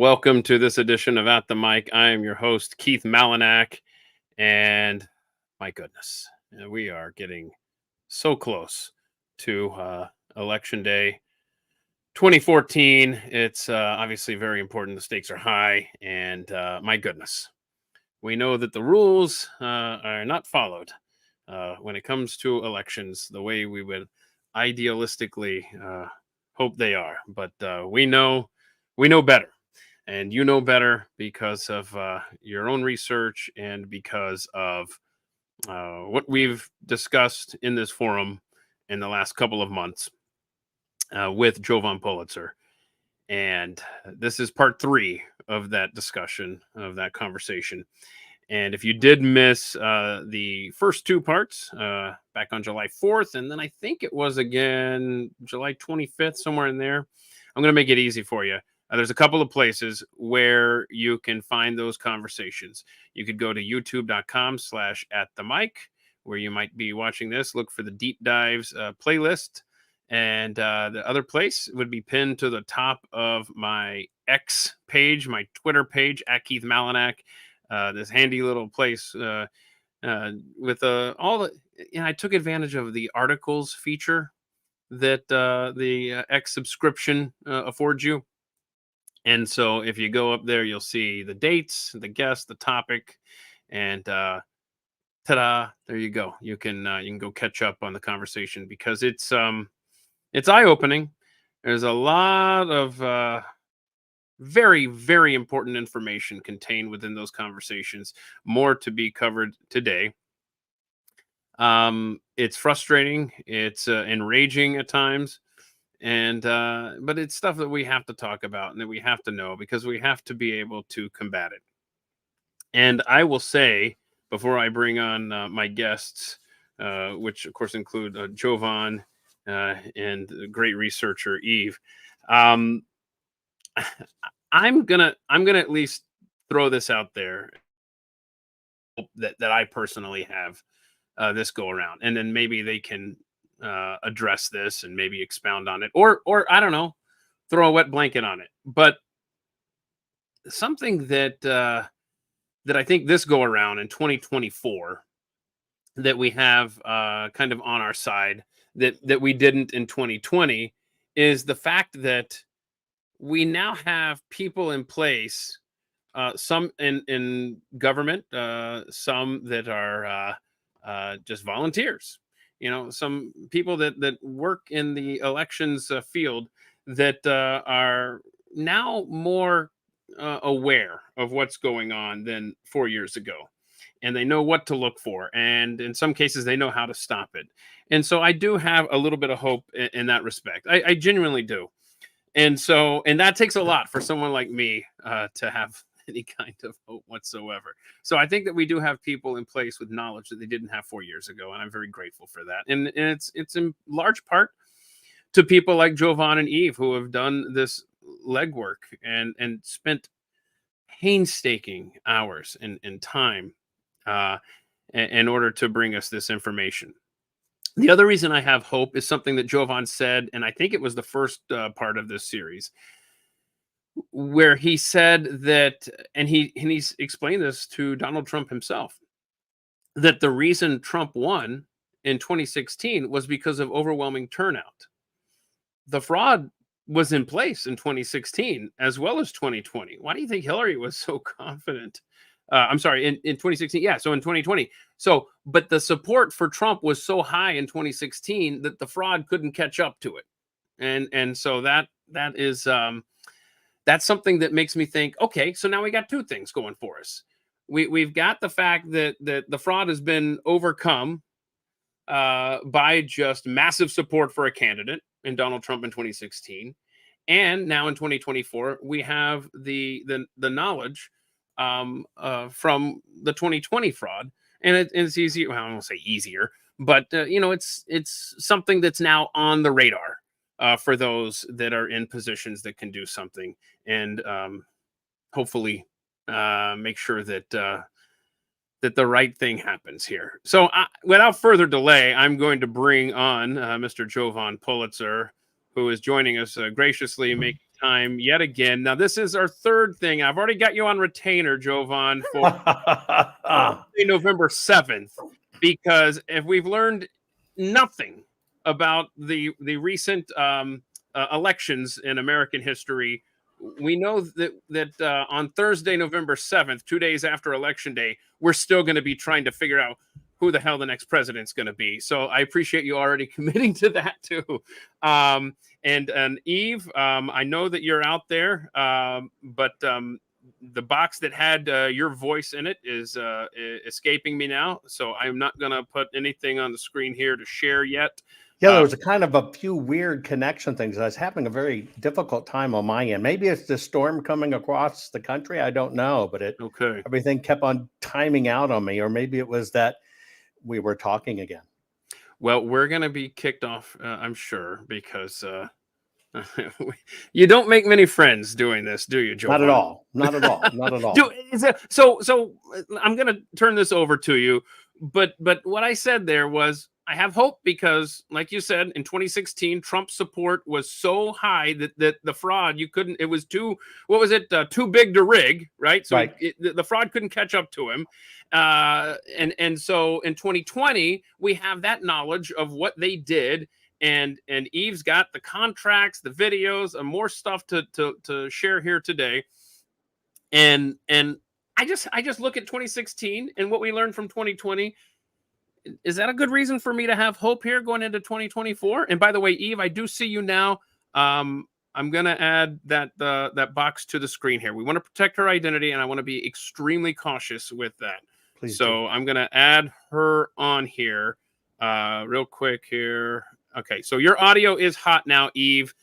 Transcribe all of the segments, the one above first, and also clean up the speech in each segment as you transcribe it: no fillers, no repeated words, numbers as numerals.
Welcome to this edition of At the Mic. I am your host, Keith Malinak, and my goodness, we are getting so close to Election Day 2014. It's obviously very important. The stakes are high, and my goodness, we know that the rules are not followed when it comes to elections the way we would idealistically hope they are. But we know better, and you know better because of your own research and because of what we've discussed in this forum in the last couple of months with Jovan Pulitzer. And this is part three of that discussion, of that conversation. And if you did miss the first two parts back on July 4th, and then I think it was again July 25th, somewhere in there, I'm going to make it easy for you. There's a couple of places where you can find those conversations. You could go to youtube.com/atthemic, where you might be watching this. Look for the Deep Dives playlist. And the other place would be pinned to the top of my X page, my Twitter page, at Keith Malinak. This handy little place with all the. I took advantage of the articles feature that the X subscription affords you. And so if you go up there, you'll see the dates, the guest, the topic, and ta-da! There you go. You can go catch up on the conversation because it's eye-opening. There's a lot of very, very important information contained within those conversations. More to be covered today. It's frustrating. It's enraging at times. And but it's stuff that we have to talk about and that we have to know because we have to be able to combat it. And I will say, before I bring on my guests, which of course include Jovan and the great researcher Eve, I'm gonna at least throw this out there that I personally have this go around, and then maybe they can address this and maybe expound on it, or I don't know, throw a wet blanket on it. But something that that I think this go around in 2024 that we have kind of on our side that we didn't in 2020 is the fact that we now have people in place, some in government, some that are just volunteers. Some people that work in the elections field that are now more aware of what's going on than 4 years ago. And they know what to look for. And in some cases, they know how to stop it. And so I do have a little bit of hope in that respect. I genuinely do. And that takes a lot for someone like me to have any kind of hope whatsoever. So I think that we do have people in place with knowledge that they didn't have 4 years ago, and I'm very grateful for that. And it's in large part to people like Jovan and Eve who have done this legwork and spent painstaking hours and time in order to bring us this information. The other reason I have hope is something that Jovan said, and I think it was the first part of this series, where he said that, and he's explained this to Donald Trump himself, that the reason Trump won in 2016 was because of overwhelming turnout. The fraud was in place in 2016 as well as 2020. Why do you think Hillary was so confident? I'm sorry, in 2016. Yeah, so in 2020. So, but the support for Trump was so high in 2016 that the fraud couldn't catch up to it. And so that is that's something that makes me think, okay, so now we got two things going for us. We've got the fact that the fraud has been overcome by just massive support for a candidate in Donald Trump in 2016. And now in 2024, we have the knowledge from the 2020 fraud, and it's easier. Well, I won't say easier, but it's something that's now on the radar for those that are in positions that can do something, and hopefully make sure that that the right thing happens here. So, without further delay, I'm going to bring on Mr. Jovan Pulitzer, who is joining us graciously, making time yet again. Now, this is our third thing. I've already got you on retainer, Jovan, for November 7th, because if we've learned nothing about the recent elections in American history, we know that on Thursday, November 7th, 2 days after Election Day, we're still going to be trying to figure out who the hell the next president's going to be. So I appreciate you already committing to that too. And Eve, I know that you're out there, but the box that had your voice in it is escaping me now. So I'm not going to put anything on the screen here to share yet. Yeah, there was a kind of a few weird connection things. I was having a very difficult time on my end. Maybe it's the storm coming across the country. I don't know, but everything kept on timing out on me. Or maybe it was that we were talking again. Well, we're going to be kicked off, I'm sure, because you don't make many friends doing this, do you, Joe? Not at all. Not at all. Not at all. So I'm going to turn this over to you. But what I said there was, I have hope because, like you said, in 2016, Trump's support was so high that the fraud, it was too big to rig, right? So right. The fraud couldn't catch up to him. And so in 2020, we have that knowledge of what they did. And Eve's got the contracts, the videos, and more stuff to share here today. And I just look at 2016 and what we learned from 2020. Is that a good reason for me to have hope here going into 2024? And by the way, Eve, I do see you now. I'm going to add that box to the screen here. We want to protect her identity, and I want to be extremely cautious with that. Please so do. I'm going to add her on here real quick here. Okay, so your audio is hot now, Eve.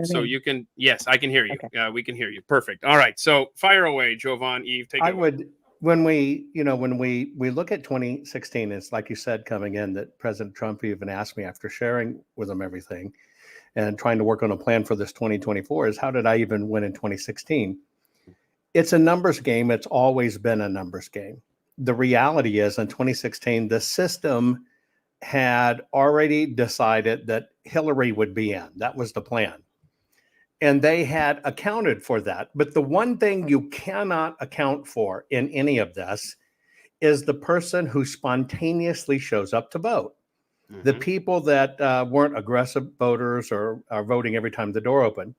So you can, yes, I can hear you. Okay. We can hear you. Perfect. All right. So fire away, Jovan, Eve. Take it away. When we look at 2016, it's like you said, coming in, that President Trump even asked me after sharing with him everything and trying to work on a plan for this 2024 is, how did I even win in 2016? It's a numbers game. It's always been a numbers game. The reality is, in 2016, the system had already decided that Hillary would be in. That was the plan. And they had accounted for that. But the one thing you cannot account for in any of this is the person who spontaneously shows up to vote. Mm-hmm. The people that weren't aggressive voters or are voting every time the door opened.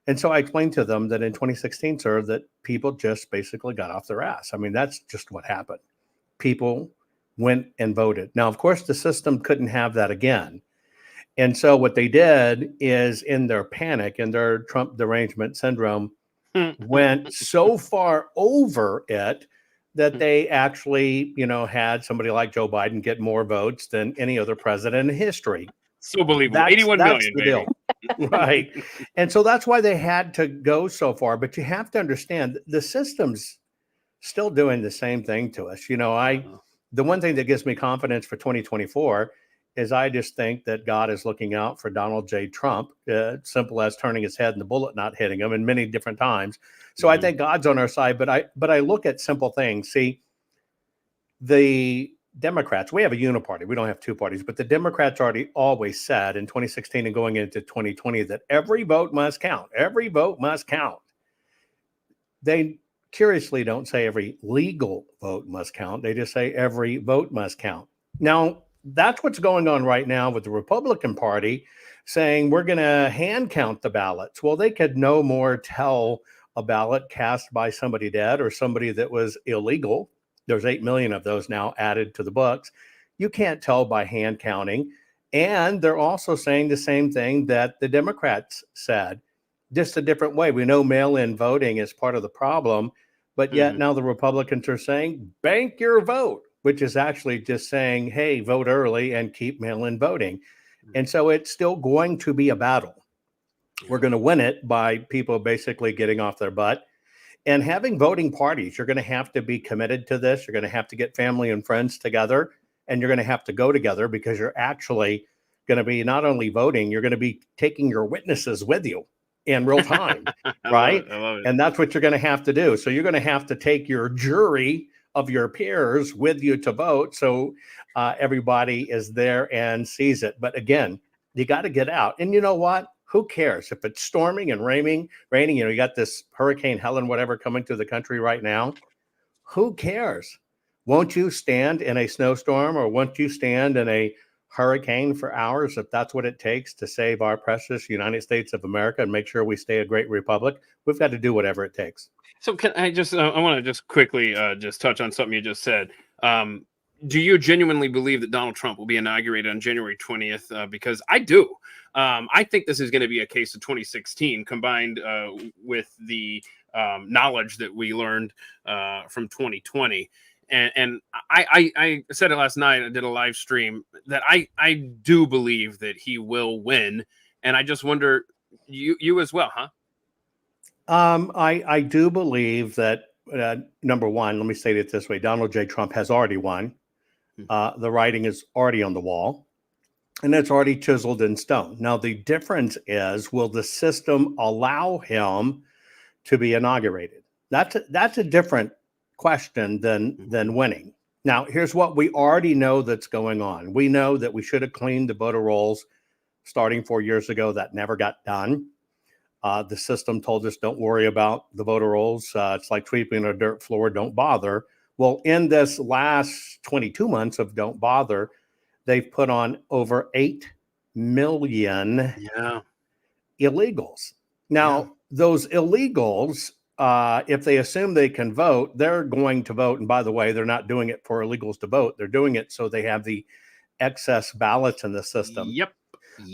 And so I explained to them that in 2016, sir, that people just basically got off their ass. I mean, that's just what happened. People went and voted. Now, of course, the system couldn't have that again. And so what they did is, in their panic and their Trump derangement syndrome, went so far over it that they actually, had somebody like Joe Biden get more votes than any other president in history. So believable. 81 million, the deal. Right. And so that's why they had to go so far. But you have to understand, the system's still doing the same thing to us. The one thing that gives me confidence for 2024 is I just think that God is looking out for Donald J. Trump, simple as turning his head and the bullet not hitting him, in many different times. So I think God's on our side, but I look at simple things. See, the Democrats, we have a uniparty. We don't have two parties, but the Democrats already always said in 2016 and going into 2020 that every vote must count. Every vote must count. They curiously don't say every legal vote must count. They just say every vote must count. Now, that's what's going on right now with the Republican Party, saying we're going to hand count the ballots. Well, they could no more tell a ballot cast by somebody dead or somebody that was illegal. There's 8 million of those now added to the books. You can't tell by hand counting. And they're also saying the same thing that the Democrats said, just a different way. We know mail-in voting is part of the problem, but yet now the Republicans are saying, bank your vote, which is actually just saying, hey, vote early and keep mail-in voting. And so it's still going to be a battle. We're going to win it by people basically getting off their butt and having voting parties. You're going to have to be committed to this. You're going to have to get family and friends together, and you're going to have to go together, because you're actually going to be not only voting, you're going to be taking your witnesses with you in real time, right? I love it. And that's what you're going to have to do. So you're going to have to take your jury of your peers with you to vote, so everybody is there and sees it. But again, you got to get out. And you know what? Who cares if it's storming and raining? You got this Hurricane Helen, whatever, coming to the country right now. Who cares? Won't you stand in a snowstorm, or won't you stand in a hurricane for hours if that's what it takes to save our precious United States of America and make sure we stay a great republic? We've got to do whatever it takes. So can I just I want to just quickly just touch on something you just said. Do you genuinely believe that Donald Trump will be inaugurated on January 20th? Because I do. I think this is going to be a case of 2016 combined with the knowledge that we learned from 2020. And I said it last night. I did a live stream that I do believe that he will win. And I just wonder, you as well, huh? I do believe that, number one, let me state it this way: Donald J. Trump has already won. The writing is already on the wall, and it's already chiseled in stone. Now, the difference is, will the system allow him to be inaugurated? That's a different question than winning. Now, here's what we already know that's going on. We know that we should have cleaned the voter rolls starting 4 years ago. That never got done. The system told us, don't worry about the voter rolls. It's like sweeping a dirt floor. Don't bother. Well, in this last 22 months of don't bother, they've put on over 8 million illegals. Now, those illegals, if they assume they can vote, they're going to vote. And by the way, they're not doing it for illegals to vote. They're doing it so they have the excess ballots in the system.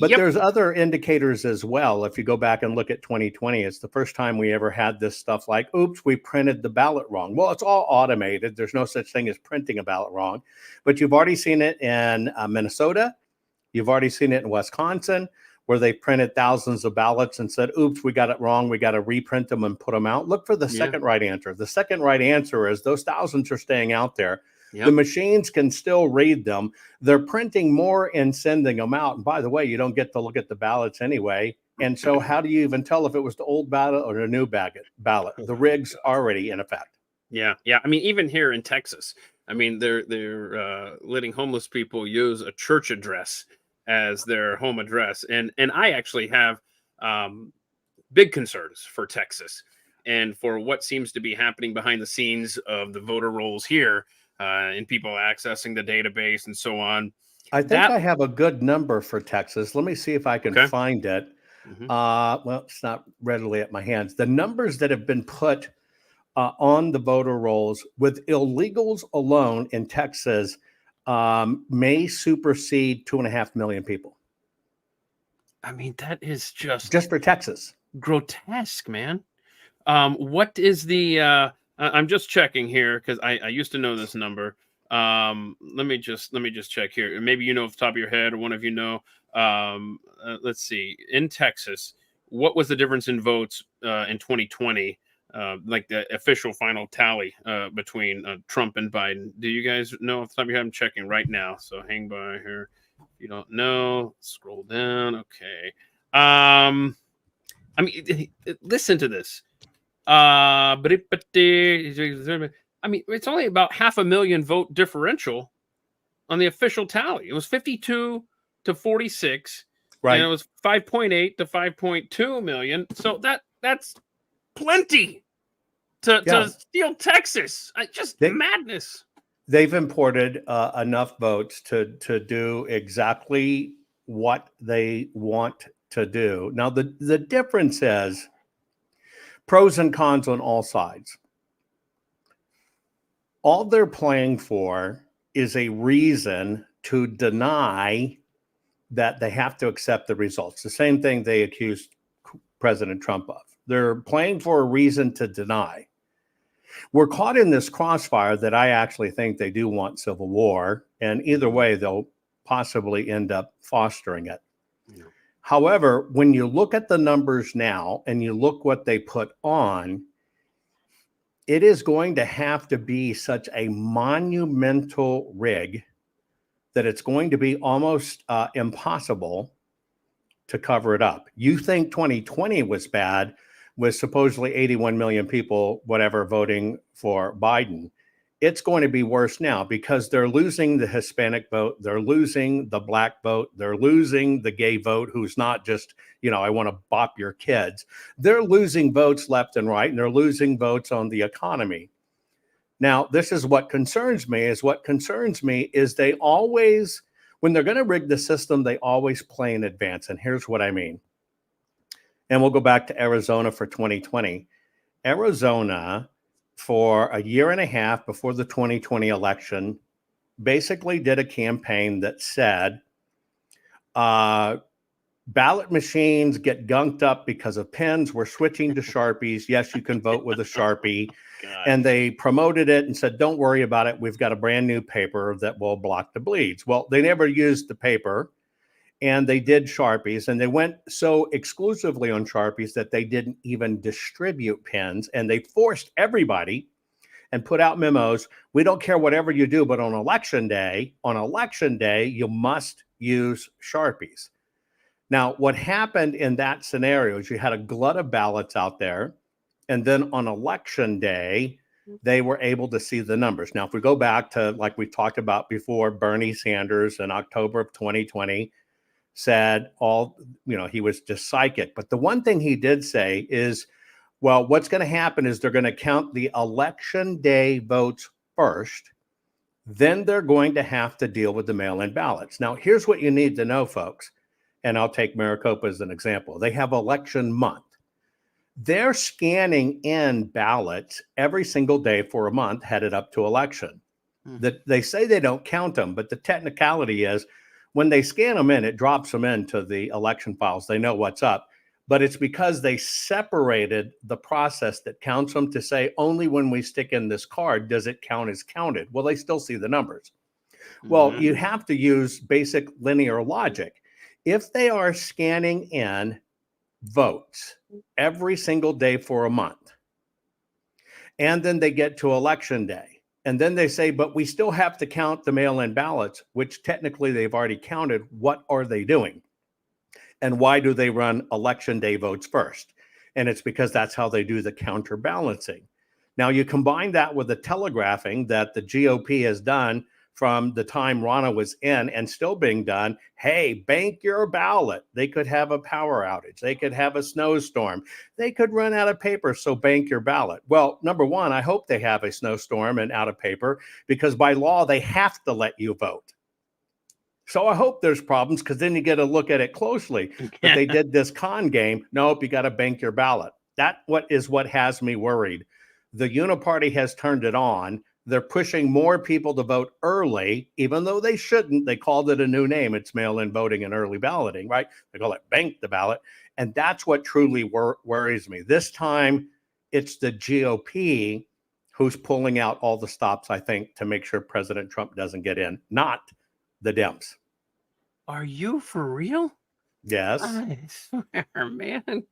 But there's other indicators as well. If you go back and look at 2020, it's the first time we ever had this stuff like, oops, we printed the ballot wrong. Well, it's all automated. There's no such thing as printing a ballot wrong. But you've already seen it in Minnesota. You've already seen it in Wisconsin, where they printed thousands of ballots and said, oops, we got it wrong. We got to reprint them and put them out. Look for the second right answer. The second right answer is those thousands are staying out there. The machines can still read them. They're printing more and sending them out. And by the way, you don't get to look at the ballots anyway. And so how do you even tell if it was the old ballot or the new ballot? The rig's already in effect. Yeah. I mean, even here in Texas, I mean, they're letting homeless people use a church address as their home address. And I actually have big concerns for Texas and for what seems to be happening behind the scenes of the voter rolls here. And people accessing the database and so on. I think I have a good number for Texas. Let me see if I can find it. Well, it's not readily at my hands. The numbers that have been put on the voter rolls with illegals alone in Texas may supersede 2.5 million people. I mean, that is just for Texas. Grotesque, man. What is the I'm just checking here because I used to know this number. Let me just check here. Maybe you know off the top of your head, or one of you know. Let's see. In Texas, what was the difference in votes in 2020? Like the official final tally between Trump and Biden. Do you guys know off the top of your head? I'm checking right now. So hang by here. If you don't know, scroll down. Okay. I mean, listen to this. I mean, it's only about 500,000 vote differential on the official tally. It was 52 to 46, right? And it was 5.8 to 5.2 million. So that's plenty to steal Texas. Madness. They've imported enough votes to do exactly what they want to do. Now, the difference is pros and cons on all sides. All they're playing for is a reason to deny that they have to accept the results. The same thing they accused President Trump of. They're playing for a reason to deny. We're caught in this crossfire that I actually think they do want civil war, and either way, they'll possibly end up fostering it. Yeah. However, when you look at the numbers now and you look what they put on, it is going to have to be such a monumental rig that it's going to be almost impossible to cover it up. You think 2020 was bad, with supposedly 81 million people, whatever, voting for Biden. It's going to be worse now because they're losing the Hispanic vote. They're losing the Black vote. They're losing the gay vote, who's not just, I want to bop your kids. They're losing votes left and right, and they're losing votes on the economy. Now, this is what concerns me is they always, when they're going to rig the system, they always play in advance. And here's what I mean. And we'll go back to Arizona for 2020. Arizona, for a year and a half before the 2020 election, basically did a campaign that said ballot machines get gunked up because of pens. We're switching to Sharpies. Yes, you can vote with a Sharpie. God. And they promoted it and said, don't worry about it. We've got a brand new paper that will block the bleeds. Well, they never used the paper. And they did Sharpies, and they went so exclusively on Sharpies that they didn't even distribute pens, and they forced everybody and put out memos. We don't care whatever you do, but on election day, you must use Sharpies. Now, what happened in that scenario is you had a glut of ballots out there, and then on election day, they were able to see the numbers. Now, if we go back to, like we talked about before, Bernie Sanders in October of 2020, said he was just psychic. But the one thing he did say is, well, what's going to happen is they're going to count the election day votes first. Then they're going to have to deal with the mail-in ballots. Now, here's what you need to know, folks. And I'll take Maricopa as an example. They have election month. They're scanning in ballots every single day for a month headed up to election. They say they don't count them, but the technicality is, when they scan them in, it drops them into the election files. They know what's up, but it's because they separated the process that counts them to say only when we stick in this card does it count as counted. Well, they still see the numbers. Well, you have to use basic linear logic. If they are scanning in votes every single day for a month, and then they get to election day, and then they say, but we still have to count the mail-in ballots, which technically they've already counted. What are they doing? And why do they run election day votes first? And it's because that's how they do the counterbalancing. Now, you combine that with the telegraphing that the GOP has done from the time Ronna was in and still being done. Hey, bank your ballot. They could have a power outage. They could have a snowstorm. They could run out of paper, so bank your ballot. Well, number one, I hope they have a snowstorm and out of paper, because by law, they have to let you vote. So I hope there's problems, because then you get to look at it closely. But they did this con game. Nope, you got to bank your ballot. That is what has me worried. The Uniparty has turned it on. They're pushing more people to vote early, even though they shouldn't. They called it a new name. It's mail-in voting and early balloting, right? They call it bank the ballot. And that's what truly worries me. This time, it's the GOP who's pulling out all the stops, I think, to make sure President Trump doesn't get in, not the Dems. Are you for real? Yes. I swear, man.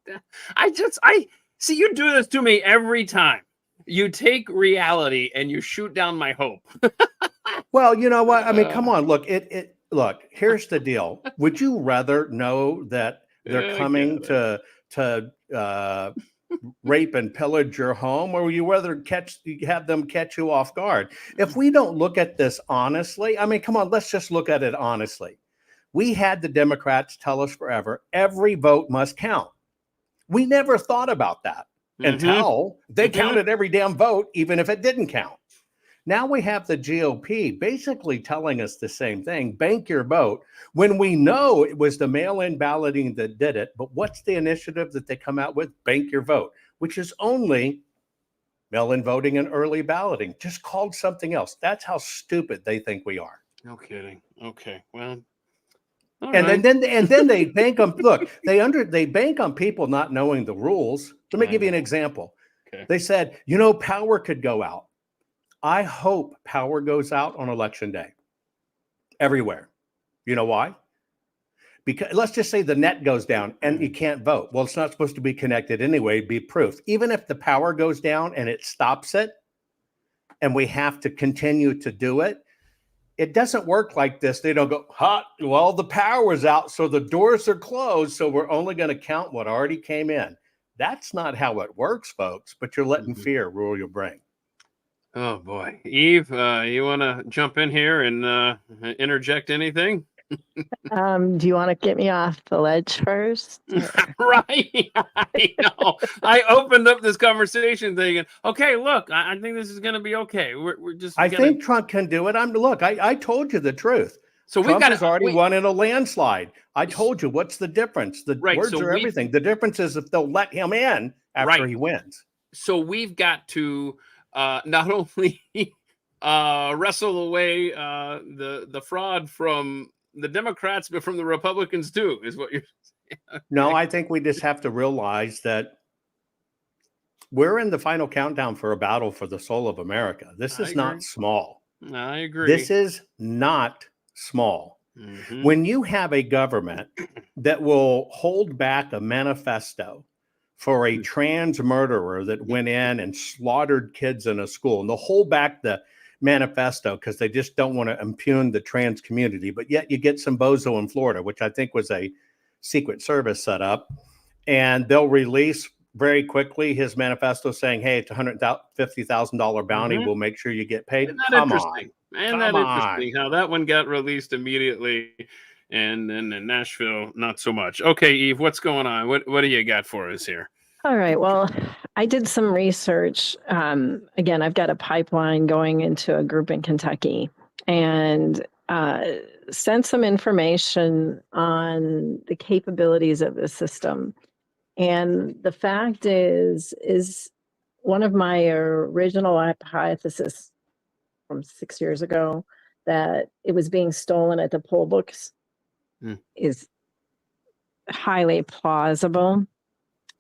I see you do this to me every time. You take reality and you shoot down my hope. Well, you know what? I mean, come on. Look, look, here's the deal. Would you rather know that they're coming to rape and pillage your home, or would you rather have them catch you off guard? If we don't look at this honestly, I mean, come on, let's just look at it honestly. We had the Democrats tell us forever, every vote must count. We never thought about that. Until they counted every damn vote, even if it didn't count. Now we have the GOP basically telling us the same thing, bank your vote, when we know it was the mail-in balloting that did it. But what's the initiative that they come out with? Bank your vote, which is only mail-in voting and early balloting, just called something else. That's how stupid they think we are. No kidding. Okay, well. And then they bank on, look, they bank on people not knowing the rules. Let me give you an example. Okay. They said, power could go out. I hope power goes out on election day everywhere. You know why? Because let's just say the net goes down and you can't vote. Well, it's not supposed to be connected anyway, be proof. Even if the power goes down and it stops it and we have to continue to do it, it doesn't work like this. They don't go, well, the power was out, so the doors are closed, so we're only going to count what already came in. That's not how it works, folks, but you're letting fear rule your brain. Oh boy, Eve, you want to jump in here and interject anything? Do you want to get me off the ledge first? Right. I know. I opened up this conversation thinking, okay, look, I think this is going to be okay. We're just I gonna. think Trump can do it. Look, I told you the truth. So we've Trump got has already won in a landslide. I told you what's the difference. The Right, words so are everything. The difference is if they'll let him in after Right. he wins. So we've got to not only wrestle away the fraud from the Democrats, but from the Republicans too, is what you're saying. No, I think we just have to realize that we're in the final countdown for a battle for the soul of America. This I is not agree. small. I agree. This is not small. Mhm. When you have a government that will hold back a manifesto for a trans murderer that went in and slaughtered kids in a school, and they'll hold back the manifesto because they just don't want to impugn the trans community, but yet you get some bozo in Florida, which I think was a Secret Service setup, and they'll release very quickly his manifesto saying, hey, it's $150,000 bounty. Mhm. We'll make sure you get paid. Isn't that Come interesting? on. Isn't that interesting how that one got released immediately, and then in Nashville, not so much. Okay, Eve, what's going on? What do you got for us here? All right. Well, I did some research. Again, I've got a pipeline going into a group in Kentucky, and sent some information on the capabilities of the system. And the fact is one of my original hypotheses from 6 years ago that it was being stolen at the poll books is highly plausible.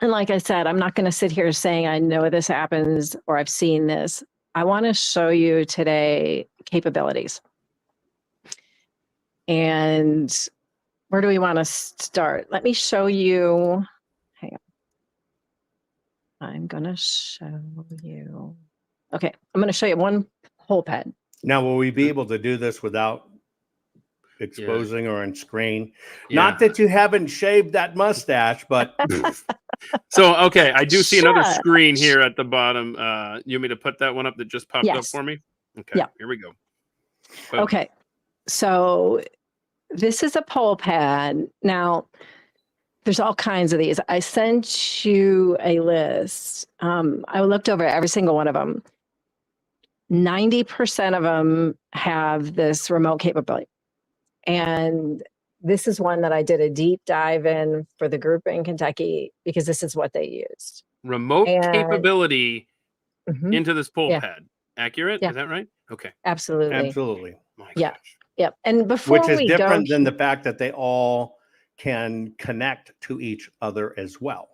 And like I said, I'm not going to sit here saying I know this happens or I've seen this. I want to show you today capabilities. And where do we want to start? Let me show you. Hang on. I'm going to show you. Okay, I'm going to show you one poll pad. Now, will we be able to do this without exposing or on screen? Yeah. Not that you haven't shaved that mustache, but So, okay, I do see another Sure. screen here at the bottom. You want me to put that one up that just popped up Yes. for me? Okay, Yeah. here we go. Boom. Okay, so this is a poll pad. Now, there's all kinds of these. I sent you a list. I looked over every single one of them. 90% of them have this remote capability. And this is one that I did a deep dive in for the group in Kentucky because this is what they used. Remote And- capability Mhm. into this poll Yeah. pad. Accurate? Yeah. Is that right? Okay. Absolutely. absolutely. My Yeah. gosh. Yep. And before Which is we different go, than the fact that they all can connect to each other as well.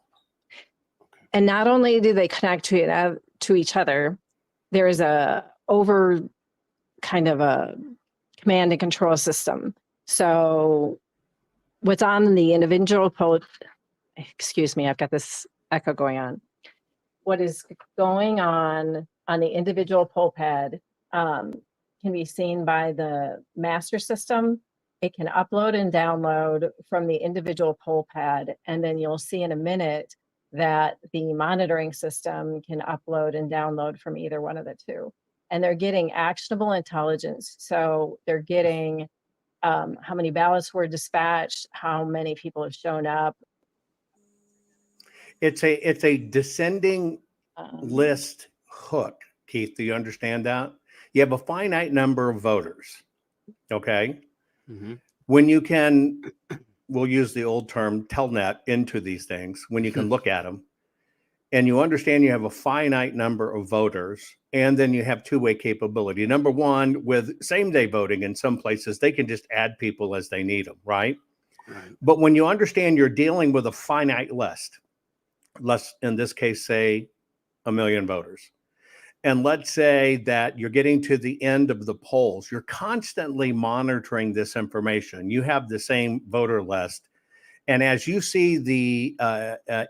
and not only do they connect to each other, there is a over kind of a command and control system. So what's on the individual poll, excuse me, I've got this echo going on. What is going on the individual poll pad can be seen by the master system. It can upload and download from the individual poll pad. And then you'll see in a minute that the monitoring system can upload and download from either one of the two. And they're getting actionable intelligence. So they're getting how many ballots were dispatched, how many people have shown up. It's a descending Um, list hook, Keith. Do you understand that? You have a finite number of voters. Okay. Mhm. When you can, we'll use the old term telnet into these things, when you can look at them and you understand you have a finite number of voters, and then you have two-way capability. Number one, with same-day voting in some places, they can just add people as they need them, right? Right. But when you understand you're dealing with a finite list, let's in this case say 1 million voters, and let's say that you're getting to the end of the polls, you're constantly monitoring this information. You have the same voter list. And as you see the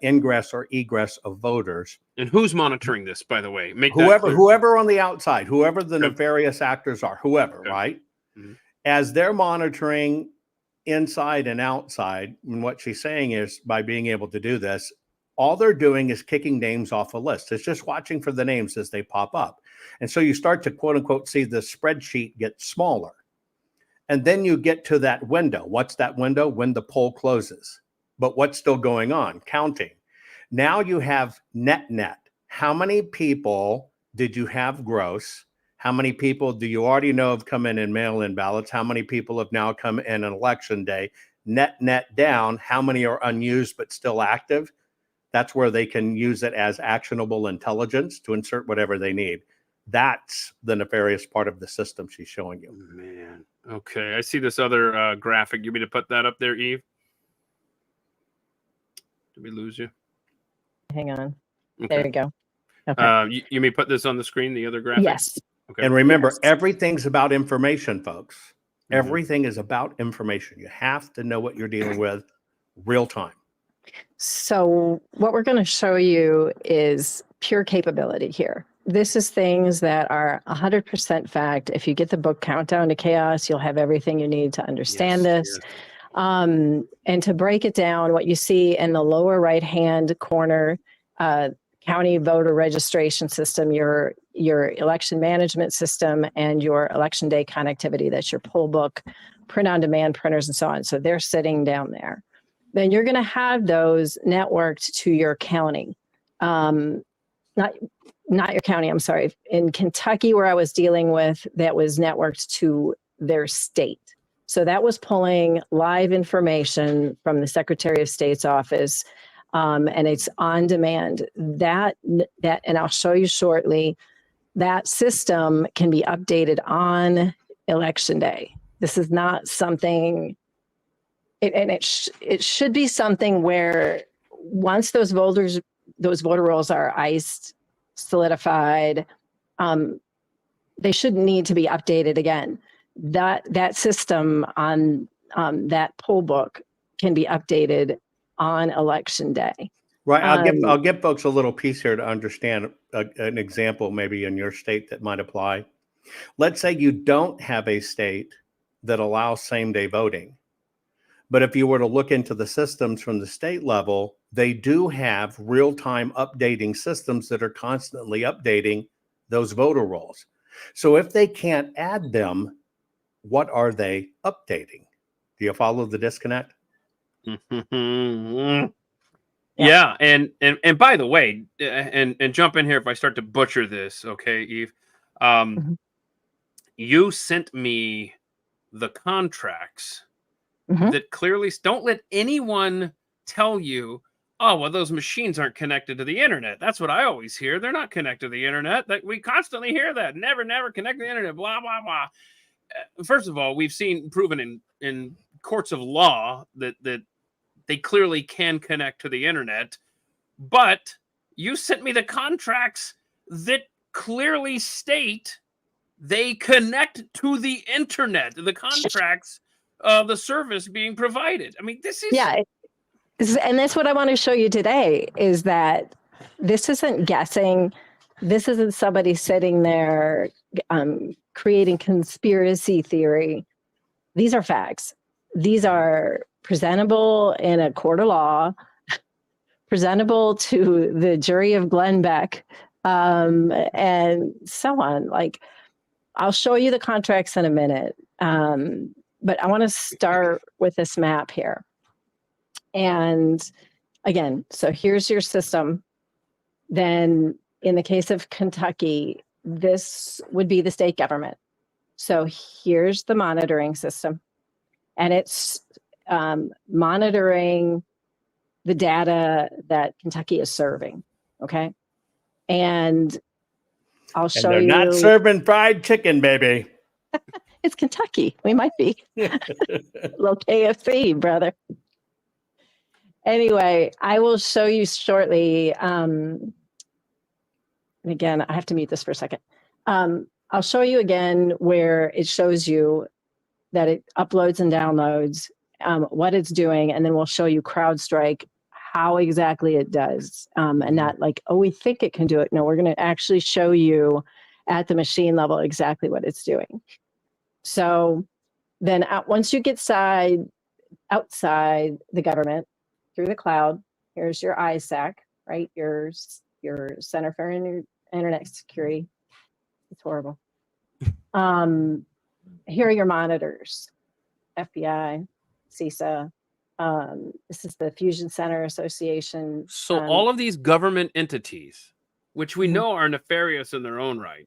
ingress or egress of voters, And who's monitoring this, by the way? Make that clear. whoever on the outside, whoever the Okay. nefarious actors are, whoever, Okay. right? Mhm. As they're monitoring inside and outside, and what she's saying is by being able to do this, all they're doing is kicking names off a list. It's just watching for the names as they pop up. And so you start to quote unquote see the spreadsheet get smaller. And then you get to that window. What's that window? When the poll closes. But what's still going on? Counting. Now you have net. How many people did you have gross? How many people do you already know have come in and mail-in ballots? How many people have now come in on election day? Net down. How many are unused but still active? That's where they can use it as actionable intelligence to insert whatever they need. That's the nefarious part of the system she's showing you. Man. Okay. I see this other graphic. You want me to put that up there, Eve? Did we lose you? Hang on. Okay. There you go. Okay. You may put this on the screen, the other graphic? Yes. Okay. And remember, Yes. everything's about information, folks. Mhm. Everything is about information. You have to know what you're dealing with real time. So what we're going to show you is pure capability here. This is things that are 100% fact. If you get the book Countdown to Chaos, you'll have everything you need to understand this. Yes. And to break it down, what you see in the lower right-hand corner, county voter registration system, your election management system, and your election day connectivity. That's your poll book, print-on-demand printers, and so on. So they're sitting down there. Then you're going to have those networked to your county. Not your county, I'm sorry. In Kentucky, where I was dealing with, that was networked to their state. So that was pulling live information from the Secretary of State's office, and it's on demand. That, and I'll show you shortly, that system can be updated on election day. This is not something, it should be something where once those voter rolls are iced, solidified, they shouldn't need to be updated again. That system on that poll book can be updated on election day. Right. I'll give folks a little piece here to understand an example maybe in your state that might apply. Let's say you don't have a state that allows same-day voting. But if you were to look into the systems from the state level, they do have real-time updating systems that are constantly updating those voter rolls. So if they can't add them, what are they updating? Do you follow the disconnect? Yeah, and by the way, and jump in here if I start to butcher this, okay, Eve. You sent me the contracts that clearly don't let anyone tell you, oh, well, those machines aren't connected to the internet. That's what I always hear. They're not connected to the internet. That we constantly hear that. Never connect to the internet, blah, blah, blah. First of all, we've seen proven in courts of law that they clearly can connect to the internet. But you sent me the contracts that clearly state they connect to the internet, the contracts of the service being provided. I mean, this is... Yeah. And that's what I want to show you today, is that this isn't guessing. This isn't somebody sitting there creating conspiracy theory. These are facts. These are presentable in a court of law, presentable to the jury of Glenn Beck, and so on. Like, I'll show you the contracts in a minute. But I want to start with this map here. And again, so here's your system. Then in the case of Kentucky, this would be the state government. So here's the monitoring system. And it's monitoring the data that Kentucky is serving. Okay. And I'll show you. They're not serving fried chicken, baby. It's Kentucky. We might be. Little KFC, brother. Anyway, I will show you shortly. And again, I have to mute this for a second. I'll show you again where it shows you that it uploads and downloads, what it's doing, and then we'll show you CrowdStrike, how exactly it does. And not like, oh, we think it can do it. No, we're going to actually show you at the machine level exactly what it's doing. So then once you get outside the government through the cloud, here's your ISAC. right? Your Center for Internet Security. It's horrible. Here are your monitors: FBI, CISA. This is the Fusion Center Association. So all of these government entities, which we Mhm. know are nefarious in their own right,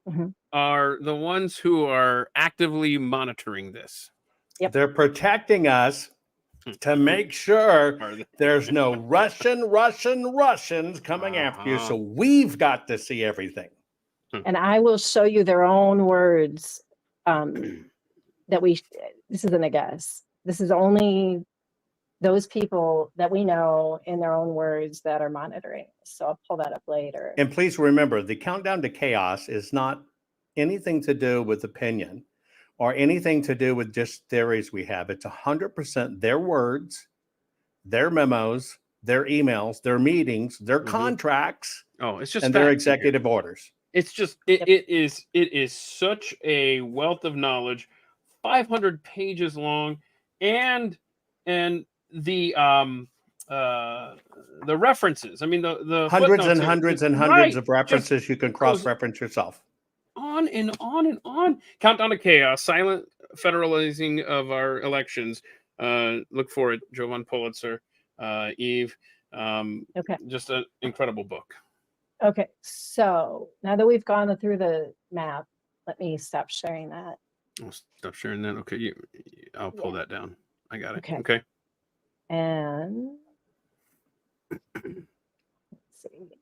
Mhm. are the ones who are actively monitoring this. Yep. They're protecting us to make sure Are they? there's no Russians coming after you. So we've got to see everything. And I will show you their own words. This isn't a guess. This is only those people that we know in their own words that are monitoring. So I'll pull that up later. And please remember, the countdown to chaos is not anything to do with opinion or anything to do with just theories we have. It's 100% their words, their memos, their emails, their meetings, their contracts, Oh, it's just and their facts here. executive orders. It's just it is such a wealth of knowledge, 500 pages long, and the references. I mean the Hundreds footnotes and here, hundreds just- and hundreds right, of references you can cross-reference yourself. on and on and on. Countdown to Chaos, silent federalizing of our elections. Look for it, Jovan Pulitzer, Eve. Okay. Just an incredible book. Okay. So now that we've gone through the map, let me stop sharing that. I'll stop sharing that. Okay, I'll pull that down. I got it. Okay. Okay. And let's see.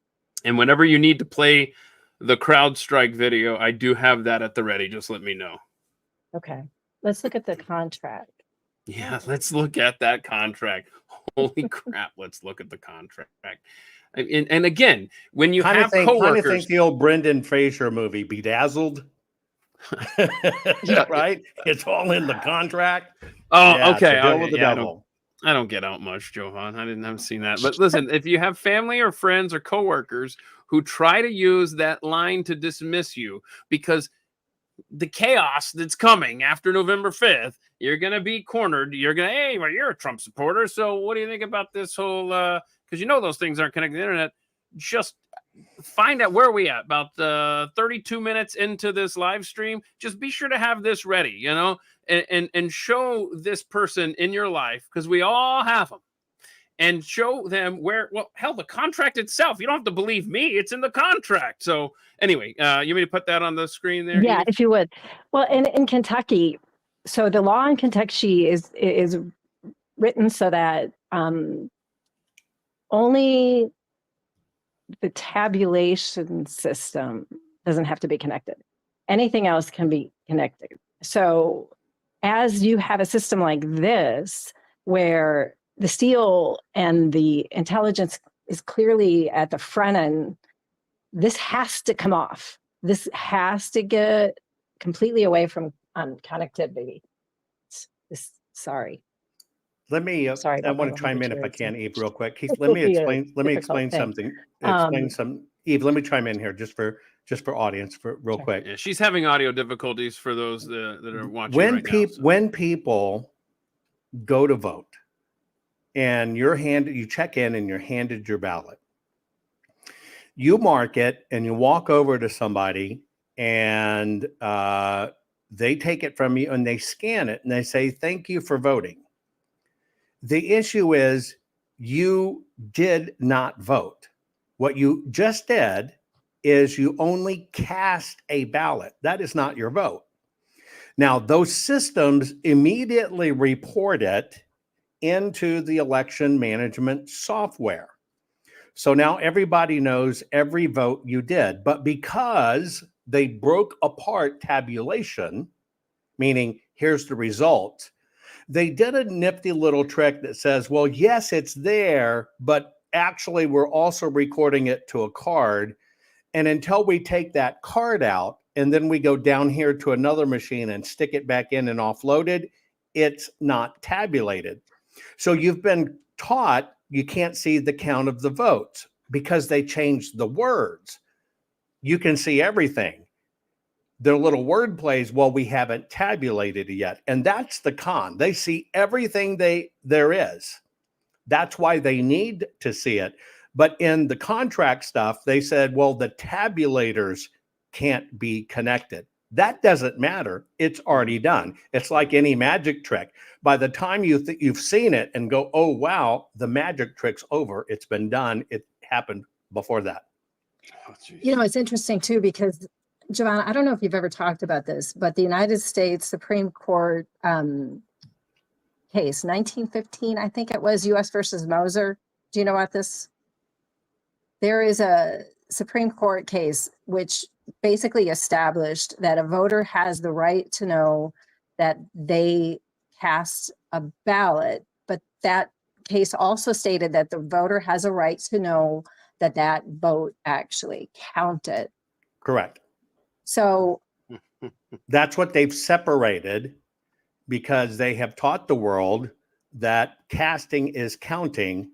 And whenever you need to play the CrowdStrike video, I do have that at the ready. Just let me know. Okay. Let's look at the contract. Yeah, let's look at that contract. Holy crap, let's look at the contract. And again, when you have Kind of coworkers, think the old Brendan Fraser movie, Bedazzled. Right? It's all in the contract. oh, Yeah, okay, to deal okay, with the yeah, devil. I don't get out much, Johan. I haven't seen that. But listen, if you have family or friends or coworkers who try to use that line to dismiss you because the chaos that's coming after November 5th, you're going to be cornered. You're going to, hey, well, you're a Trump supporter. So what do you think about this whole, because you know those things aren't connected to the internet. Just find out where we at about 32 minutes into this live stream. Just be sure to have this ready, you know, and show this person in your life, because we all have them, and show them where, well, hell, the contract itself, you don't have to believe me, it's in the contract. So anyway, you want me to put that on the screen there? Yeah, Eve? if you would. Well, in Kentucky, so the law in Kentucky is written so that only the tabulation system doesn't have to be connected. Anything else can be connected. So as you have a system like this, where the steel and the intelligence is clearly at the front end, this has to come off. This has to get completely away from connectivity. Sorry. Let me, Sorry I about want that. to chime in if I can, Eve, real quick. Keith, This let will me be a explain difficult thing. something. Eve, let me chime in here just for audience for real Sure. quick. Yeah, she's having audio difficulties for those that are watching When right now. So. when people go to vote and you check in and you're handed your ballot, you mark it and you walk over to somebody and they take it from you and they scan it and they say, "Thank you for voting." The issue is you did not vote. What you just did is you only cast a ballot. That is not your vote. Now, those systems immediately report it into the election management software. So now everybody knows every vote you did. But because they broke apart tabulation, meaning here's the result, they did a nifty little trick that says, well, yes, it's there, but actually we're also recording it to a card. And until we take that card out and then we go down here to another machine and stick it back in and offload it, it's not tabulated. So you've been taught you can't see the count of the votes because they changed the words. You can see everything. Their little word plays, well, we haven't tabulated it yet. And that's the con. They see everything there is. That's why they need to see it. But in the contract stuff, they said, well, the tabulators can't be connected. That doesn't matter. It's already done. It's like any magic trick. By the time you've seen it and go, oh, wow, the magic trick's over. It's been done. It happened before that. Oh, geez. You know, it's interesting too, because Giovanna, I don't know if you've ever talked about this, but the United States Supreme Court case, 1915, I think it was, U.S. versus Moser. Do you know about this? There is a Supreme Court case which basically established that a voter has the right to know that they cast a ballot, but that case also stated that the voter has a right to know that that vote actually counted. Correct. So that's what they've separated, because they have taught the world that casting is counting,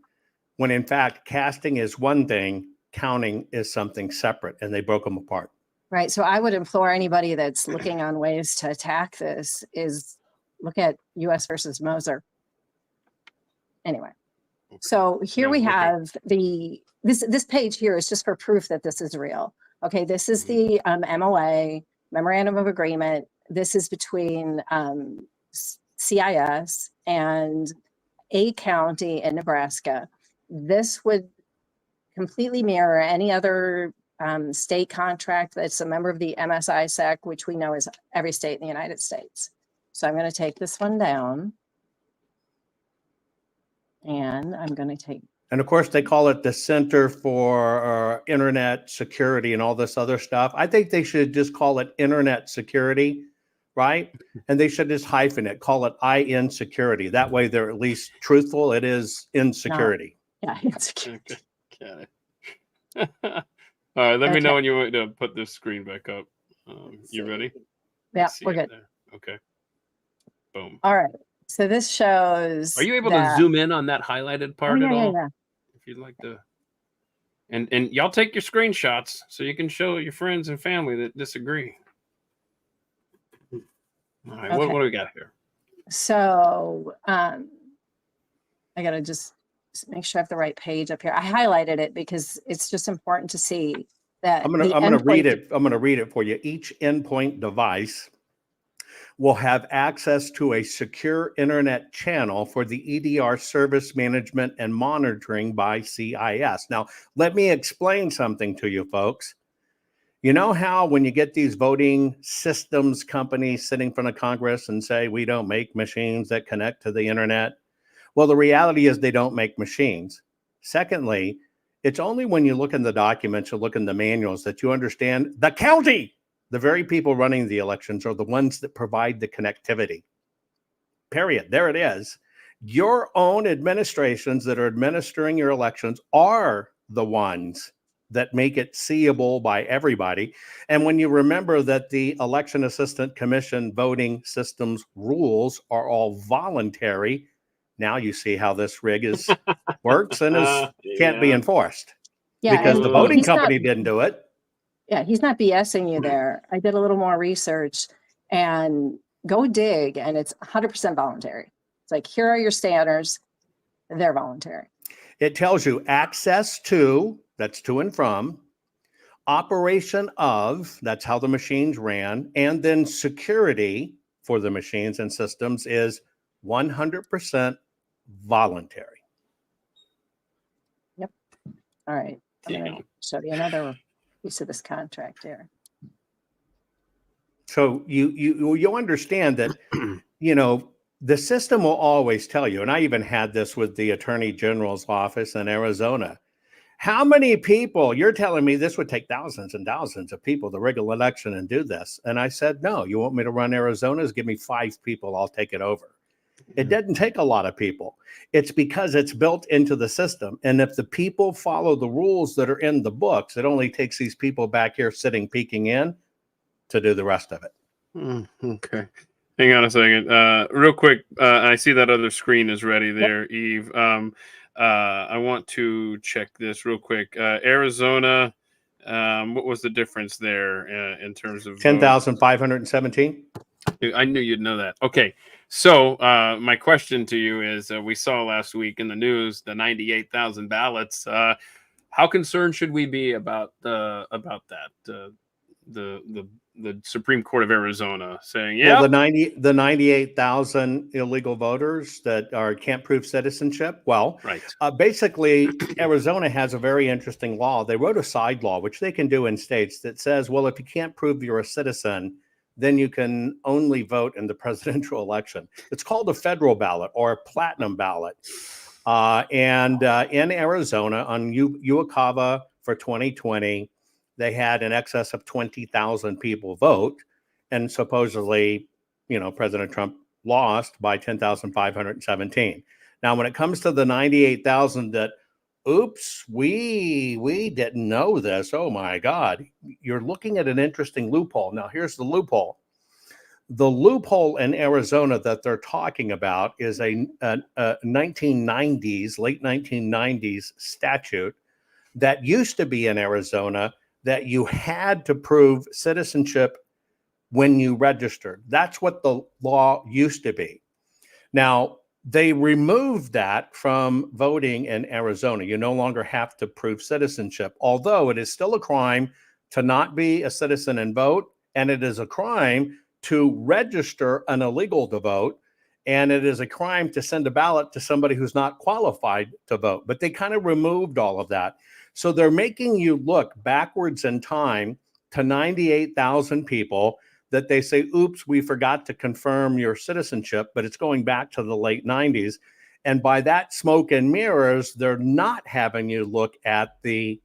when in fact casting is one thing, counting is something separate, and they broke them apart. right. So I would implore anybody that's looking on ways to attack this is look at US versus Moser. Anyway, so here we have this page here is just for proof that this is real. Okay, this is the MOA, Memorandum of Agreement. This is between CIS and a county in Nebraska. This would completely mirror any other state contract that's a member of the MSISAC, which we know is every state in the United States. So I'm going to take this one down. And I'm going to take. And of course, they call it the Center for Internet Security and all this other stuff. I think they should just call it Internet Security, right? And they should just hyphen it, call it IN Security. That way they're at least truthful. It is in security. No. Yeah, insecurity. Got it. All right, let me know when you want to put this screen back up. You ready? Yeah, we're good. There. Okay. Boom. All right. So this shows. Are you able to zoom in on that highlighted part at all? Yeah. If you'd like to. And y'all take your screenshots so you can show your friends and family that disagree. All right, what do we got here? So I gotta just make sure I have the right page up here. I highlighted it because it's just important to see that. I'm gonna read it. I'm gonna read it for you. Each endpoint device will have access to a secure internet channel for the EDR service management and monitoring by CIS. Now, let me explain something to you folks. You know how when you get these voting systems companies sitting in front of Congress and say, we don't make machines that connect to the internet? Well, the reality is they don't make machines. Secondly, it's only when you look in the documents, you look in the manuals, that you understand the county, the very people running the elections, are the ones that provide the connectivity. Period. There it is. Your own administrations that are administering your elections are the ones that make it seeable by everybody. And when you remember that the Election Assistant Commission voting systems rules are all voluntary, now you see how this rig works and can't be enforced. Yeah, because the voting company didn't do it. Yeah, he's not BSing you there. I did a little more research and go dig, and it's 100% voluntary. It's like, here are your standards. They're voluntary. It tells you access to, that's to and from, operation of, that's how the machines ran, and then security for the machines and systems is 100% voluntary. Yep. All right. I'm going to show you another piece of this contract here. So you understand that, you know, the system will always tell you, and I even had this with the Attorney General's office in Arizona. How many people, you're telling me this would take thousands and thousands of people to rig an election and do this? And I said, no, you want me to run Arizona's? Give me 5 people, I'll take it over. It doesn't take a lot of people. It's because it's built into the system. And if the people follow the rules that are in the books, it only takes these people back here sitting, peeking in to do the rest of it. Okay. Hang on a second. Real quick, I see that other screen is ready there, yep. Eve. I want to check this real quick. Arizona, what was the difference there in terms of 10,517? I knew you'd know that. Okay. So my question to you is, we saw last week in the news the 98,000 ballots. how concerned should we be about that? The Supreme Court of Arizona saying, yeah, Well, the 98,000 illegal voters that can't prove citizenship. Well, right. basically, Arizona has a very interesting law. They wrote a side law, which they can do in states, that says, well, if you can't prove you're a citizen, then you can only vote in the presidential election. It's called a federal ballot or a platinum ballot. And in Arizona, on Uwakava for 2020, they had in excess of 20,000 people vote. And supposedly, President Trump lost by 10,517. Now, when it comes to the 98,000 that, oops, we didn't know this. Oh my God. You're looking at an interesting loophole. Now, here's the loophole. The loophole in Arizona that they're talking about is a 1990s, late 1990s statute that used to be in Arizona that you had to prove citizenship when you registered. That's what the law used to be. Now, they removed that from voting in Arizona. You no longer have to prove citizenship, although it is still a crime to not be a citizen and vote, and it is a crime to register an illegal to vote, and it is a crime to send a ballot to somebody who's not qualified to vote. But they kind of removed all of that. So they're making you look backwards in time to 98,000 people that they say, oops, we forgot to confirm your citizenship, but it's going back to the late 90s. And by that smoke and mirrors, they're not having you look at the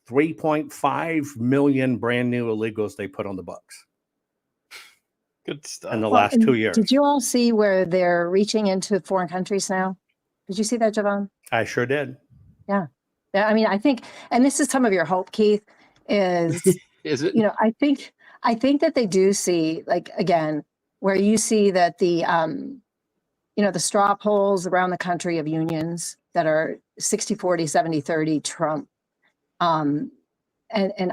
3.5 million brand new illegals they put on the books Good stuff. in the last 2 years. Did you all see where they're reaching into foreign countries now? Did you see that, Javon? I sure did. Yeah. I mean, I think, and this is some of your hope, Keith, is, Is it? I think that they do see, like, again, where you see that the straw polls around the country of unions that are 60-40, 70-30 Trump, and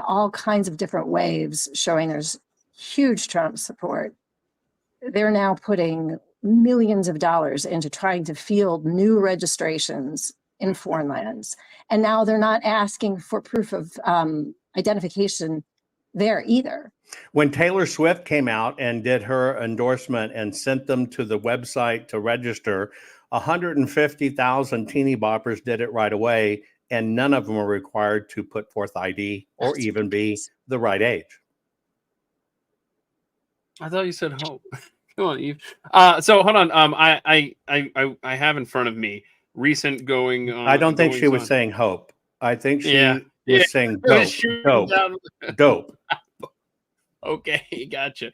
all kinds of different waves showing there's huge Trump support. They're now putting millions of dollars into trying to field new registrations in foreign lands. And now they're not asking for proof of identification there either. When Taylor Swift came out and did her endorsement and sent them to the website to register, 150,000 teeny boppers did it right away, and none of them are required to put forth ID or That's even ridiculous. be the right age. I thought you said hope. Come on, Eve. So hold on. I have in front of me recent going on. I don't think she was saying hope. I think she was saying Really dope. shooting Dope. down- Dope. Okay, gotcha.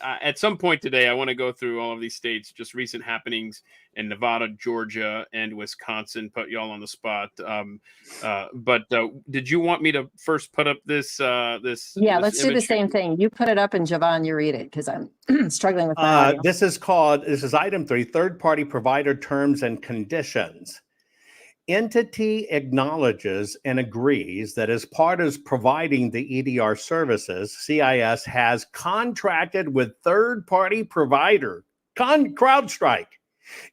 At some point today, I want to go through all of these states, just recent happenings in Nevada, Georgia, and Wisconsin. Put y'all on the spot. But did you want me to first put up this? Yeah, this let's do the image? same thing. You put it up and Javon, you read it because I'm struggling with my audio. This is item 3, third-party provider terms and conditions. Entity acknowledges and agrees that as part of providing the EDR services, CIS has contracted with third-party provider, CrowdStrike.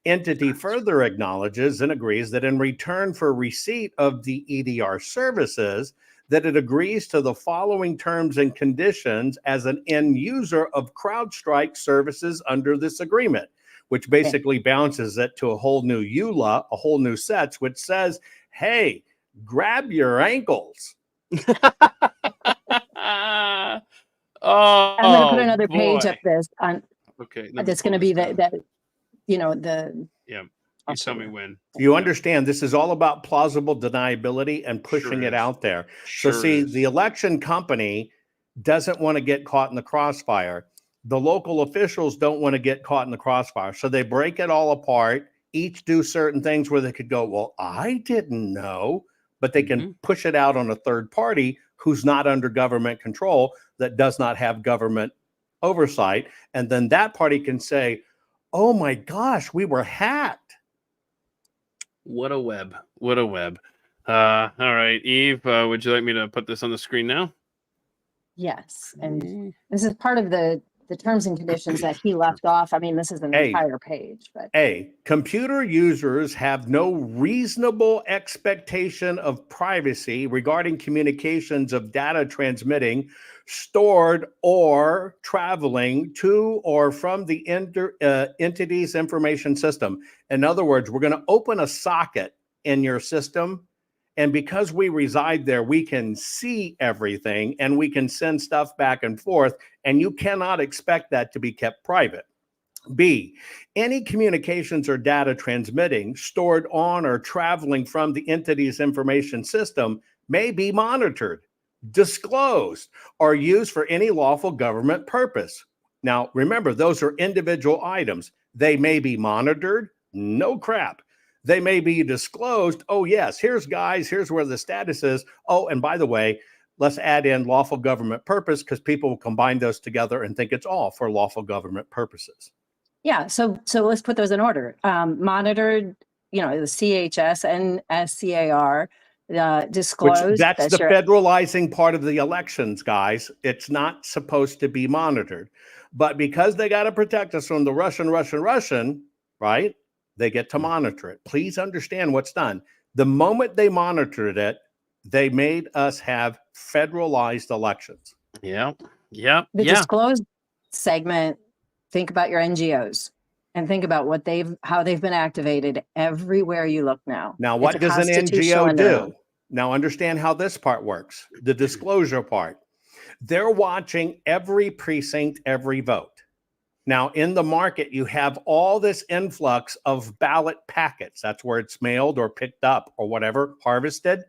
Entity further acknowledges and agrees that in return for receipt of the EDR services, that it agrees to the following terms and conditions as an end user of CrowdStrike services under this agreement, which basically bounces it to a whole new EULA, a whole new sets, which says, hey, grab your ankles. I'm going to put another page up this on. Okay. That's going to be the. Yeah. You tell me when. You understand this is all about plausible deniability and pushing Sure it is. out there. Sure So see, is. the election company doesn't want to get caught in the crossfire. The local officials don't want to get caught in the crossfire. So they break it all apart, each do certain things where they could go, well, I didn't know, but they can push it out on a third party who's not under government control, that does not have government oversight. And then that party can say, oh my gosh, we were hacked. What a web. What a web. All right, Eve, would you like me to put this on the screen now? Yes. And this is part of the the terms and conditions that he left off. I mean, this is an A. entire page, but A, computer users have no reasonable expectation of privacy regarding communications of data transmitting, stored, or traveling to or from the entity's information system. In other words, we're going to open a socket in your system. And because we reside there, we can see everything and we can send stuff back and forth. And you cannot expect that to be kept private. B, any communications or data transmitting, stored on, or traveling from the entity's information system may be monitored, disclosed, or used for any lawful government purpose. Now, remember, those are individual items. They may be monitored. No crap. They may be disclosed. Oh, yes, here's guys, here's where the status is. Oh, and by the way, let's add in lawful government purpose because people will combine those together and think it's all for lawful government purposes. yeah, so let's put those in order. Monitored, the CHS and SCAR, disclosed. That's the federalizing part of the elections, guys. It's not supposed to be monitored. But because they got to protect us from the Russian, right? They get to monitor it. Please understand what's done. The moment they monitored it, they made us have federalized elections. Yeah. The disclosed segment, think about your NGOs and think about how they've been activated everywhere you look now. Now, what does an NGO do? Now, understand how this part works, the disclosure part. They're watching every precinct, every vote. Now, in the market, you have all this influx of ballot packets. That's where it's mailed or picked up or whatever, harvested.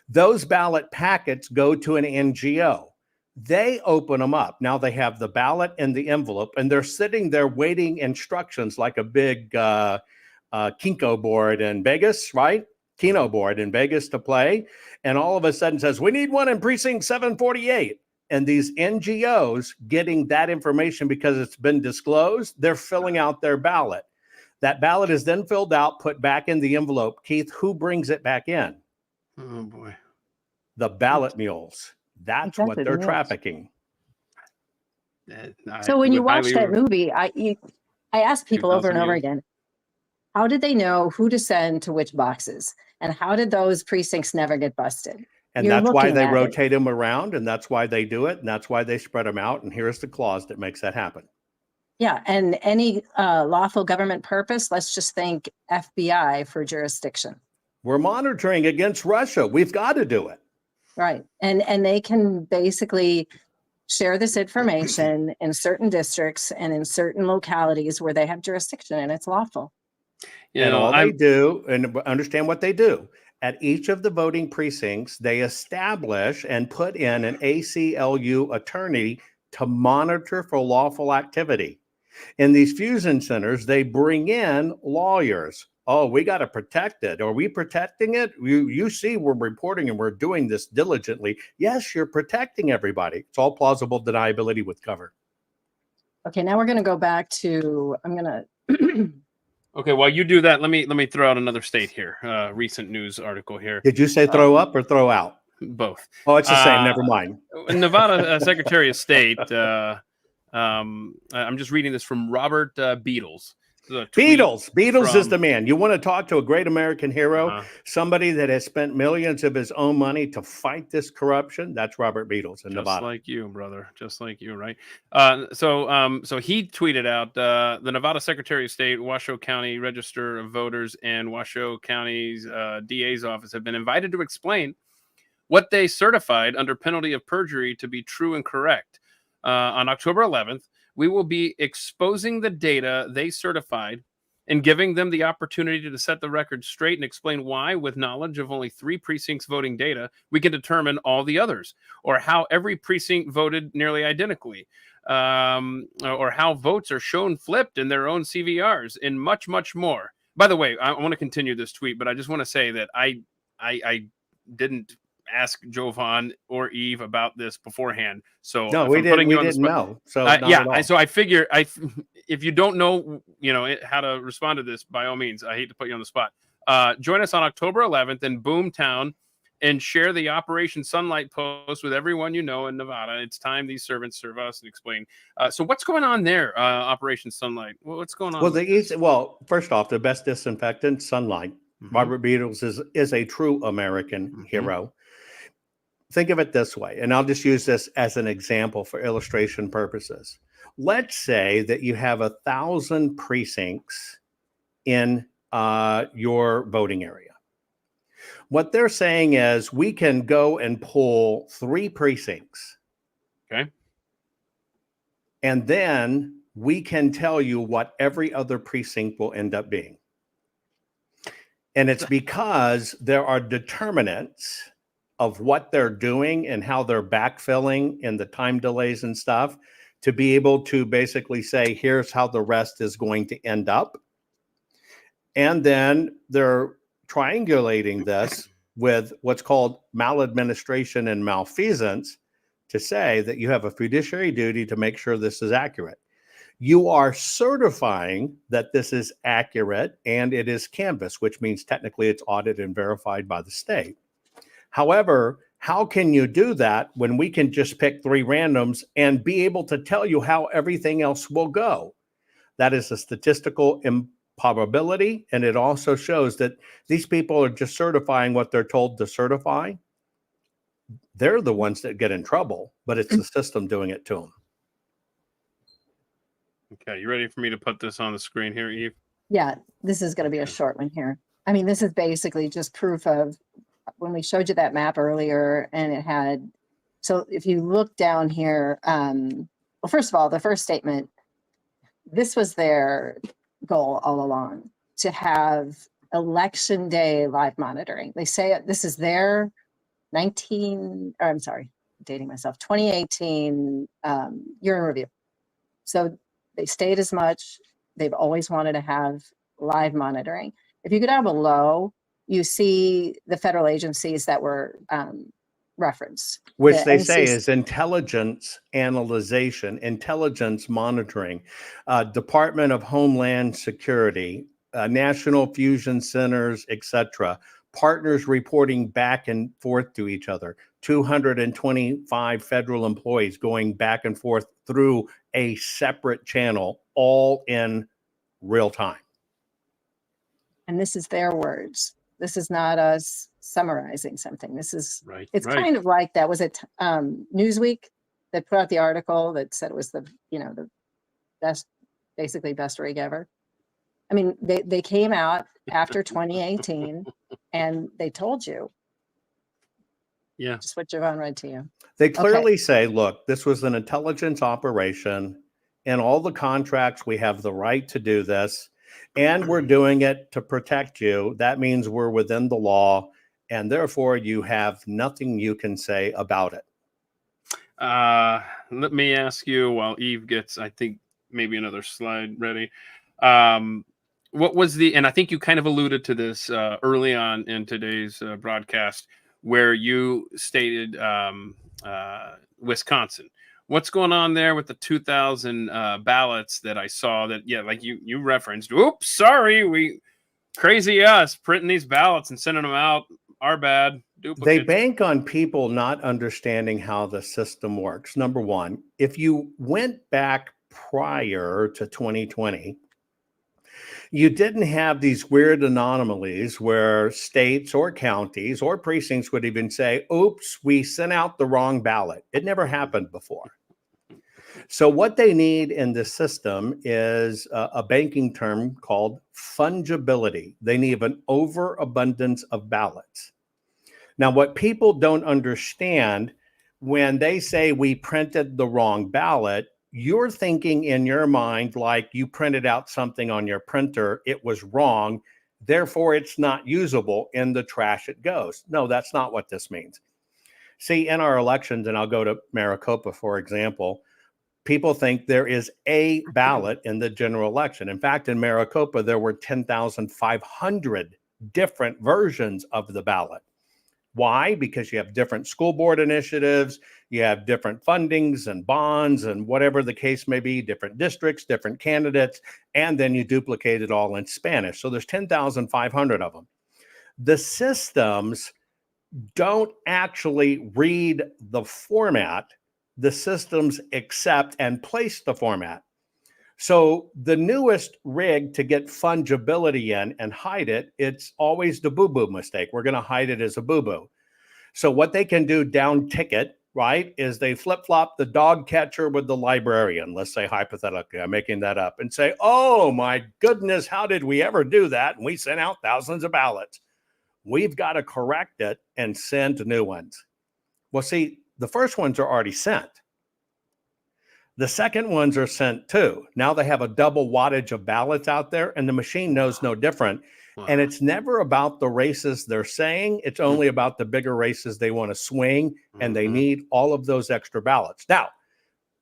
Those ballot packets go to an NGO. They open them up. Now they have the ballot and the envelope, and they're sitting there waiting instructions like a big Kinko board in Vegas, right? Keno board in Vegas to play. And all of a sudden says, we need one in precinct 748. And these NGOs getting that information because it's been disclosed, they're filling out their ballot. That ballot is then filled out, put back in the envelope. Keith, who brings it back in? Oh, boy. The ballot mules. That's what they're trafficking. So when you watch that movie, I asked people over and over again, how did they know who to send to which boxes? And how did those precincts never get busted? And that's why they rotate them around, and that's why they do it, and that's why they spread them out. And here's the clause that makes that happen. Yeah, and any lawful government purpose, let's just think FBI for jurisdiction. We're monitoring against Russia. We've got to do it. Right. And they can basically share this information in certain districts and in certain localities where they have jurisdiction and it's lawful. And all they do, and understand what they do. At each of the voting precincts, they establish and put in an ACLU attorney to monitor for lawful activity. In these fusion centers, they bring in lawyers. Oh, we got to protect it. Are we protecting it? You see, we're reporting and we're doing this diligently. Yes, you're protecting everybody. It's all plausible deniability with cover. Okay, now we're going to go back to, I'm going to. Okay, while you do that, let me throw out another state here. Recent news article here. Did you say throw up or throw out? Both. Oh, it's the same. Never mind. Nevada Secretary of State. I'm just reading this from Robert Beadles. Beadles is the man. You want to talk to a great American hero, somebody that has spent millions of his own money to fight this corruption? That's Robert Beadles in Nevada. Just like you, brother. Just like you, right? So he tweeted out the Nevada Secretary of State, Washoe County Register of Voters, and Washoe County's DA's office have been invited to explain what they certified under penalty of perjury to be true and correct. On October 11th, we will be exposing the data they certified and giving them the opportunity to set the record straight and explain why, with knowledge of only 3 precincts voting data, we can determine all the others, or how every precinct voted nearly identically, or how votes are shown flipped in their own CVRs, and much, much more. By the way, I want to continue this tweet, but I just want to say that I didn't ask Jovan or Eve about this beforehand. So no, we didn't know. So so I figure if you don't know, how to respond to this, by all means, I hate to put you on the spot. Join us on October 11th in Boomtown, and share the Operation Sunlight post with everyone you know in Nevada. It's time these servants serve us, and explain. So what's going on there, Operation Sunlight? What's going on? Well, first off, the best disinfectant, Sunlight. Mhm. Robert Beatles is a true American hero. Think of it this way, and I'll just use this as an example for illustration purposes. Let's say that you have 1,000 precincts in your voting area. What they're saying is we can go and pull 3 precincts. Okay. And then we can tell you what every other precinct will end up being. And it's because there are determinants of what they're doing and how they're backfilling and the time delays and stuff to be able to basically say, here's how the rest is going to end up. And then they're triangulating this with what's called maladministration and malfeasance to say that you have a fiduciary duty to make sure this is accurate. You are certifying that this is accurate and it is canvassed, which means technically it's audited and verified by the state. However, how can you do that when we can just pick 3 randoms and be able to tell you how everything else will go? That is a statistical improbability, and it also shows that these people are just certifying what they're told to certify. They're the ones that get in trouble, but it's the system doing it to them. Okay, you ready for me to put this on the screen here, Eve? Yeah, this is going to be a short one here. I mean, this is basically just proof of when we showed you that map earlier, and it had, so if you look down here, well, first of all, the first statement, this was their goal all along, to have election day live monitoring. They say this is their 2018 year in review. So they stayed as much. They've always wanted to have live monitoring. If you go down below, you see the federal agencies that were referenced. Which The they say NCC is intelligence analyzation, intelligence monitoring, Department of Homeland Security, National Fusion Centers, etc. Partners reporting back and forth to each other. 225 federal employees going back and forth through a separate channel, all in real time. And this is their words. This is not us summarizing something. This is, Right. it's right. kind of like that. Was it Newsweek that put out the article that said it was the best, basically best rig ever? I mean, they came out after 2018 and they told you. Yeah. Just what Javon read to you. They clearly say, look, this was an intelligence operation. In all the contracts, we have the right to do this. And we're doing it to protect you. That means we're within the law. And therefore, you have nothing you can say about it. Let me ask you while Eve gets, I think, maybe another slide ready. What was and I think you kind of alluded to this early on in today's broadcast, where you stated Wisconsin. What's going on there with the 2,000 ballots that I saw that, yeah, like you referenced, oops, sorry, crazy us printing these ballots and sending them out. Our bad. Duplicates. They bank on people not understanding how the system works. Number one, if you went back prior to 2020, you didn't have these weird anomalies where states or counties or precincts would even say, oops, we sent out the wrong ballot. It never happened before. So what they need in this system is a banking term called fungibility. They need an overabundance of ballots. Now, what people don't understand when they say we printed the wrong ballot, you're thinking in your mind like you printed out something on your printer, it was wrong, therefore it's not usable, in the trash it goes. No, that's not what this means. See, in our elections, and I'll go to Maricopa, for example, people think there is a ballot in the general election. In fact, in Maricopa, there were 10,500 different versions of the ballot. Why? Because you have different school board initiatives, you have different fundings and bonds and whatever the case may be, different districts, different candidates, and then you duplicate it all in Spanish. So there's 10,500 of them. The systems don't actually read the format. The systems accept and place the format. So the newest rig to get fungibility in and hide it, it's always the boo-boo mistake. We're going to hide it as a boo-boo. So what they can do down ticket, right, is they flip-flop the dog catcher with the librarian. Let's say hypothetically, I'm making that up, and say, oh my goodness, how did we ever do that? And we sent out thousands of ballots. We've got to correct it and send new ones. Well, see, the first ones are already sent. The second ones are sent too. Now they have a double wattage of ballots out there, and the machine knows no different. Wow. And it's never about the races they're saying. It's only about the bigger races they want to swing, and they need all of those extra ballots. Now,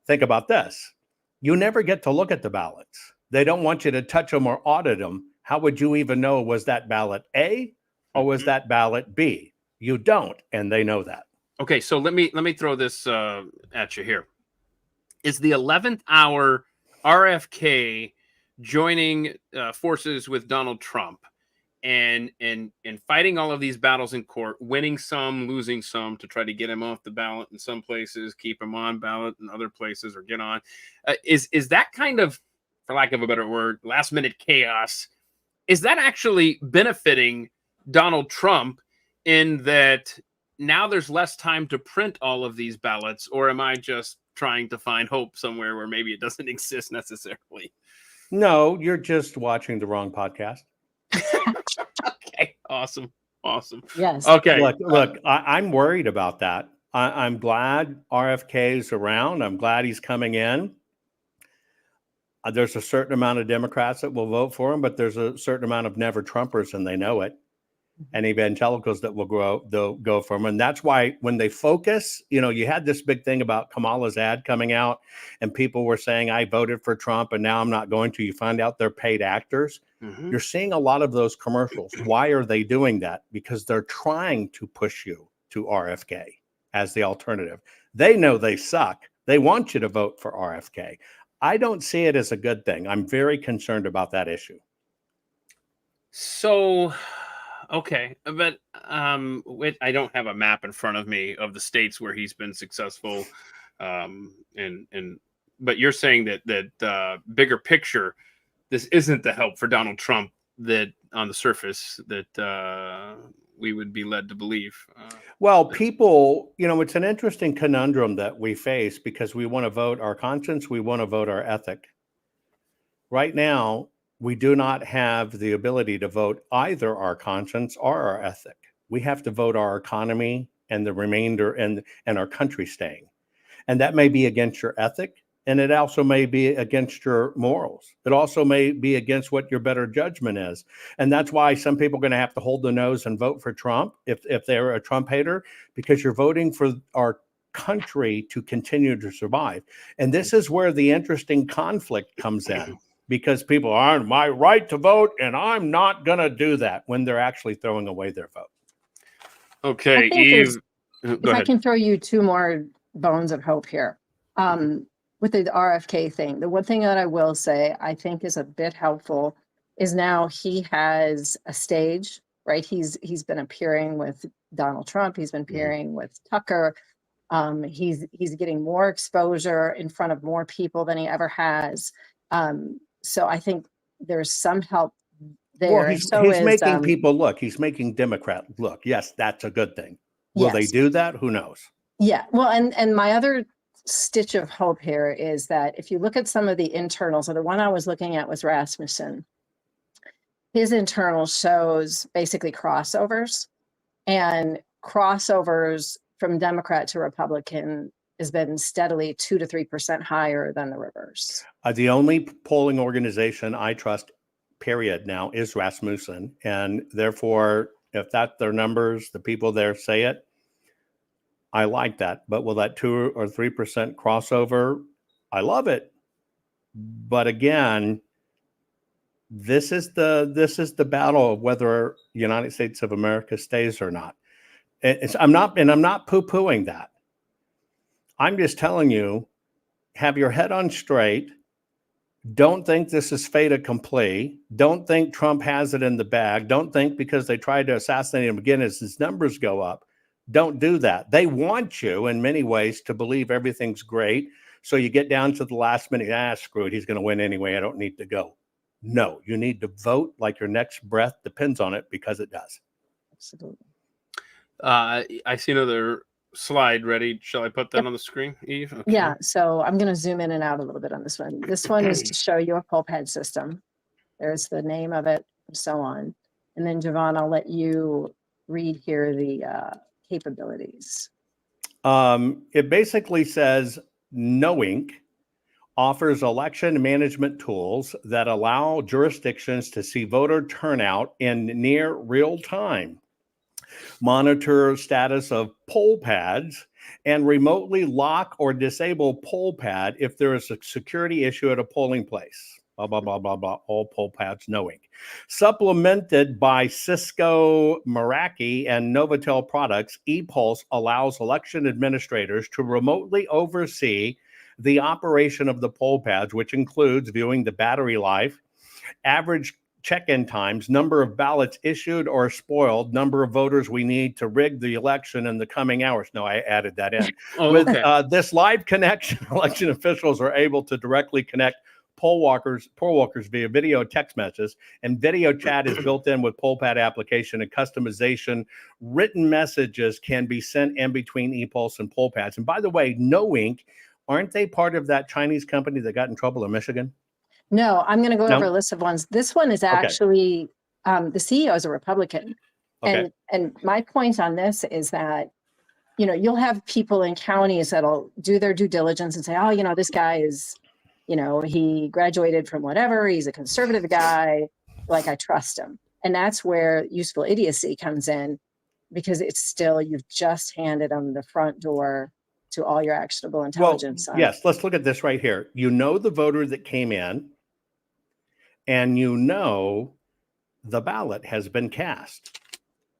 think about this. You never get to look at the ballots. They don't want you to touch them or audit them. How would you even know, was that ballot A or was that ballot B? You don't, and they know that. Okay, so let me throw this at you here. Is the 11th hour RFK joining forces with Donald Trump and fighting all of these battles in court, winning some, losing some, to try to get him off the ballot in some places, keep him on ballot in other places, or get on? Is that kind of, for lack of a better word, last minute chaos? Is that actually benefiting Donald Trump in that now there's less time to print all of these ballots, or am I just trying to find hope somewhere where maybe it doesn't exist necessarily? No, you're just watching the wrong podcast. Okay, awesome. Yes. Okay, Look, I'm worried about that. I'm glad RFK is around. I'm glad he's coming in. There's a certain amount of Democrats that will vote for him, but there's a certain amount of never Trumpers, and they know it. And evangelicals that they'll go for him. And that's why when they focus, you had this big thing about Kamala's ad coming out, and people were saying, I voted for Trump and now I'm not going to. You find out they're paid actors. You're seeing a lot of those commercials. Why are they doing that? Because they're trying to push you to RFK as the alternative. They know they suck. They want you to vote for RFK. I don't see it as a good thing. I'm very concerned about that issue. so okay, but I don't have a map in front of me of the states where he's been successful, but you're saying that bigger picture, this isn't the help for Donald Trump that on the surface that we would be led to believe. Well, people, it's an interesting conundrum that we face because we want to vote our conscience, we want to vote our ethic. Right now, we do not have the ability to vote either our conscience or our ethic. We have to vote our economy and the remainder and our country staying. And that may be against your ethic, and it also may be against your morals. It also may be against what your better judgment is. And that's why some people are going to have to hold the nose and vote for Trump if they're a Trump hater, because you're voting for our country to continue to survive. And this is where the interesting conflict comes in, because people are my right to vote and I'm not going to do that when they're actually throwing away their vote. Okay, I think Eve, if go I ahead. can throw you two more bones of hope here. With the RFK thing, the one thing that I will say I think is a bit helpful is now he has a stage, right? He's been appearing with Donald Trump. He's been appearing with Tucker. He's getting more exposure in front of more people than he ever has. So I think there's some help there. Well, he's making people look. He's making Democrat look. Yes, that's a good thing. Will they do that? Who knows? Yeah. Well, and my other stitch of hope here is that if you look at some of the internals, or the one I was looking at was Rasmussen, his internal shows basically crossovers, and crossovers from Democrat to Republican has been steadily 2 to 3% higher than the reverse. The only polling organization I trust, period, now is Rasmussen. And therefore, if that's their numbers, the people there say it, I like that. But will that 2 or 3% crossover? I love it. But again, this is the battle of whether the United States of America stays or not. I'm not poo-pooing that. I'm just telling you, have your head on straight. Don't think this is fait accompli. Don't think Trump has it in the bag. Don't think because they tried to assassinate him again as his numbers go up, Don't do that. They want you in many ways to believe everything's great. So you get down to the last minute, screw it, he's going to win anyway. I don't need to go. No, you need to vote like your next breath depends on it, because it does. Absolutely. I see another slide ready. Shall I put that on the screen, Eve? Okay. Yeah, so I'm going to zoom in and out a little bit on this one. This one is to show your poll pad system. There's the name of it, and so on. And then Javon, I'll let you read here the capabilities. It basically says Knowink offers election management tools that allow jurisdictions to see voter turnout in near real time, monitor status of poll pads, and remotely lock or disable poll pad if there is a security issue at a polling place. Blah, blah, blah, blah, blah. All poll pads Knowink. Supplemented by Cisco, Meraki, and Novotel products, ePulse allows election administrators to remotely oversee the operation of the poll pads, which includes viewing the battery life, average check-in times, number of ballots issued or spoiled, number of voters we need to rig the election in the coming hours. No, I added that in. With this live connection, election officials are able to directly connect poll walkers via video text messages, and video chat is built in with poll pad application and customization. Written messages can be sent in between ePulse and poll pads. And by the way, Knowink, aren't they part of that Chinese company that got in trouble in Michigan? No, I'm going to go No? over a list of ones. This one is actually, the CEO is a Republican. Okay. And my point on this is that, you know, you'll have people in counties that'll do their due diligence and say, oh, you know, this guy is, you know, he graduated from whatever, he's a conservative guy, like I trust him. And that's where useful idiocy comes in, because it's still, you've just handed them the front door to all your actionable intelligence. Yes, let's look at this right here. You know the voter that came in, and you know the ballot has been cast.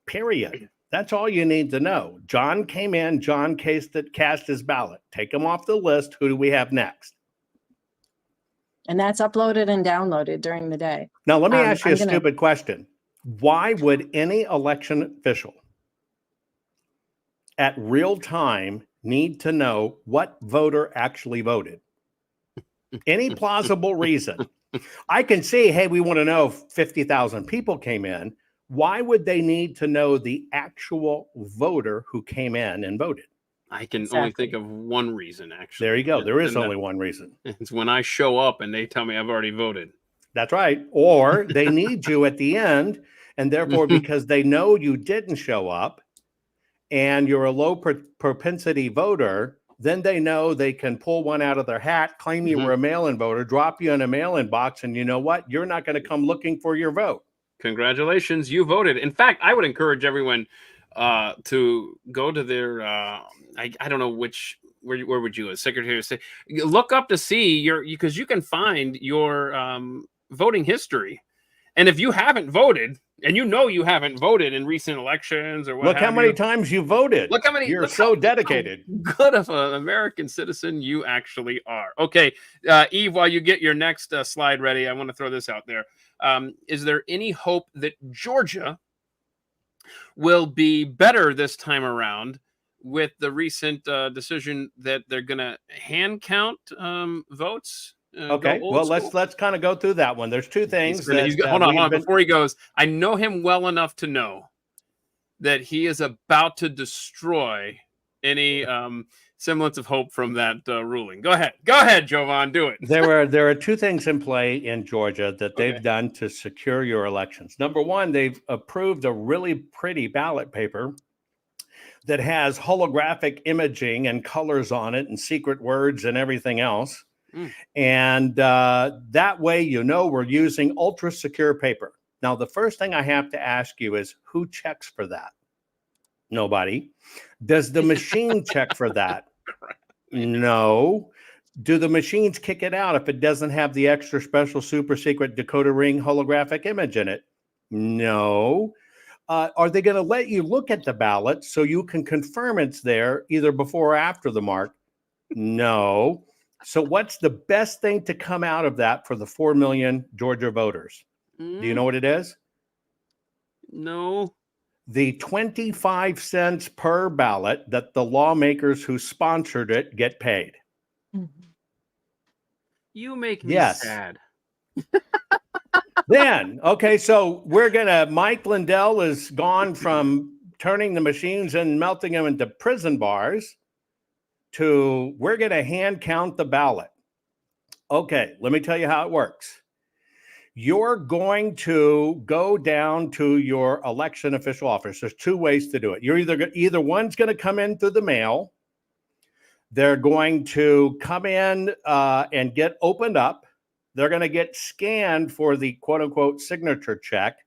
Period. That's all you need to know. John came in, John cast his ballot. Take him off the list. Who do we have next? And that's uploaded and downloaded during the day. Now, let me ask you I'm a stupid question. Why would any election official at real time need to know what voter actually voted? Any plausible reason? I can see, hey, we want to know if 50,000 people came in. Why would they need to know the actual voter who came in and voted? I can only think of one reason, actually. There you go. There is only one reason. It's when I show up and they tell me I've already voted. That's right. Or they need you at the end, and therefore, because they know you didn't show up and you're a low propensity voter, then they know they can pull one out of their hat, claim you were a mail-in voter, drop you in a mail-in box, and you know what? You're not going to come looking for your vote. Congratulations, you voted. In fact, I would encourage everyone to go to their I don't know where would you, as Secretary of State, look up to see because you can find your voting history. And if you haven't voted, and you know you haven't voted in recent elections or what, look how many times you voted. Look how many. You're so dedicated. Good of an American citizen you actually are. Okay, Eve, while you get your next slide ready, I want to throw this out there. Is there any hope that Georgia will be better this time around with the recent decision that they're going to hand count votes? Okay, well, let's kind of go through that one. There's two things. Hold on. Before he goes, I know him well enough to know that he is about to destroy any semblance of hope from that ruling. Go ahead, Jovan, do it. There are two things in play in Georgia that they've done to secure your elections. Number one, they've approved a really pretty ballot paper that has holographic imaging and colors on it and secret words and everything else. And that way, you know, we're using ultra secure paper. Now, the first thing I have to ask you is, who checks for that? Nobody. Does the machine check for that? No. Do the machines kick it out if it doesn't have the extra special super secret decoder ring holographic image in it? No. Are they going to let you look at the ballot so you can confirm it's there either before or after the mark? No. So what's the best thing to come out of that for the 4 million Georgia voters? Do you know what it is? No. the 25 cents per ballot that the lawmakers who sponsored it get paid. You make me Yes. sad. Then, okay, so Mike Lindell is gone from turning the machines and melting them into prison bars to we're going to hand count the ballot. Okay, let me tell you how it works. You're going to go down to your election official office. There's two ways to do it. You're either one's going to come in through the mail. They're going to come in and get opened up. They're going to get scanned for the quote unquote signature check.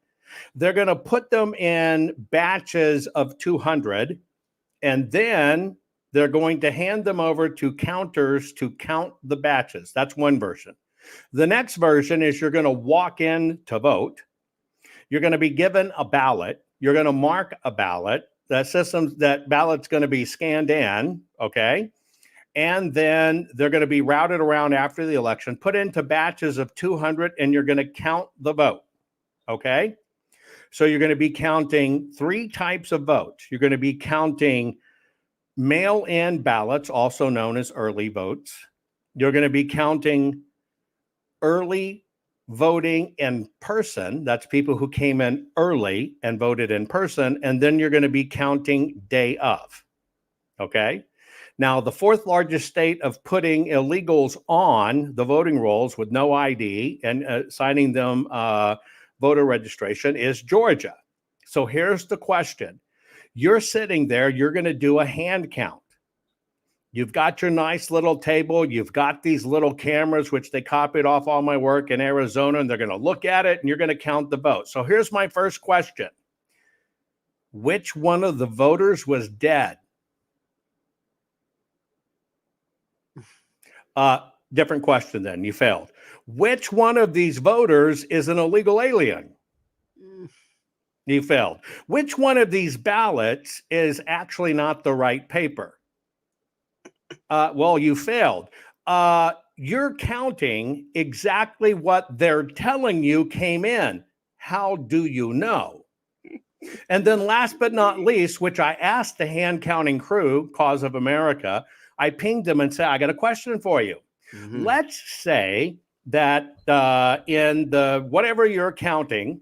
They're going to put them in batches of 200, and then they're going to hand them over to counters to count the batches. That's one version. The next version is you're going to walk in to vote. You're going to be given a ballot. You're going to mark a ballot. That ballot's going to be scanned in, okay? And then they're going to be routed around after the election, put into batches of 200, and you're going to count the vote, okay? So you're going to be counting three types of votes. You're going to be counting mail-in ballots, also known as early votes. You're going to be counting early voting in person. That's people who came in early and voted in person. And then you're going to be counting day of. Okay. Now, the fourth largest state of putting illegals on the voting rolls with no ID and signing them voter registration is Georgia. So here's the question. You're sitting there, you're going to do a hand count. You've got your nice little table. You've got these little cameras, which they copied off all my work in Arizona, and they're going to look at it and you're going to count the votes. So here's my first question. Which one of the voters was dead? Different question then. You failed. Which one of these voters is an illegal alien? You failed. Which one of these ballots is actually not the right paper? Well, you failed. You're counting exactly what they're telling you came in. How do you know? And then last but not least, which I asked the hand counting crew, Cause of America, I pinged them and said, I got a question for you. Mm-hmm. Let's say that in the whatever you're counting,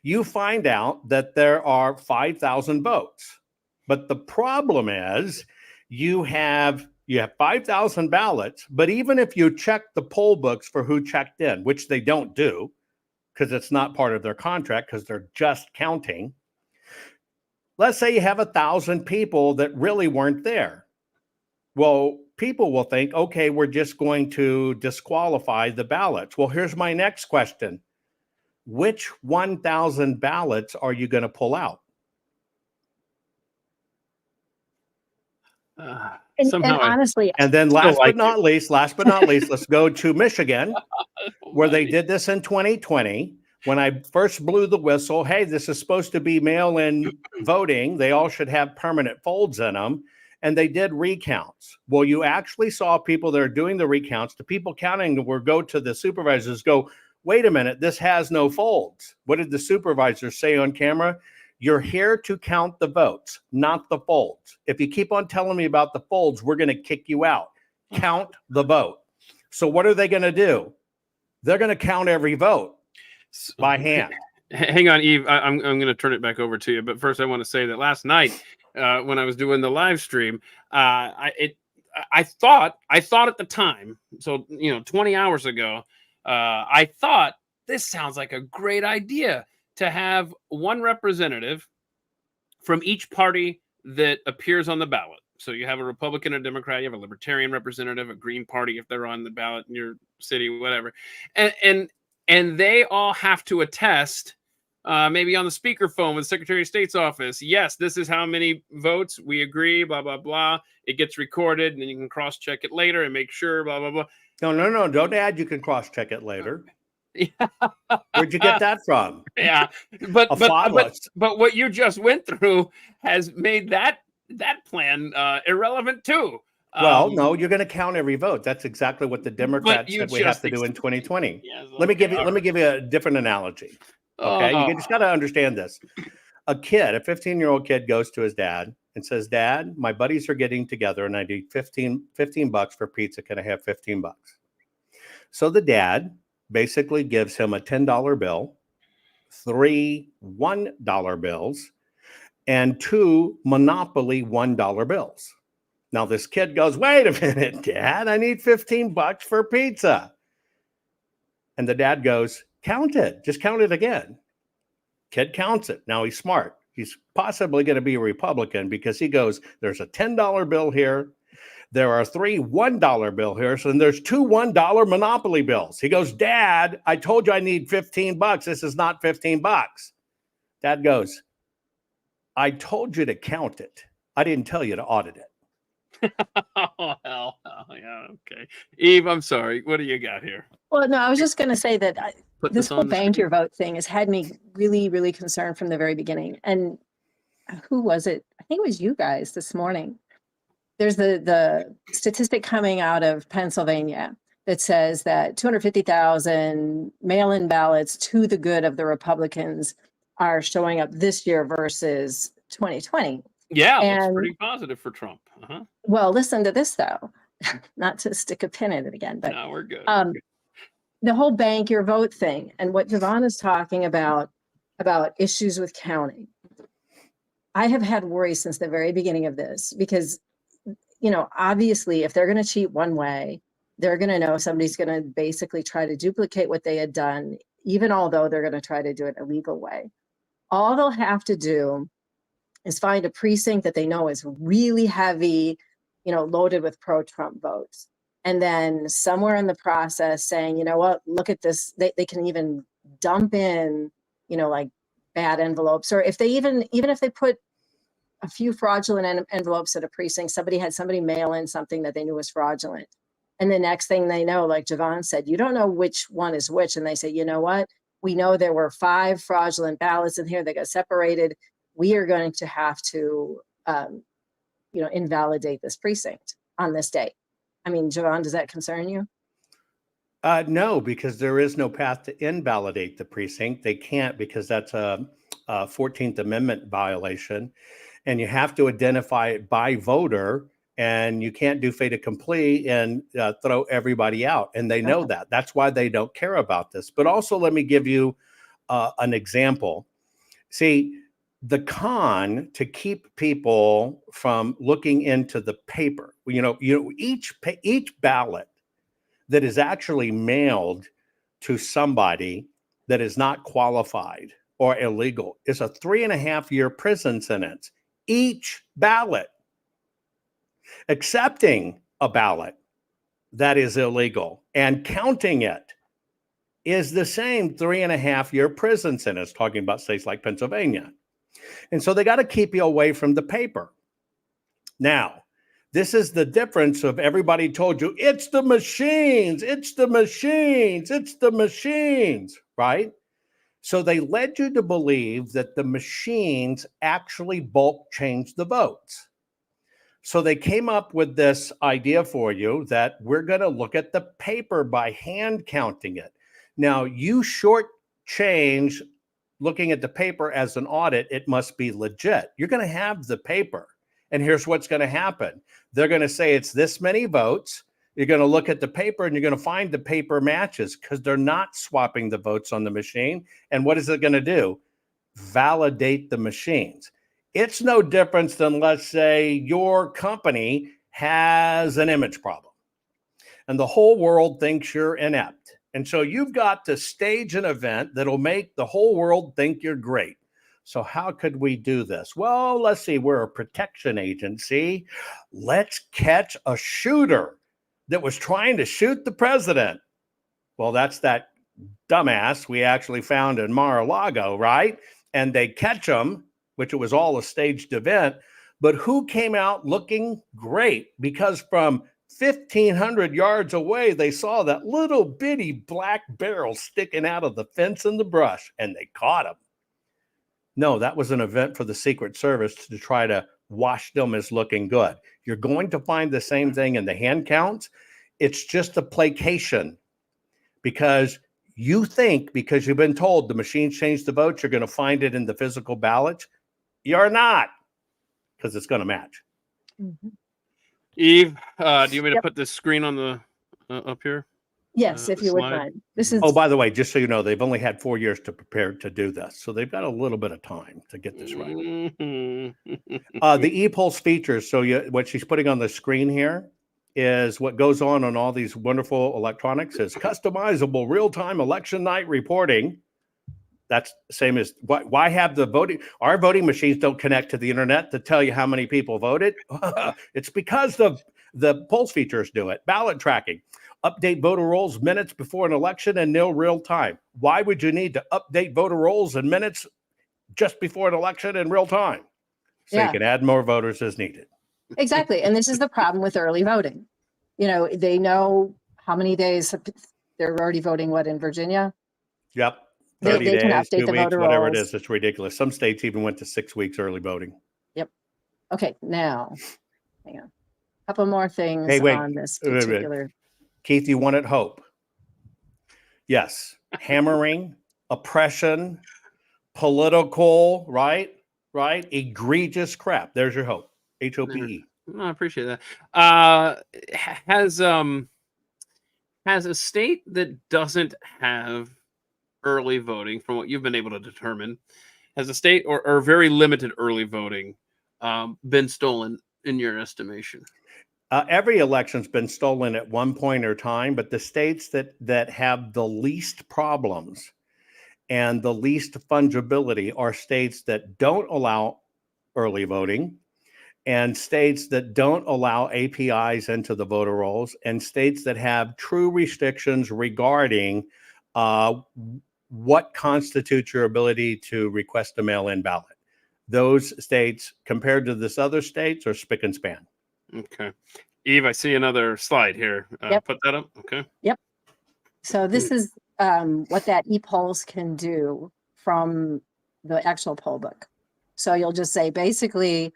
you find out that there are 5,000 votes. But the problem is you have 5,000 ballots, but even if you check the poll books for who checked in, which they don't do because it's not part of their contract because they're just counting. Let's say you have 1,000 people that really weren't there. Well, people will think, okay, we're just going to disqualify the ballots. Well, here's my next question. Which 1,000 ballots are you going to pull out? And honestly, and then last but not least, let's go to Michigan, where they did this in 2020. When I first blew the whistle, hey, this is supposed to be mail-in voting. They all should have permanent folds in them. And they did recounts. Well, you actually saw people that are doing the recounts. The people counting will go to the supervisors, go, wait a minute, this has no folds. What did the supervisor say on camera? You're here to count the votes, not the folds. If you keep on telling me about the folds, we're going to kick you out. Count the vote. So what are they going to do? They're going to count every vote by hand. Hang on, Eve. I'm going to turn it back over to you. But first, I want to say that last night, when I was doing the live stream, I thought at the time, so 20 hours ago, I thought this sounds like a great idea to have one representative from each party that appears on the ballot. So you have a Republican, a Democrat, you have a Libertarian representative, a Green Party if they're on the ballot in your city, whatever, and they all have to attest. Maybe on the speakerphone with the Secretary of State's office. Yes, this is how many votes. We agree, blah, blah, blah. It gets recorded, and then you can cross-check it later and make sure, blah, blah, blah. No. Don't add you can cross-check it later. Yeah. Where'd you get that from? Yeah. But what you just went through has made that plan irrelevant, too. Well, no, you're going to count every vote. That's exactly what the Democrats said we have to do in 2020. Yes, let me give you a different analogy. Okay, you just got to understand this. a 15-year-old kid goes to his dad and says, Dad, my buddies are getting together and I need 15 bucks for pizza. Can I have 15 bucks? So the dad basically gives him a $10 bill, 3 $1 bills, and 2 Monopoly $1 bills. Now this kid goes, wait a minute, Dad, I need 15 bucks for pizza. And the dad goes, count it. Just count it again. Kid counts it. Now he's smart. He's possibly going to be a Republican because he goes, there's a $10 bill here. There are 3 $1 bill here. So then there's 2 $1 Monopoly bills. He goes, Dad, I told you I need 15 bucks. This is not 15 bucks. Dad goes, I told you to count it. I didn't tell you to audit it. Oh, hell. Yeah, okay. Eve, I'm sorry. What do you got here? Well, no, I was just going to say that Put this whole on the bank screen. your vote thing has had me really, really concerned from the very beginning. And who was it? I think it was you guys this morning. There's the statistic coming out of Pennsylvania that says that 250,000 mail-in ballots to the good of the Republicans are showing up this year versus 2020. Yeah, looks And- pretty positive for Trump. Well, listen to this though, not to stick a pin in it again, but No, we're good. the whole bank your vote thing and what Javon is talking about issues with counting. I have had worries since the very beginning of this because, you know, obviously if they're going to cheat one way, they're going to know somebody's going to basically try to duplicate what they had done, even although they're going to try to do it a legal way. All they'll have to do is find a precinct that they know is really heavy, you know, loaded with pro-Trump votes. And then somewhere in the process saying, you know what, look at this. They can even dump in, you know, like bad envelopes, or if they even if they put a few fraudulent envelopes at a precinct, somebody had somebody mail in something that they knew was fraudulent. And the next thing they know, like Javon said, you don't know which one is which. And they say, you know what, we know there were 5 fraudulent ballots in here that got separated. We are going to have to, you know, invalidate this precinct on this day. I mean, Javon, does that concern you? No, because there is no path to invalidate the precinct. They can't because that's a 14th Amendment violation. And you have to identify it by voter, and you can't do fait accompli and throw everybody out. And they know that. That's why they don't care about this. But also, let me give you an example. See, the con to keep people from looking into the paper, you know, each ballot that is actually mailed to somebody that is not qualified or illegal is a 3.5-year prison sentence. Each ballot. Accepting a ballot that is illegal and counting it is the same 3.5-year prison sentence, talking about states like Pennsylvania. And so they got to keep you away from the paper. Now, this is the difference of everybody told you, it's the machines, it's the machines, it's the machines, right? So they led you to believe that the machines actually bulk change the votes. So they came up with this idea for you that we're going to look at the paper by hand counting it. Now, you shortchange looking at the paper as an audit, it must be legit. You're going to have the paper. And here's what's going to happen. They're going to say it's this many votes. You're going to look at the paper and you're going to find the paper matches because they're not swapping the votes on the machine. And what is it going to do? Validate the machines. It's no difference than, let's say, your company has an image problem and the whole world thinks you're inept. And so you've got to stage an event that'll make the whole world think you're great. So how could we do this? Well, let's see, we're a protection agency. Let's catch a shooter that was trying to shoot the president. Well, that's that dumbass we actually found in Mar-a-Lago, right? And they catch him, which it was all a staged event. But who came out looking great? Because from 1,500 yards away, they saw that little bitty black barrel sticking out of the fence in the brush, and they caught him. No, that was an event for the Secret Service to try to wash them as looking good. You're going to find the same thing in the hand counts. It's just a placation because you think because you've been told the machines change the votes, you're going to find it in the physical ballots. You're not, because it's going to match. Eve, do you want me to Yep. put this screen on the up here? Yes, if the you would slide. mind. This is Oh, by the way, just so you know, they've only had 4 years to prepare to do this. So they've got a little bit of time to get this right. Mhm. The ePulse features. So what she's putting on the screen here is what goes on all these wonderful electronics is customizable real-time election night reporting. That's the same as why have the voting? Our voting machines don't connect to the internet to tell you how many people voted. It's because the Pulse features do it. Ballot tracking, update voter rolls minutes before an election and nil real time. Why would you need to update voter rolls and minutes just before an election in real time? So Yeah. you can add more voters as needed. exactly. And this is the problem with early voting. You know, they know how many days they're already voting, what, in Virginia? Yep. They 30 can days, update 2 the weeks, voter whatever it rolls. is. It's ridiculous. Some states even went to 6 weeks early voting. Okay, now, hang on. A couple more things Hey, wait. on this Wait, wait. particular. Keith, you wanted hope. Yes. Hammering, oppression, political, right? Egregious crap. There's your hope. HOPE. No, I appreciate that. Has a state that doesn't have early voting, from what you've been able to determine, has a state or very limited early voting been stolen in your estimation? Every election's been stolen at one point or time, but the states that have the least problems and the least fungibility are states that don't allow early voting, and states that don't allow APIs into the voter rolls, and states that have true restrictions regarding what constitutes your ability to request a mail-in ballot. Those states, compared to this other states, are spick and span. Okay. Eve, I see another slide here. Yep. Put that up. Okay. So this is what that ePulse can do from the actual poll book. So you'll just say, basically,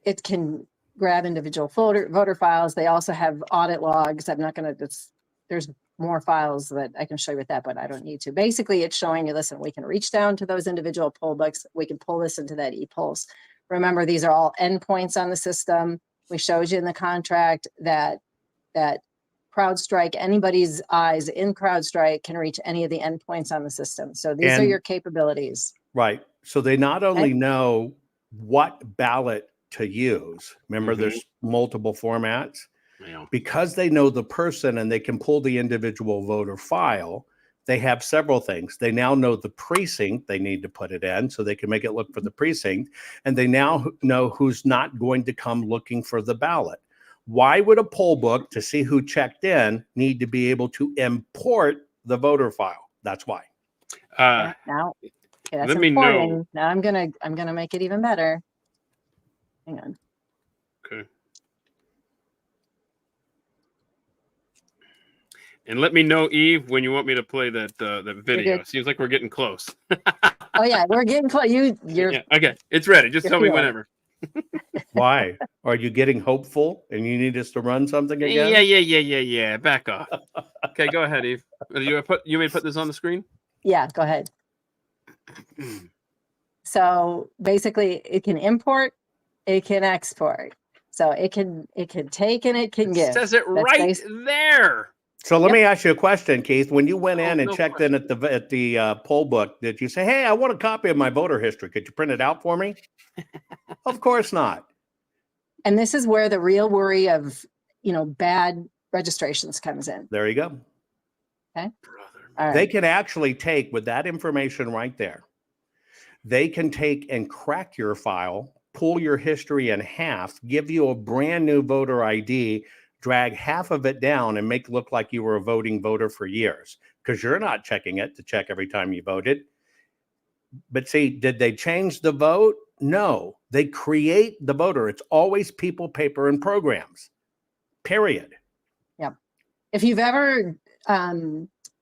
it can grab individual voter files. They also have audit logs. I'm not going to, there's more files that I can show you with that, but I don't need to. Basically, it's showing you, listen, we can reach down to those individual poll books. We can pull this into that ePulse. Remember, these are all endpoints on the system. We showed you in the contract that CrowdStrike, anybody's eyes in CrowdStrike can reach any of the endpoints on the system. So these are And- your capabilities. Right. So they not only know what ballot to use, remember there's multiple formats, Yeah. because they know the person and they can pull the individual voter file. They have several things. They now know the precinct they need to put it in so they can make it look for the precinct. And they now know who's not going to come looking for the ballot. Why would a poll book, to see who checked in, need to be able to import the voter file? That's why. Okay, now, okay, that's let me know. important. Now I'm gonna make it even better. Hang on. Okay. And let me know, Eve, when you want me to play that video. good. Seems like we're getting close. Oh yeah, we're getting close. You're Yeah, okay, it's ready. Just you're tell me feeling it. whenever. Why? Are you getting hopeful and you need us to run something again? Yeah. Back off. Okay, go ahead, Eve. You may put this on the screen. yeah. Go ahead. So basically, it can import, it can export. So it can take and it can It give. says it That's right there. So let me ask you a question, Keith. When you went in and no checked in at the poll book, did you say, "Hey, I want a copy of my voter history. Could you print it out for me?" Of course not. And this is where the real worry of, bad registrations comes in. There you go. Brother. All right. They can actually take, with that information right there, they can take and crack your file, pull your history in half, give you a brand new voter ID, drag half of it down and make it look like you were a voting voter for years, because you're not checking it to check every time you voted. But see, did they change the vote? No, they create the voter. It's always people, paper, and programs, period. If you've ever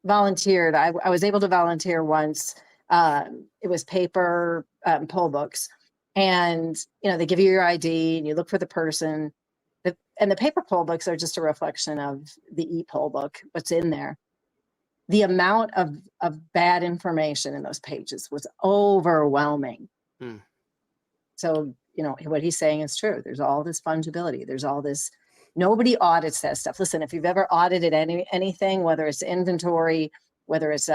volunteered, I was able to volunteer once. It was paper poll books, and they give you your ID and you look for the person. And the paper poll books are just a reflection of the e-poll book, what's in there. The amount of bad information in those pages was overwhelming. So, what he's saying is true. There's all this fungibility. There's all this, nobody audits that stuff. Listen, if you've ever audited anything, whether it's inventory, whether it's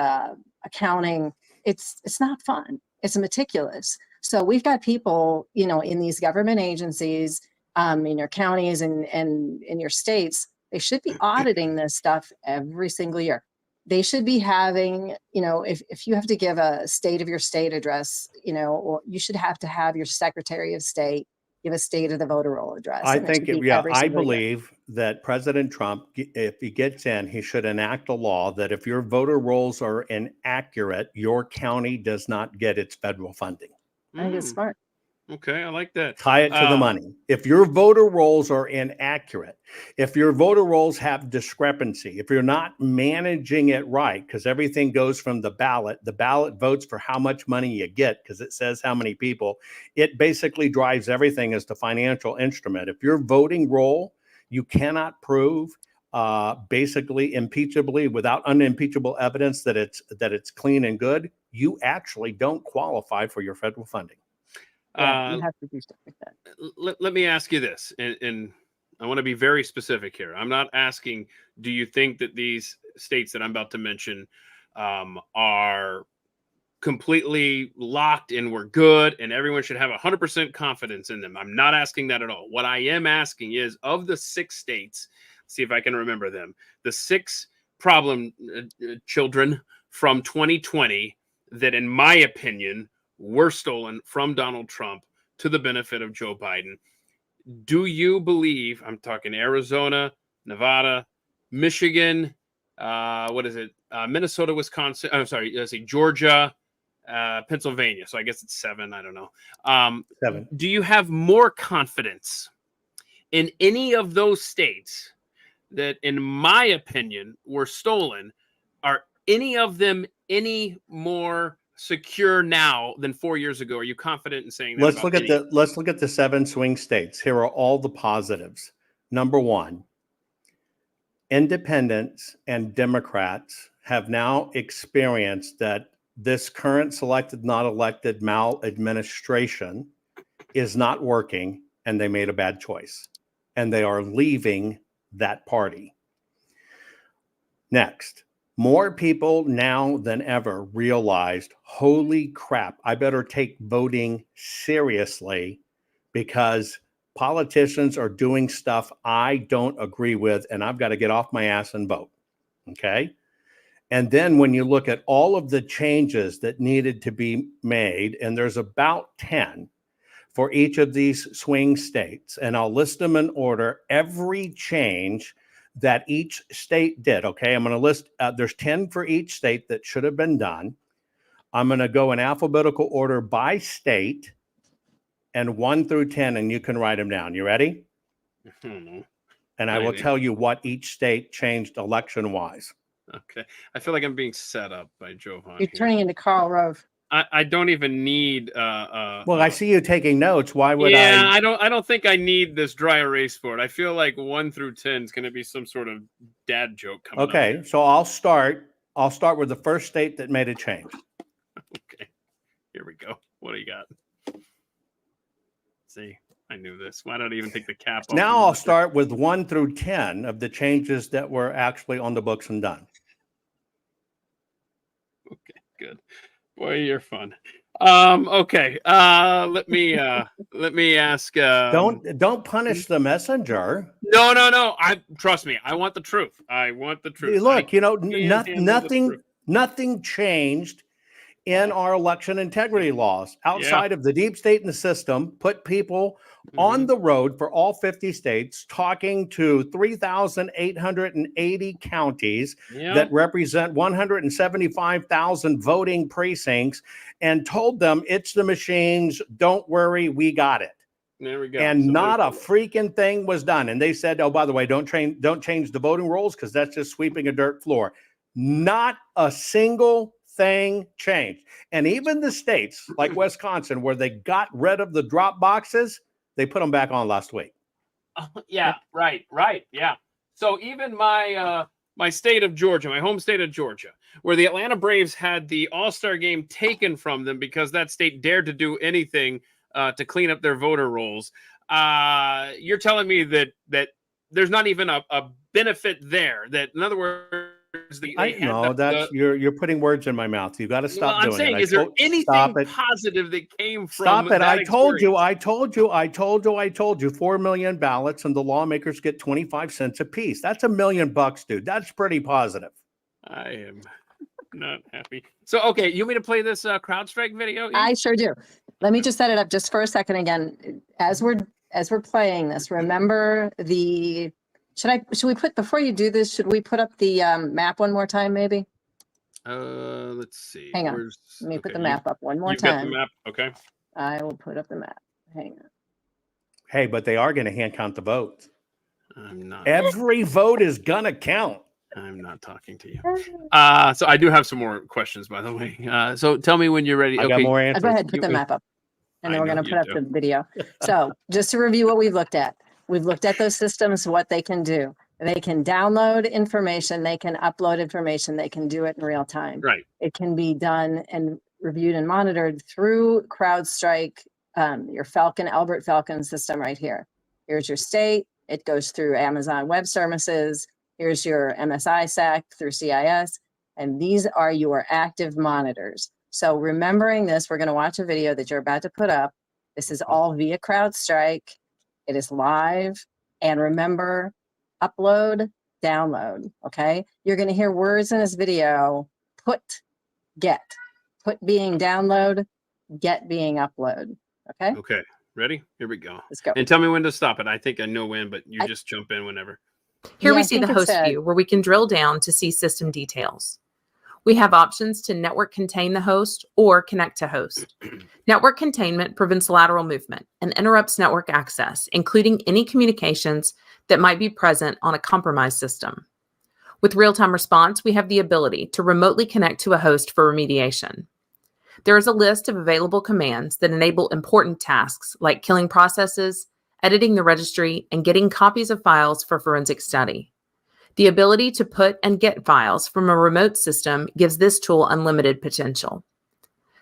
accounting, it's not fun. It's meticulous. So we've got people, in these government agencies, in your counties and in your states, they should be auditing this stuff every single year. They should be having, if you have to give a state of your state address, or you should have to have your Secretary of State give a state of the voter roll address. I and it think, should be yeah, every I single year. believe that President Trump, if he gets in, he should enact a law that if your voter rolls are inaccurate, your county does not get its federal funding. I think it's smart. Okay, I like that. Tie it to the money. If your voter rolls are inaccurate, if your voter rolls have discrepancy, if you're not managing it right, because everything goes from the ballot votes for how much money you get because it says how many people, it basically drives everything as the financial instrument. If your voting roll, you cannot prove basically impeachably without unimpeachable evidence that it's clean and good, you actually don't qualify for your federal funding. Yeah, you have to do stuff like that. Let me ask you this, and I want to be very specific here. I'm not asking, do you think that these states that I'm about to mention are completely locked and we're good and everyone should have 100% confidence in them? I'm not asking that at all. What I am asking is, of the 6 states, see if I can remember them, the 6 problem children from 2020 that, in my opinion, were stolen from Donald Trump to the benefit of Joe Biden. Do you believe, I'm talking Arizona, Nevada, Michigan, Minnesota, Wisconsin, I'm sorry, let's see, Georgia, Pennsylvania. So I guess it's 7, I don't know. 7. Do you have more confidence in any of those states that, in my opinion, were stolen? Are any of them any more secure now than 4 years ago? Are you confident in saying that? Let's look at the 7 swing states. Here are all the positives. Number 1, independents and Democrats have now experienced that this current selected, not elected maladministration is not working, and they made a bad choice, and they are leaving that party. Next, more people now than ever realized, holy crap, I better take voting seriously because politicians are doing stuff I don't agree with, and I've got to get off my ass and vote. Okay? And then when you look at all of the changes that needed to be made, and there's about 10 for each of these swing states, and I'll list them in order, every change that each state did. Okay, I'm going to list, there's 10 for each state that should have been done. I'm going to go in alphabetical order by state and 1 through 10, and you can write them down. You ready? Mm-hmm. And I will tell you what each state changed election-wise. Okay. I feel like I'm being set up by Jovan. You're turning into Karl Rove. I don't even need well, I see you taking notes. Why would I don't think I need this dry erase board. I feel like 1 through 10 is going to be some sort of dad joke coming Okay, up. so I'll start with the first state that made a change. Okay. Here we go. What do you got? See, I knew this. Why don't I even take the cap off? Now I'll start with 1 through 10 of the changes that were actually on the books and done. Okay, good. Boy, you're fun. Okay. Let me ask. Don't punish the messenger. No. Trust me. I want the truth. I want the truth. Look, nothing changed in our election integrity laws outside of the deep state and the system put people on the road for all 50 states, talking to 3,880 counties that represent 175,000 voting precincts, and told them it's the machines. Don't worry, we got it. There we go. And not a freaking thing was done. And they said, oh, by the way, don't change the voting rolls because that's just sweeping a dirt floor. Not a single thing changed. And even the states like Wisconsin, where they got rid of the drop boxes, they put them back on last week. Right. Yeah. So even my my state of Georgia, my home state of Georgia, where the Atlanta Braves had the All-Star game taken from them because that state dared to do anything to clean up their voter rolls. You're telling me that there's not even a benefit there. That, in other words, you're putting words in my mouth. You got to stop I'm doing saying, it. is there anything stop it. positive that came from Stop it. that I told you, experience? 4 million ballots and the lawmakers get 25 cents a piece. That's $1 million, dude. That's pretty positive. I am not happy. So, okay, you want me to play this CrowdStrike video? Eve? I sure do. Let me just set it up just for a second again. As we're playing this, remember should we put, before you do this, should we put up the map one more time, maybe? Let's see. Hang on. Let me put the map up one more You've got the time. map, okay. I will put up the map. Hang on. Hey, but they are going to hand count the votes. I'm not. Every vote is going to count. I'm not talking to you. So I do have some more questions, by the way. So tell me when you're ready. I got more Go answers. ahead, put the map up. And then I we're know going to you put up do. the video. So just to review what we've looked at. We've looked at those systems, what they can do. They can download information, they can upload information, they can do it in real time. Right. It can be done and reviewed and monitored through CrowdStrike, your Albert Falcon system right here. Here's your state. It goes through Amazon Web Services. Here's your MSISAC through CIS. And these are your active monitors. So remembering this, we're going to watch a video that you're about to put up. This is all via CrowdStrike. It is live. And remember, upload, download, okay? You're going to hear words in this video, put, get. Put being download, get being upload, okay? Okay. Ready? Here we go. Let's go. And tell me when to stop it. I think I know when, but you just jump in whenever. Here Yeah, we I see the think it host said- view where we can drill down to see system details. We have options to network contain the host or connect to host. Network containment prevents lateral movement and interrupts network access, including any communications that might be present on a compromised system. With real-time response, we have the ability to remotely connect to a host for remediation. There is a list of available commands that enable important tasks like killing processes, editing the registry, and getting copies of files for forensic study. The ability to put and get files from a remote system gives this tool unlimited potential.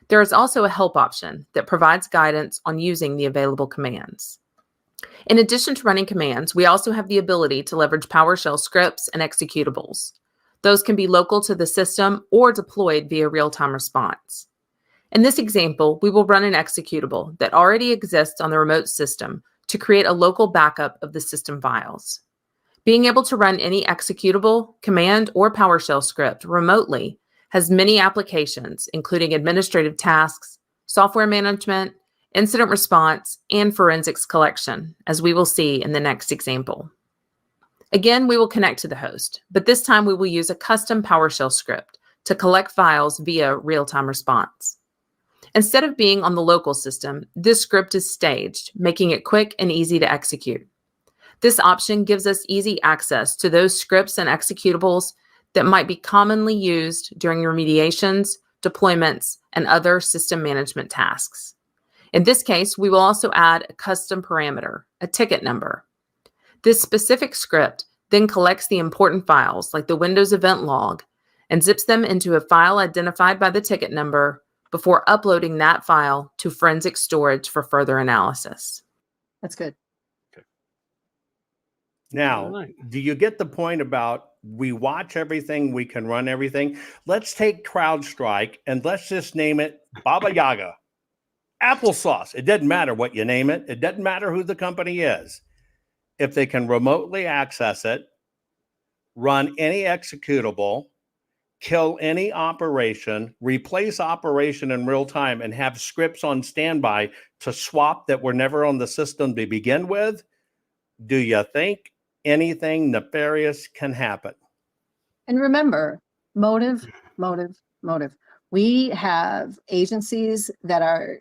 There is also a help option that provides guidance on using the available commands. In addition to running commands, we also have the ability to leverage PowerShell scripts and executables. Those can be local to the system or deployed via real-time response. In this example, we will run an executable that already exists on the remote system to create a local backup of the system files. Being able to run any executable, command, or PowerShell script remotely has many applications, including administrative tasks, software management, incident response, and forensics collection, as we will see in the next example. Again, we will connect to the host, but this time we will use a custom PowerShell script to collect files via real-time response. Instead of being on the local system, this script is staged, making it quick and easy to execute. This option gives us easy access to those scripts and executables that might be commonly used during remediations, deployments, and other system management tasks. In this case, we will also add a custom parameter, a ticket number. This specific script then collects the important files like the Windows event log and zips them into a file identified by the ticket number before uploading that file to forensic storage for further analysis. That's good. Now, Alright. do you get the point about we watch everything, we can run everything? Let's take CrowdStrike and let's just name it Baba Yaga. Applesauce. It doesn't matter what you name it. It doesn't matter who the company is. If they can remotely access it, run any executable, kill any operation, replace operation in real time, and have scripts on standby to swap that were never on the system to begin with, do you think anything nefarious can happen? And remember, motive. We have agencies that are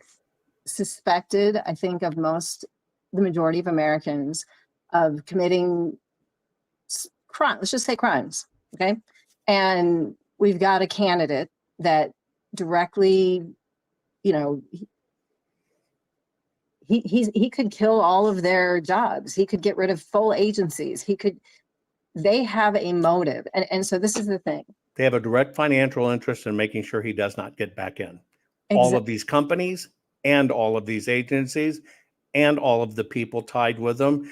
suspected, I think, of the majority of Americans of committing crime. Let's just say crimes. Okay. And we've got a candidate that directly, he could kill all of their jobs. He could get rid of full agencies. They have a motive. And so this is the thing. They have a direct financial interest in making sure he does not get back in. All of these companies and all of these agencies and all of the people tied with them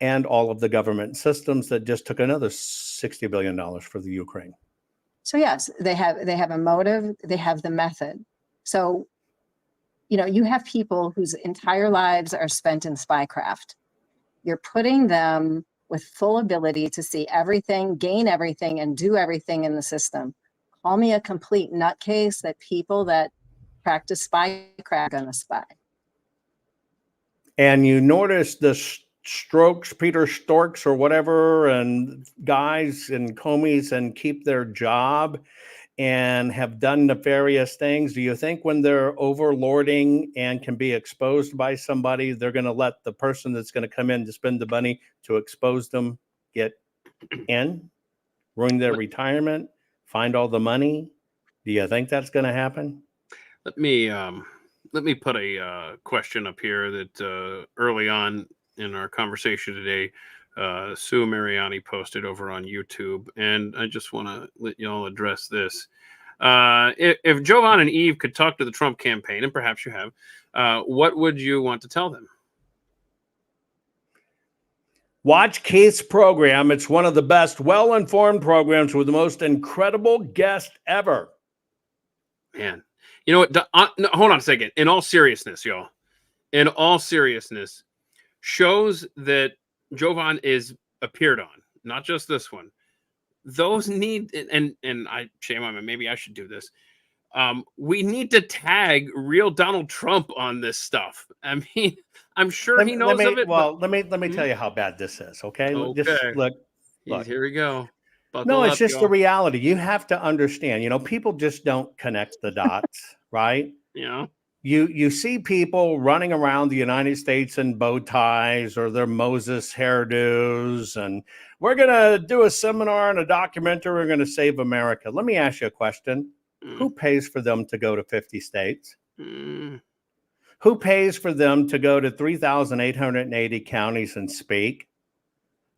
and all of the government systems that just took another $60 billion for the Ukraine. So yes, they have a motive, they have the method. So, you know, you have people whose entire lives are spent in spycraft. You're putting them with full ability to see everything, gain everything, and do everything in the system. Call me a complete nutcase that people that practice spycraft are gonna spy. And you notice the Strokes, Peter Storks or whatever, and guys and Comeys and keep their job and have done nefarious things. Do you think when they're overlording and can be exposed by somebody, they're going to let the person that's going to come in to spend the money to expose them get in, ruin their retirement, find all the money? Do you think that's going to happen? Let me put a question up here that early on in our conversation today, Sue Mariani posted over on YouTube, and I just want to let y'all address this. If Jovan and Eve could talk to the Trump campaign, and perhaps you have, what would you want to tell them? Watch Keith's program. It's one of the best, well-informed programs with the most incredible guest ever. Man, you know what? No, hold on a second. In all seriousness, y'all, in all seriousness, shows that Jovan is appeared on, not just this one. Those need, and I shame on me, maybe I should do this. We need to tag real Donald Trump on this stuff. I mean, I'm sure he knows of it. Well, let me tell you how bad this is. Okay. Just look. Here we go. No, it's just the reality. You have to understand, you know, people just don't connect the dots, right? Yeah. You see people running around the United States in bow ties or their Moses hairdos, and we're going to do a seminar and a documentary. We're going to save America. Let me ask you a question. Who pays for them to go to 50 states? Who pays for them to go to 3,880 counties and speak?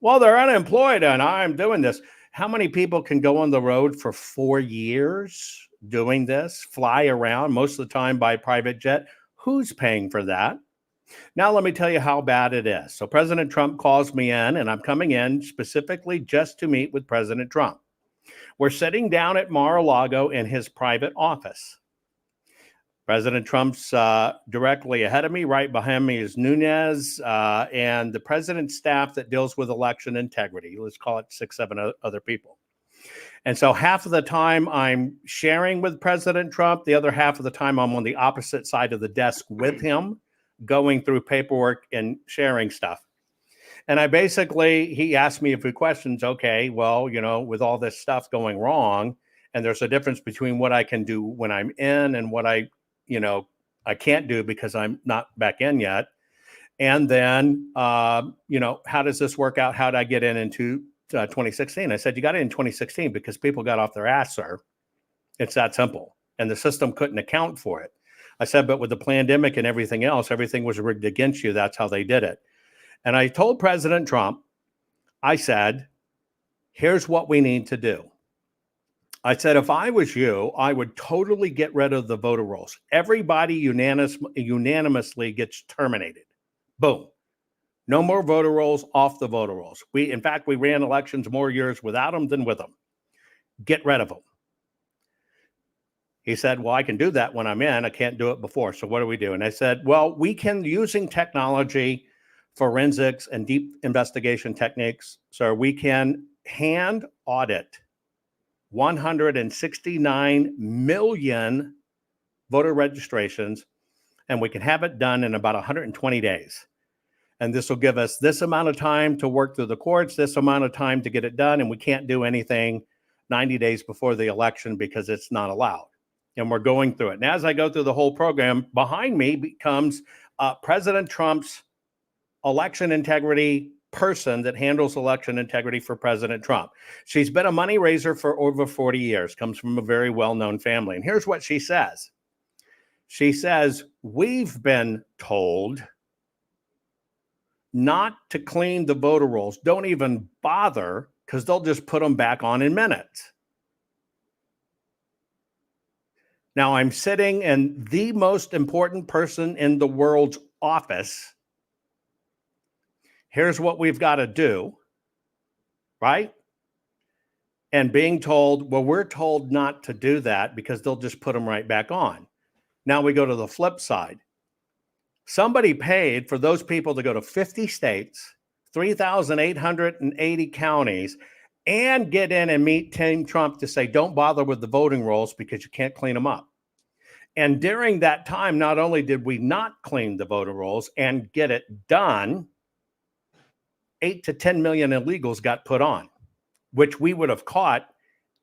Well, they're unemployed and I'm doing this. How many people can go on the road for 4 years doing this, fly around most of the time by private jet? Who's paying for that? Now, let me tell you how bad it is. So President Trump calls me in, and I'm coming in specifically just to meet with President Trump. We're sitting down at Mar-a-Lago in his private office. President Trump's directly ahead of me. Right behind me is Nunes and the president's staff that deals with election integrity. Let's call it 6, 7 other people. And so half of the time I'm sharing with President Trump. The other half of the time I'm on the opposite side of the desk with him, going through paperwork and sharing stuff. And he asked me a few questions. Okay, well, you know, with all this stuff going wrong, and there's a difference between what I can do when I'm in and what I can't do because I'm not back in yet. And then, how does this work out? How did I get into 2016? I said, you got in 2016 because people got off their ass, sir. It's that simple. And the system couldn't account for it. I said, but with the pandemic and everything else, everything was rigged against you. That's how they did it. And I told President Trump, I said, here's what we need to do. I said, if I was you, I would totally get rid of the voter rolls. Everybody unanimously gets terminated. Boom. No more voter rolls, off the voter rolls. In fact, we ran elections more years without them than with them. Get rid of them. He said, well, I can do that when I'm in. I can't do it before. So what do we do? And I said, well, we can, using technology, forensics, and deep investigation techniques, so we can hand audit 169 million voter registrations, and we can have it done in about 120 days. And this will give us this amount of time to work through the courts, this amount of time to get it done, and we can't do anything 90 days before the election because it's not allowed. And we're going through it. And as I go through the whole program, behind me becomes President Trump's election integrity person that handles election integrity for President Trump. She's been a money raiser for over 40 years, comes from a very well-known family. And here's what she says. She says, we've been told not to clean the voter rolls. Don't even bother because they'll just put them back on in minutes. Now I'm sitting in the most important person in the world's office. Here's what we've got to do, right? And being told, well, we're told not to do that because they'll just put them right back on. Now we go to the flip side. Somebody paid for those people to go to 50 states, 3,880 counties, and get in and meet Team Trump to say, don't bother with the voting rolls because you can't clean them up. And during that time, not only did we not clean the voter rolls and get it done, 8 to 10 million illegals got put on, which we would have caught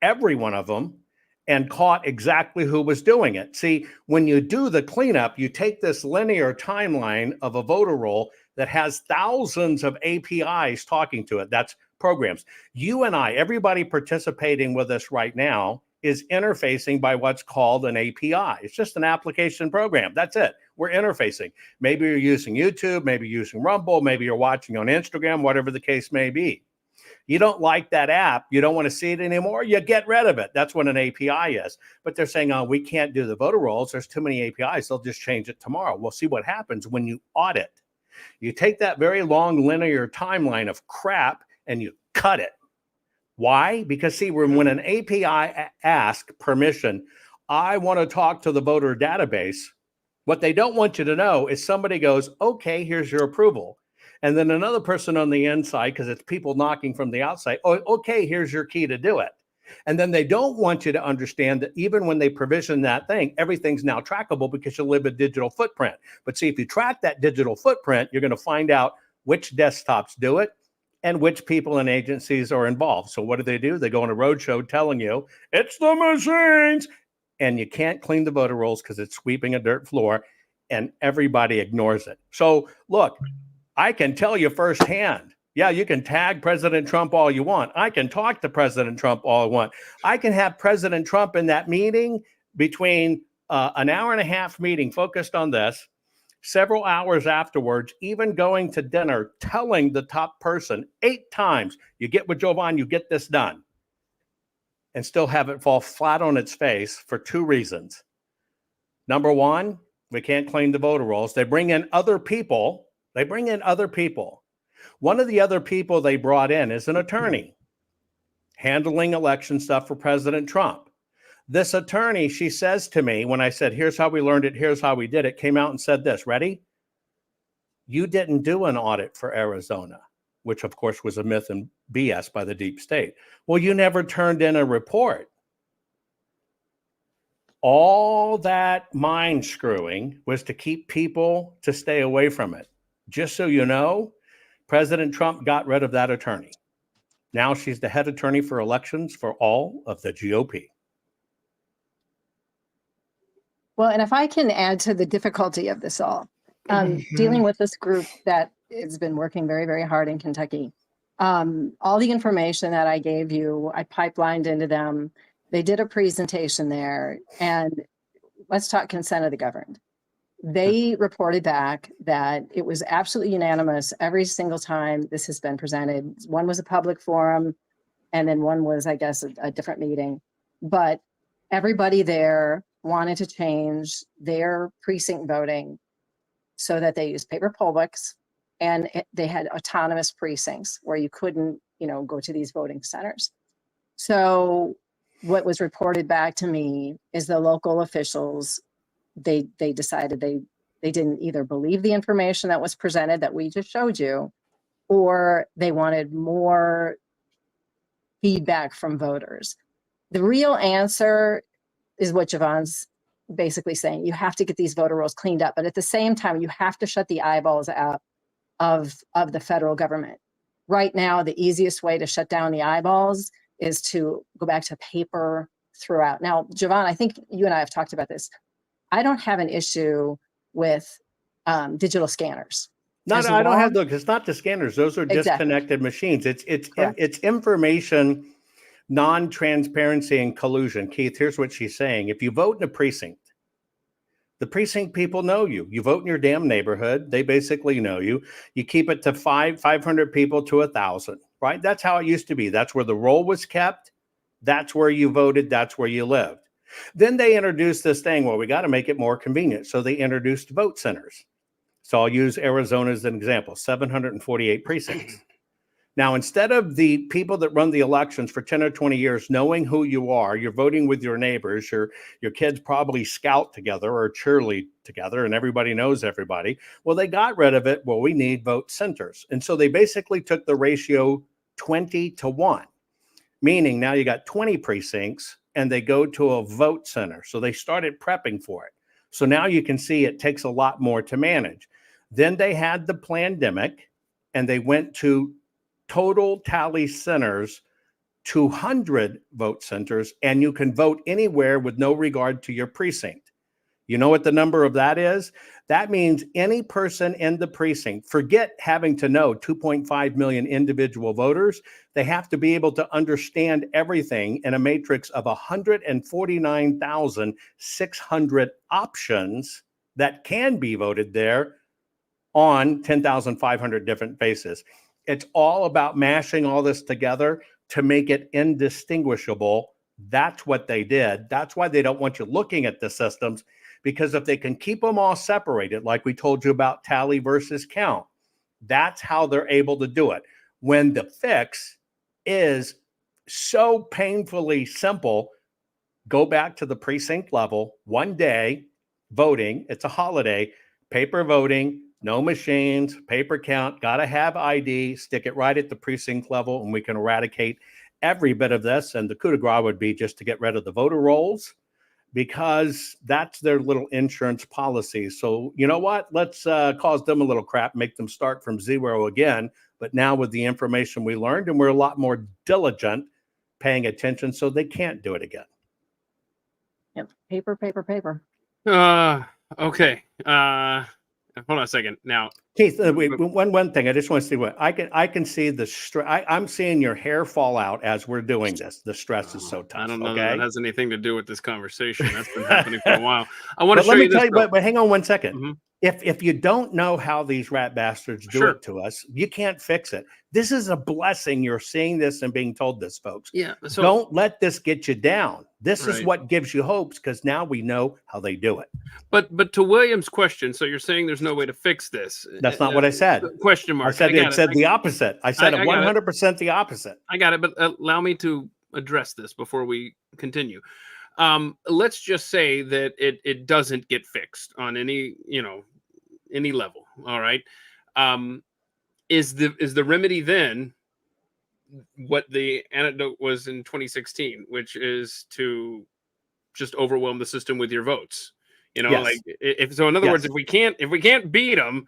every one of them and caught exactly who was doing it. See, when you do the cleanup, you take this linear timeline of a voter roll that has thousands of APIs talking to it. That's programs. You and I, everybody participating with us right now, is interfacing by what's called an API. It's just an application program. That's it. We're interfacing. Maybe you're using YouTube, maybe you're using Rumble, maybe you're watching on Instagram, whatever the case may be. You don't like that app, you don't want to see it anymore, you get rid of it. That's what an API is. But they're saying, oh, we can't do the voter rolls. There's too many APIs. They'll just change it tomorrow. We'll see what happens when you audit. You take that very long linear timeline of crap and you cut it. Why? Because see, when an API asks permission, I want to talk to the voter database, what they don't want you to know is somebody goes, okay, here's your approval. And then another person on the inside, because it's people knocking from the outside, oh, okay, here's your key to do it. And then they don't want you to understand that even when they provision that thing, everything's now trackable because you live a digital footprint. But see, if you track that digital footprint, you're going to find out which desktops do it and which people and agencies are involved. So what do? They go on a roadshow telling you, it's the machines. And you can't clean the voter rolls because it's sweeping a dirt floor and everybody ignores it. So look, I can tell you firsthand, yeah, you can tag President Trump all you want. I can talk to President Trump all I want. I can have President Trump in that meeting between an hour and a half meeting focused on this, several hours afterwards, even going to dinner, telling the top person 8 times, you get with Jovan, you get this done, and still have it fall flat on its face for 2 reasons. Number one, we can't clean the voter rolls. They bring in other people. One of the other people they brought in is an attorney handling election stuff for President Trump. This attorney, she says to me, when I said, here's how we learned it, here's how we did it, came out and said this, ready? You didn't do an audit for Arizona, which of course was a myth and BS by the deep state. Well, you never turned in a report. All that mind screwing was to keep people to stay away from it. Just so you know, President Trump got rid of that attorney. Now she's the head attorney for elections for all of the GOP. Well, and if I can add to the difficulty of this all, dealing with this group that has been working very, very hard in Kentucky, all the information that I gave you, I pipelined into them. They did a presentation there, and let's talk consent of the governed. They reported back that it was absolutely unanimous every single time this has been presented. One was a public forum, and then one was, I guess, a different meeting. But everybody there wanted to change their precinct voting so that they used paper poll books, and they had autonomous precincts where you couldn't, go to these voting centers. So what was reported back to me is the local officials, they decided they didn't either believe the information that was presented that we just showed you, or they wanted more feedback from voters. The real answer is what Javon's basically saying. You have to get these voter rolls cleaned up, but at the same time, you have to shut the eyeballs out of the federal government. Right now, the easiest way to shut down the eyeballs is to go back to paper throughout. Now, Javon, I think you and I have talked about this. I don't have an issue with digital scanners. It's not the scanners. Those are disconnected machines. It's information, non-transparency, and collusion. Keith, here's what she's saying. If you vote in a precinct, the precinct people know you. You vote in your damn neighborhood. They basically know you. You keep it to 500 people to 1,000, right? That's how it used to be. That's where the roll was kept. That's where you voted. That's where you lived. Then they introduced this thing, well, we got to make it more convenient. So they introduced vote centers. So I'll use Arizona as an example, 748 precincts. Now, instead of the people that run the elections for 10 or 20 years knowing who you are, you're voting with your neighbors, your kids probably scout together or cheerlead together, and everybody knows everybody. Well, they got rid of it. Well, we need vote centers. And so they basically took the ratio 20-1, meaning now you got 20 precincts and they go to a vote center. So they started prepping for it. So now you can see it takes a lot more to manage. Then they had the pandemic and they went to total tally centers, 200 vote centers, and you can vote anywhere with no regard to your precinct. You know what the number of that is? That means any person in the precinct, forget having to know 2.5 million individual voters, they have to be able to understand everything in a matrix of 149,600 options that can be voted there on 10,500 different bases. It's all about mashing all this together to make it indistinguishable. That's what they did. That's why they don't want you looking at the systems, because if they can keep them all separated, like we told you about tally versus count, that's how they're able to do it. When the fix is so painfully simple, go back to the precinct level, one day voting, it's a holiday, paper voting, no machines, paper count, got to have ID, stick it right at the precinct level, and we can eradicate every bit of this. And the coup de grace would be just to get rid of the voter rolls, because that's their little insurance policy. So you know what? Let's cause them a little crap, make them start from zero again. But now with the information we learned, and we're a lot more diligent paying attention, so they can't do it again. Yep. Paper, paper, paper. Okay. Hold on a second. Now, Keith, wait, one thing. I just want to see what I can see the stress. I'm seeing your hair fall out as we're doing this. The stress is so tough. I don't know okay? that has anything to do with this conversation. That's been happening for a while. I want to But show let me you this. tell you, but hang on one second. Mhm. If you don't know how these rat bastards do Sure. it to us, you can't fix it. This is a blessing. You're seeing this and being told this, folks. Yeah. So Don't let this get you down. This is Right. what gives you hopes, because now we know how they do it. But to William's question, so you're saying there's no way to fix this? That's not what I said. Question mark. I said got it said I- the opposite. I said I got it. 100% the opposite. I got it, but allow me to address this before we continue. Let's just say that it doesn't get fixed on any level. All right. Is the remedy then what the antidote was in 2016, which is to just overwhelm the system with your votes? Yes. Like if so, in other words, Yes. if we can't beat them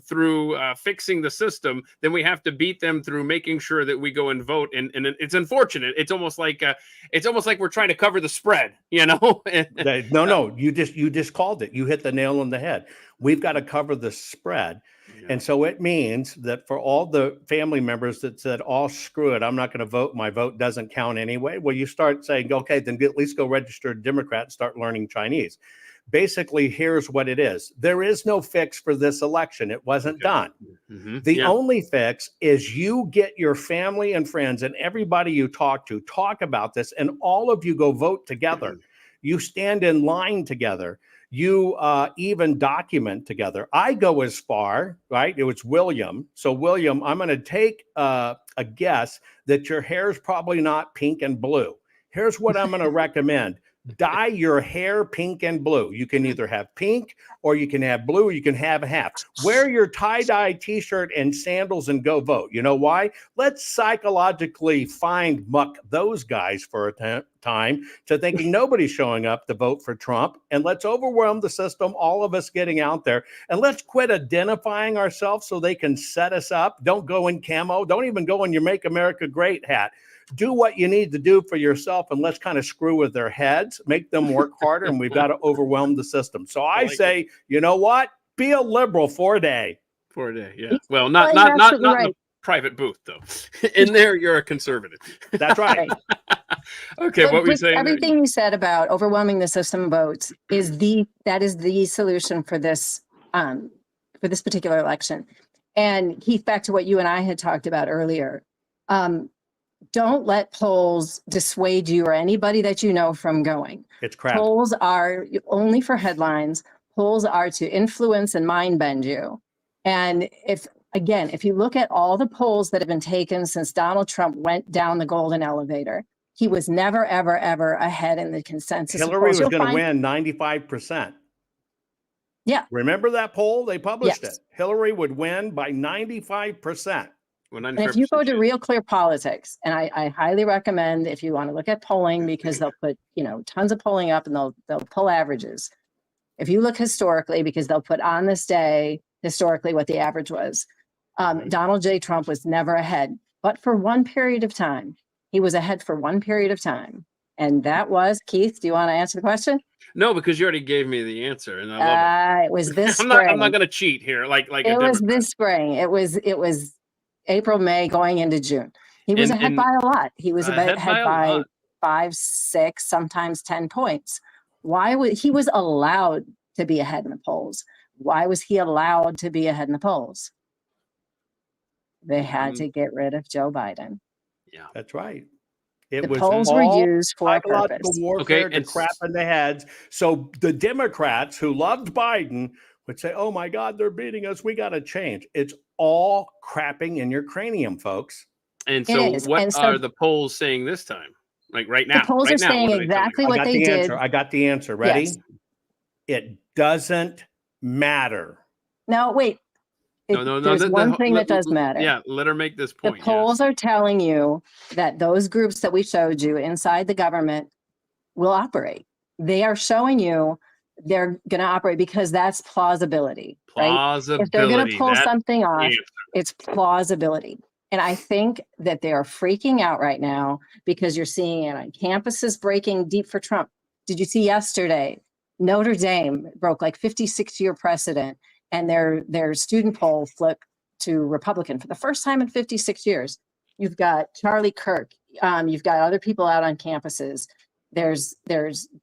through fixing the system, then we have to beat them through making sure that we go and vote. And it's unfortunate. It's almost like we're trying to cover the spread, No, you just called it. You hit the nail on the head. We've got to cover the spread. And so it means that for all the family members that said, oh, screw it, I'm not going to vote, my vote doesn't count anyway. Well, you start saying, okay, then at least go register a Democrat and start learning Chinese. Basically, here's what it is. There is no fix for this election. It wasn't done. Mm-hmm. The only fix is you get your family and friends and everybody you talk to, talk about this, and all of you go vote together. You stand in line together. You even document together. I go as far, right? It was William. So William, I'm going to take a guess that your hair is probably not pink and blue. Here's what I'm going to recommend. Dye your hair pink and blue. You can either have pink or you can have blue, or you can have half. Wear your tie-dye t-shirt and sandals and go vote. You know why? Let's psychologically muck those guys for a time to thinking nobody's showing up to vote for Trump, and let's overwhelm the system, all of us getting out there, and let's quit identifying ourselves so they can set us up. Don't go in camo. Don't even go in your Make America Great hat. Do what you need to do for yourself, and let's kind of screw with their heads, make them work harder, and we've got to overwhelm the system. So I say, you know what? Be a liberal for a day. For a day, yeah. Well, not you're in absolutely the right. private booth though. In there, you're a conservative. That's right. Okay, But what we with saying? everything you said about overwhelming the system votes is the solution for this particular election. And Keith, back to what you and I had talked about earlier. don't let polls dissuade you or anybody that you know from going. It's crap. Polls are only for headlines. Polls are to influence and mind bend you. And if you look at all the polls that have been taken since Donald Trump went down the golden elevator, he was never, ever, ever ahead in the consensus. Hillary polls. was You'll going to find- win 95%. Yeah. Remember that poll? They published Yes. it. Hillary would win by 95%. And if you go to Real Clear Politics, and I highly recommend if you want to look at polling, because they'll put, tons of polling up and they'll pull averages. If you look historically, because they'll put on this day historically what the average was, Donald J. Trump was never ahead, but for one period of time. He was ahead for one period of time. And that was, Keith, do you want to answer the question? No, because you already gave me the answer, and I love it. It was this I'm spring. not going to cheat here. Like It was this spring. It was April, May, going into June. He was ahead by a lot. He was ahead by 5, 6, sometimes 10 points. He was allowed to be ahead in the polls? Why was he allowed to be ahead in the polls? They had to get rid of Joe Biden. Yeah, That's right. It The was polls were all used for a psychological purpose. warfare to it's- crap in the heads. So the Democrats who loved Biden would say, oh my God, they're beating us. We got to change. It's all crapping in your cranium, folks. and It so is. what And so- are the polls saying this time? Like right now? The polls right are now, saying what are they telling exactly you? what I got they the did. answer. I got the answer. Ready? Yes. It doesn't matter. No, wait. No. There's one thing that does matter. Yeah, let her make this The point. polls are telling you that those groups that we showed you inside the government will operate. They are showing you they're going to operate because that's plausibility, right? Plausibility. If they're going to pull that's something the off, answer. it's plausibility. And I think that they are freaking out right now because you're seeing it on campuses breaking deep for Trump. Did you see yesterday? Notre Dame broke like 56-year precedent, and their student poll flipped to Republican for the first time in 56 years. You've got Charlie Kirk. You've got other people out on campuses. There's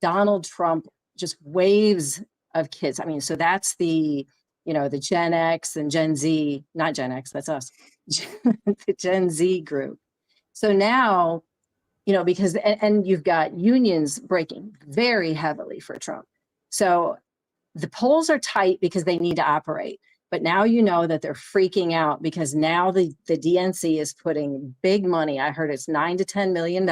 Donald Trump, just waves of kids. I mean, so that's the Gen X and Gen Z, not Gen X, that's us, the Gen Z group. So now, because, and you've got unions breaking very heavily for Trump. So the polls are tight because they need to operate. But now you know that they're freaking out because now the DNC is putting big money. I heard it's $9 to $10 million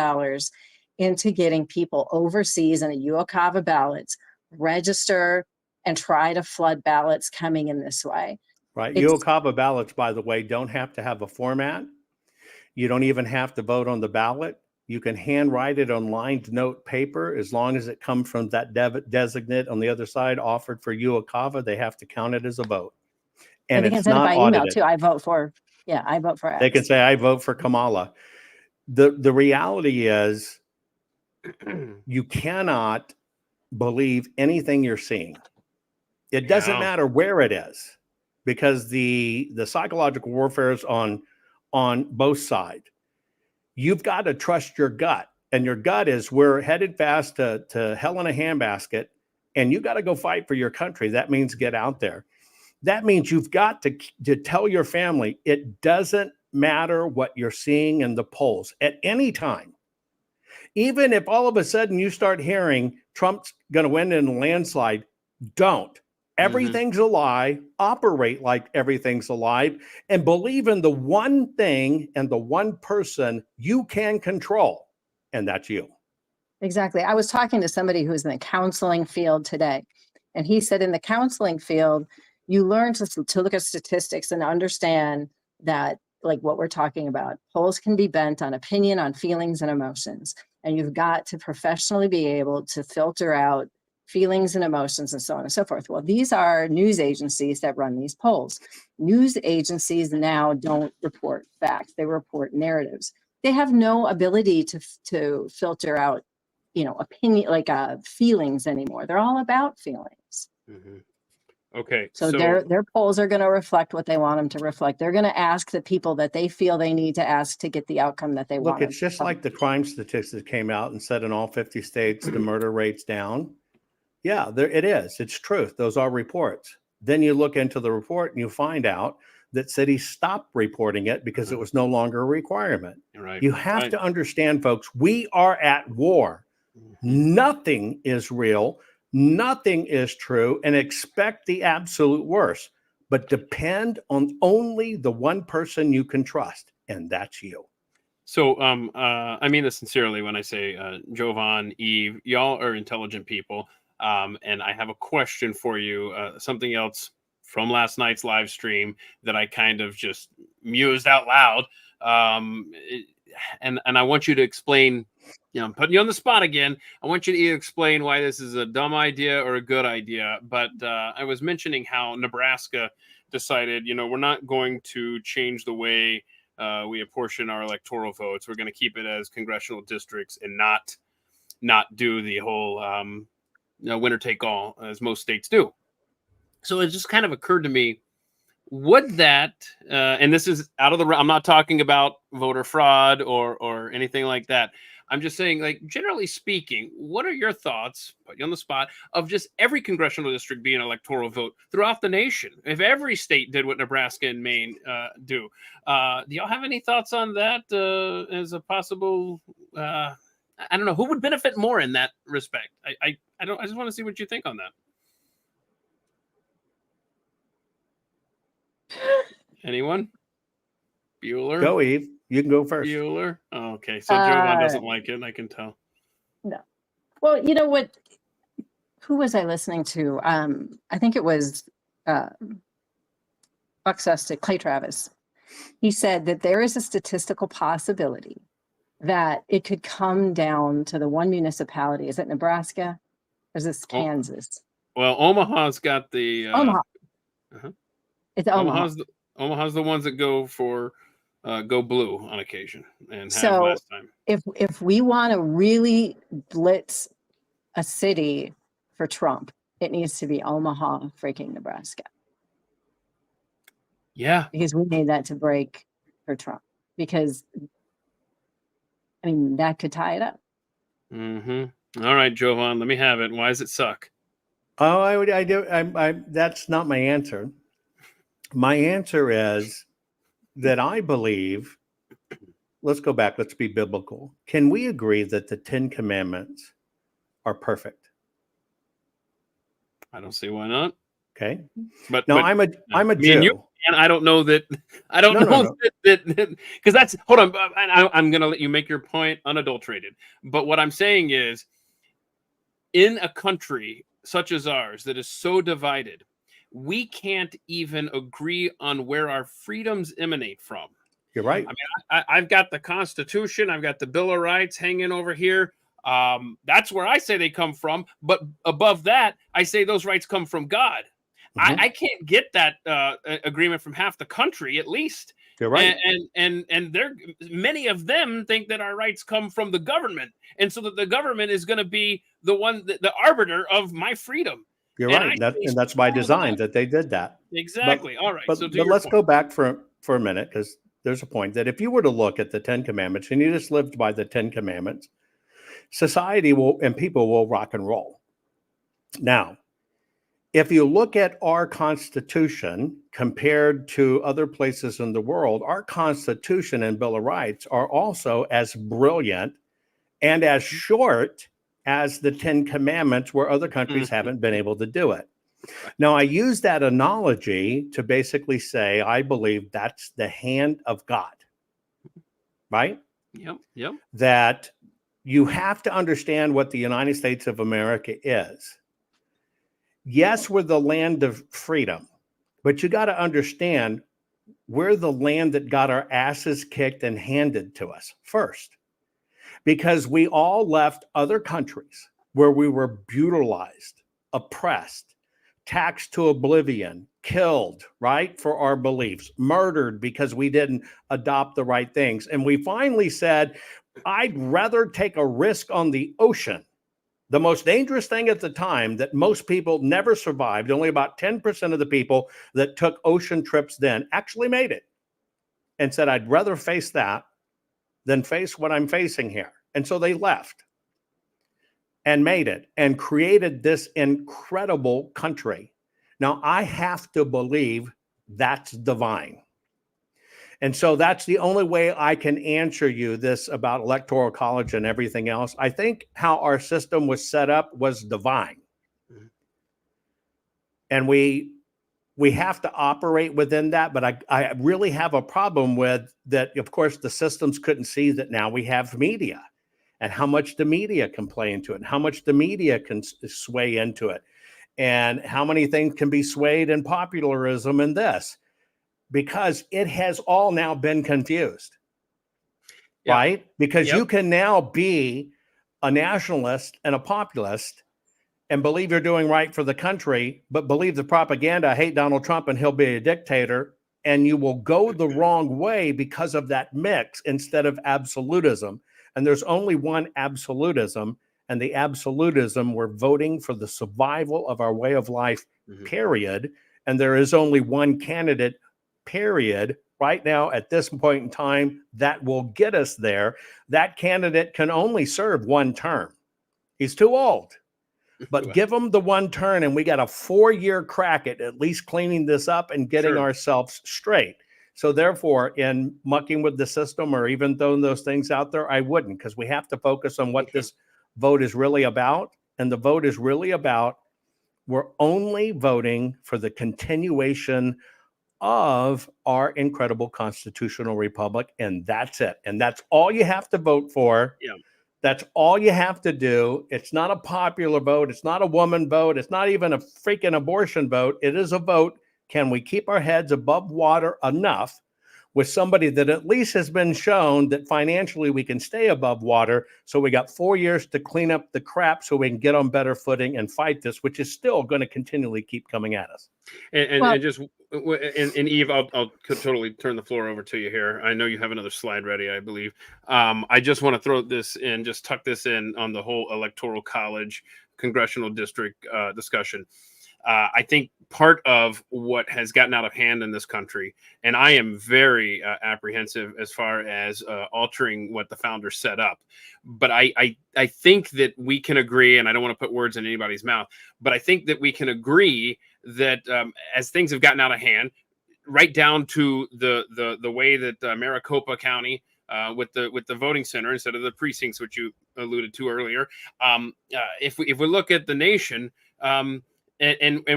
into getting people overseas on a UOCAVA ballots, register and try to flood ballots coming in this way. Right. It's- UOCAVA ballots, by the way, don't have to have a format. You don't even have to vote on the ballot. You can handwrite it on lined note paper as long as it comes from that designate on the other side offered for UOCAVA. They have to count it as a vote. And they can it's send it not by email audited. too. I vote for X. They can say, I vote for Kamala. The reality is you cannot believe anything you're seeing. It doesn't Yeah. matter where it is, because the psychological warfare is on both sides. You've got to trust your gut, and your gut is we're headed fast to hell in a handbasket, and you got to go fight for your country. That means get out there. That means you've got to tell your family it doesn't matter what you're seeing in the polls at any time. Even if all of a sudden you start hearing Trump's going to win in a landslide, don't. Everything's a lie. Operate like everything's a lie, and believe in the one thing and the one person you can control, and that's you. Exactly. I was talking to somebody who's in the counseling field today, and he said in the counseling field, you learn to look at statistics and understand that, like what we're talking about, polls can be bent on opinion, on feelings and emotions. And you've got to professionally be able to filter out feelings and emotions and so on and so forth. Well, these are news agencies that run these polls. News agencies now don't report facts, they report narratives. They have no ability to filter out, opinion, like feelings anymore. They're all about feelings. Mhm. Okay. So their polls are going to reflect what they want them to reflect. They're going to ask the people that they feel they need to ask to get the outcome that they want. Look, it's just like the crime statistics came out and said in all 50 states, the murder rate's down. Yeah, there it is. It's truth. Those are reports. Then you look into the report and you find out that cities stopped reporting it because it was no longer a requirement. Right. You have Right. to understand, folks, we are at war. Nothing is real, nothing is true, and expect the absolute worst. But depend on only the one person you can trust, and that's you. So, I mean this sincerely when I say, Jovan, Eve, y'all are intelligent people. And I have a question for you, something else from last night's live stream that I kind of just mused out loud. And I want you to explain, I'm putting you on the spot again. I want you to either explain why this is a dumb idea or a good idea. But I was mentioning how Nebraska decided, we're not going to change the way we apportion our electoral votes. We're going to keep it as congressional districts and not do the whole winner take all as most states do. So it just kind of occurred to me, would that and this is out of the, I'm not talking about voter fraud or anything like that. I'm just saying, like, generally speaking, what are your thoughts, put you on the spot, of just every congressional district being an electoral vote throughout the nation? If every state did what Nebraska and Maine do y'all have any thoughts on that as a possible, I don't know, who would benefit more in that respect? I just want to see what you think on that. Anyone? Bueller? Go, Eve. You can go first. Bueller? Oh, okay. So Jovan doesn't like it. I can tell. No. Well, you know what? Who was I listening to? I think it was Buck Sustic, Clay Travis. He said that there is a statistical possibility that it could come down to the one municipality. Is it Nebraska? Or is this Kansas? Well, Omaha's got the Omaha. uh-huh. It's Omaha. Omaha's the ones that go for go blue on occasion and have So last time. if we want to really blitz a city for Trump, it needs to be Omaha, freaking Nebraska. Yeah. Because we need that to break for Trump. Because I mean that could tie it up. Mm-hmm. All right, Jovan, let me have it. Why does it suck? Oh, I do. That's not my answer. My answer is that I believe, let's go back, let's be biblical. Can we agree that the 10 Commandments are perfect? I don't see why not. Okay. But No, but, I'm a me and Jew. you, and I don't know that. I don't No, know no. that because that's, hold on. I'm going to let you make your point unadulterated. But what I'm saying is, in a country such as ours that is so divided, we can't even agree on where our freedoms emanate from. You're right. I mean, I've got the Constitution, I've got the Bill of Rights hanging over here. That's where I say they come from. But above that, I say those rights come from God. Mhm. I can't get that agreement from half the country, at least. You're right. And there, many of them think that our rights come from the government, and so that the government is going to be the one, the arbiter of my freedom. You're And right. And that's by design that they did that. Exactly. All right. But So to your let's point. go back for a minute, because there's a point that if you were to look at the 10 Commandments and you just lived by the 10 Commandments, society will and people will rock and roll. Now, if you look at our Constitution compared to other places in the world, our Constitution and Bill of Rights are also as brilliant and as short as the 10 Commandments, where other countries haven't been able to do it. Now, I use that analogy to basically say, I believe that's the hand of God, right? Yep. That you have to understand what the United States of America is. Yes, we're the land of freedom, but you got to understand we're the land that got our asses kicked and handed to us first, because we all left other countries where we were brutalized, oppressed, taxed to oblivion, killed, right, for our beliefs, murdered because we didn't adopt the right things. And we finally said, I'd rather take a risk on the ocean. The most dangerous thing at the time that most people never survived, only about 10% of the people that took ocean trips then actually made it, and said, I'd rather face that than face what I'm facing here. And so they left and made it and created this incredible country. Now, I have to believe That's divine. And so that's the only way I can answer you this about electoral college and everything else. I think how our system was set up was divine. Mhm. And we have to operate within that, but I really have a problem with that. Of course, the systems couldn't see that now we have media and how much the media can play into it and how much the media can sway into it and how many things can be swayed in popularism and this, because it has all now been confused, Yeah. right? Because Yep. you can now be a nationalist and a populist and believe you're doing right for the country, but believe the propaganda, hate Donald Trump and he'll be a dictator, and you will go the wrong way because of that mix instead of absolutism. And there's only one absolutism, and the absolutism, we're voting for the survival of our way of life, Mhm. period. And there is only one candidate, period, right now at this point in time that will get us there. That candidate can only serve one term. He's too old. But give them the one turn, and we got a 4-year crack at least cleaning this up and getting Sure. ourselves straight. So therefore, in mucking with the system or even throwing those things out there, I wouldn't, because we have to focus on what Okay. this vote is really about. And the vote is really about, we're only voting for the continuation of our incredible constitutional republic, and that's it. And that's all you have to vote for. Yeah. That's all you have to do. It's not a popular vote. It's not a woman vote. It's not even a freaking abortion vote. It is a vote. Can we keep our heads above water enough with somebody that at least has been shown that financially we can stay above water? So we got 4 years to clean up the crap so we can get on better footing and fight this, which is still going to continually keep coming at us. And, Well- and just and Eve, I'll totally turn the floor over to you here. I know you have another slide ready, I believe. I just want to throw this in, just tuck this in on the whole electoral college congressional district discussion. I think part of what has gotten out of hand in this country, and I am very apprehensive as far as altering what the founders set up. But I think that we can agree, and I don't want to put words in anybody's mouth, but I think that we can agree that as things have gotten out of hand, right down to the way that Maricopa County with the voting center instead of the precincts, which you alluded to earlier. If we look at the nation, and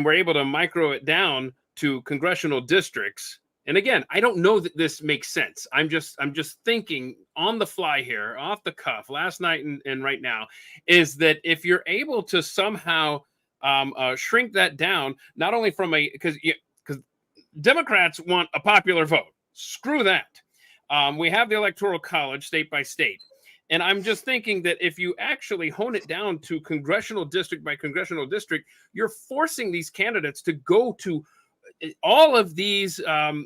we're able to micro it down to congressional districts. And again, I don't know that this makes sense. I'm just thinking on the fly here, off the cuff, last night and right now, is that if you're able to somehow shrink that down, not only from because Democrats want a popular vote. Screw that. We have the Electoral College state by state. And I'm just thinking that if you actually hone it down to congressional district by congressional district, you're forcing these candidates to go to all of these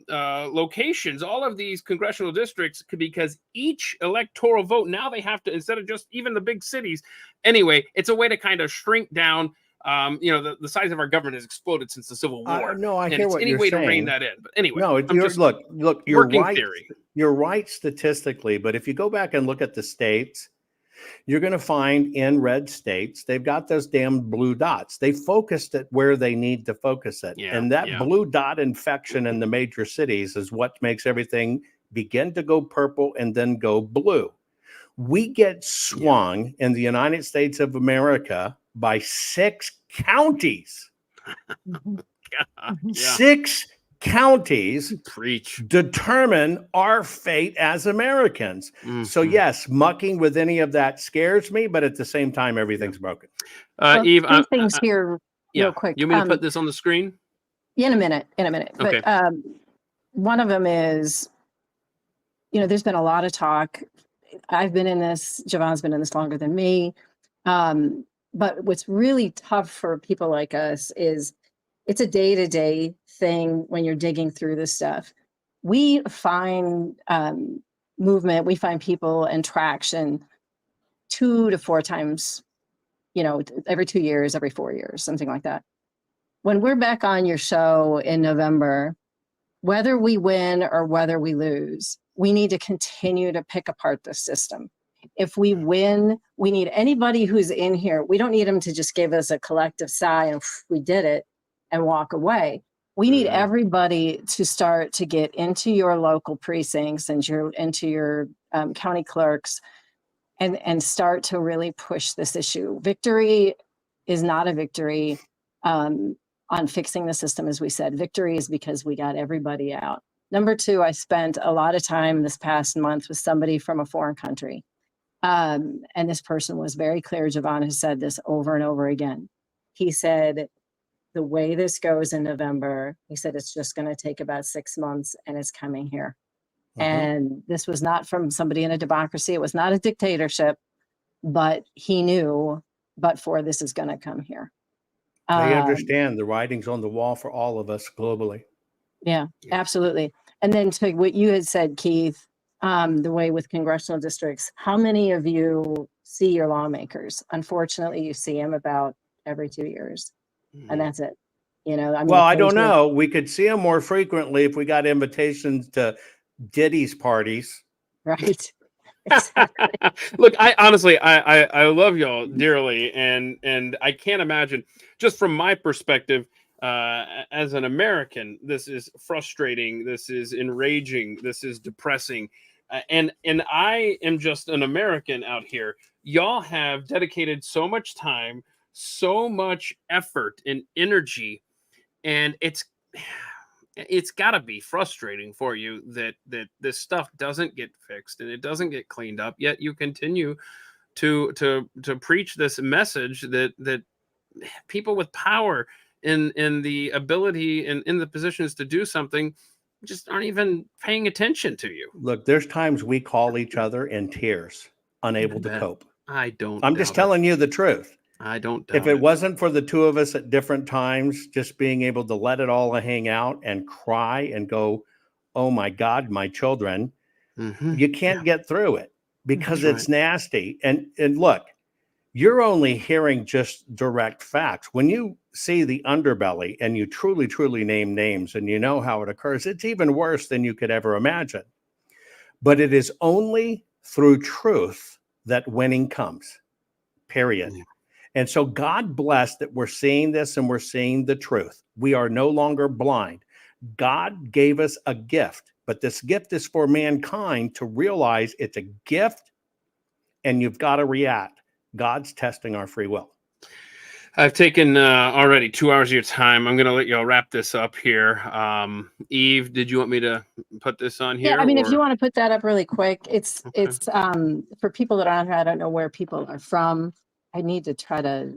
locations, all of these congressional districts, because each electoral vote, now they have to, instead of just even the big cities. Anyway, it's a way to kind of shrink down. The size of our government has exploded since the Civil War. No, I and hear it's what any you're way saying. to rein that in. But anyway, No, I'm just look, you're working right. theory. You're right statistically, but if you go back and look at the states, you're going to find in red states, they've got those damn blue dots. They focused it where they need to focus it. Yeah, And that yeah. blue dot infection in the major cities is what makes everything begin to go purple and then go blue. We get swung in the United States of America by 6 counties. Yeah. 6 counties Preach. determine our fate as Americans. So Mhm. yes, mucking with any of that scares me, but at the same time, everything's broken. Eve, Two things here yeah. real quick. You want me to put this on the screen? In a minute. Okay. But one of them is, there's been a lot of talk. I've been in this, Javon's been in this longer than me. But what's really tough for people like us is it's a day-to-day thing when you're digging through this stuff. We find movement, we find people and traction 2 to 4 times, every 2 years, every 4 years, something like that. When we're back on your show in November, whether we win or whether we lose, we need to continue to pick apart the system. If we win, we need anybody who's in here. We don't need them to just give us a collective sigh and we did it and walk away. We need Mhm. everybody to start to get into your local precincts and into your county clerks and start to really push this issue. Victory is not a victory on fixing the system, as we said. Victory is because we got everybody out. Number two, I spent a lot of time this past month with somebody from a foreign country. And this person was very clear. Javon has said this over and over again. He said, the way this goes in November, he said, it's just going to take about 6 months and it's coming here. Mhm. And this was not from somebody in a democracy. It was not a dictatorship, but he knew, but for this is going to come here. They understand the writing's on the wall for all of us globally. Yeah, absolutely. And then to what you had said, Keith, the way with congressional districts, how many of you see your lawmakers? Unfortunately, you see them about every 2 years, and that's it. You know, I mean, Well, I don't occasionally- know. We could see them more frequently if we got invitations to Diddy's parties. Right. Exactly. Look, I honestly, I love y'all dearly, and I can't imagine, just from my perspective, as an American, this is frustrating, this is enraging, this is depressing, and I am just an American out here. Y'all have dedicated so much time, so much effort and energy, and it's got to be frustrating for you that this stuff doesn't get fixed and it doesn't get cleaned up, yet you continue to preach this message that people with power in the ability and in the positions to do something just aren't even paying attention to you. Look, there's times we call each other in tears, unable I to bet. cope. I don't I'm just doubt it. telling you the truth. I don't If doubt it wasn't for the two of us at different times, just being able to let it all hang out and cry and go, oh my God, my children, Mhm. you can't get through it because That's it's nasty. And look, you're only hearing just direct facts. When you see the underbelly and you truly, truly name names and you know how it occurs, it's even worse than you could ever imagine. But it is only through truth that winning comes, period. Yeah. And so God bless that we're seeing this and we're seeing the truth. We are no longer blind. God gave us a gift, but this gift is for mankind to realize it's a gift and you've got to react. God's testing our free will. I've taken already 2 hours of your time. I'm going to let y'all wrap this up here. Eve, did you want me to put this on here? Yeah, I mean, if or- you want to put that up really quick, it's Okay. for people that aren't here, I don't know where people are from. I need to try to,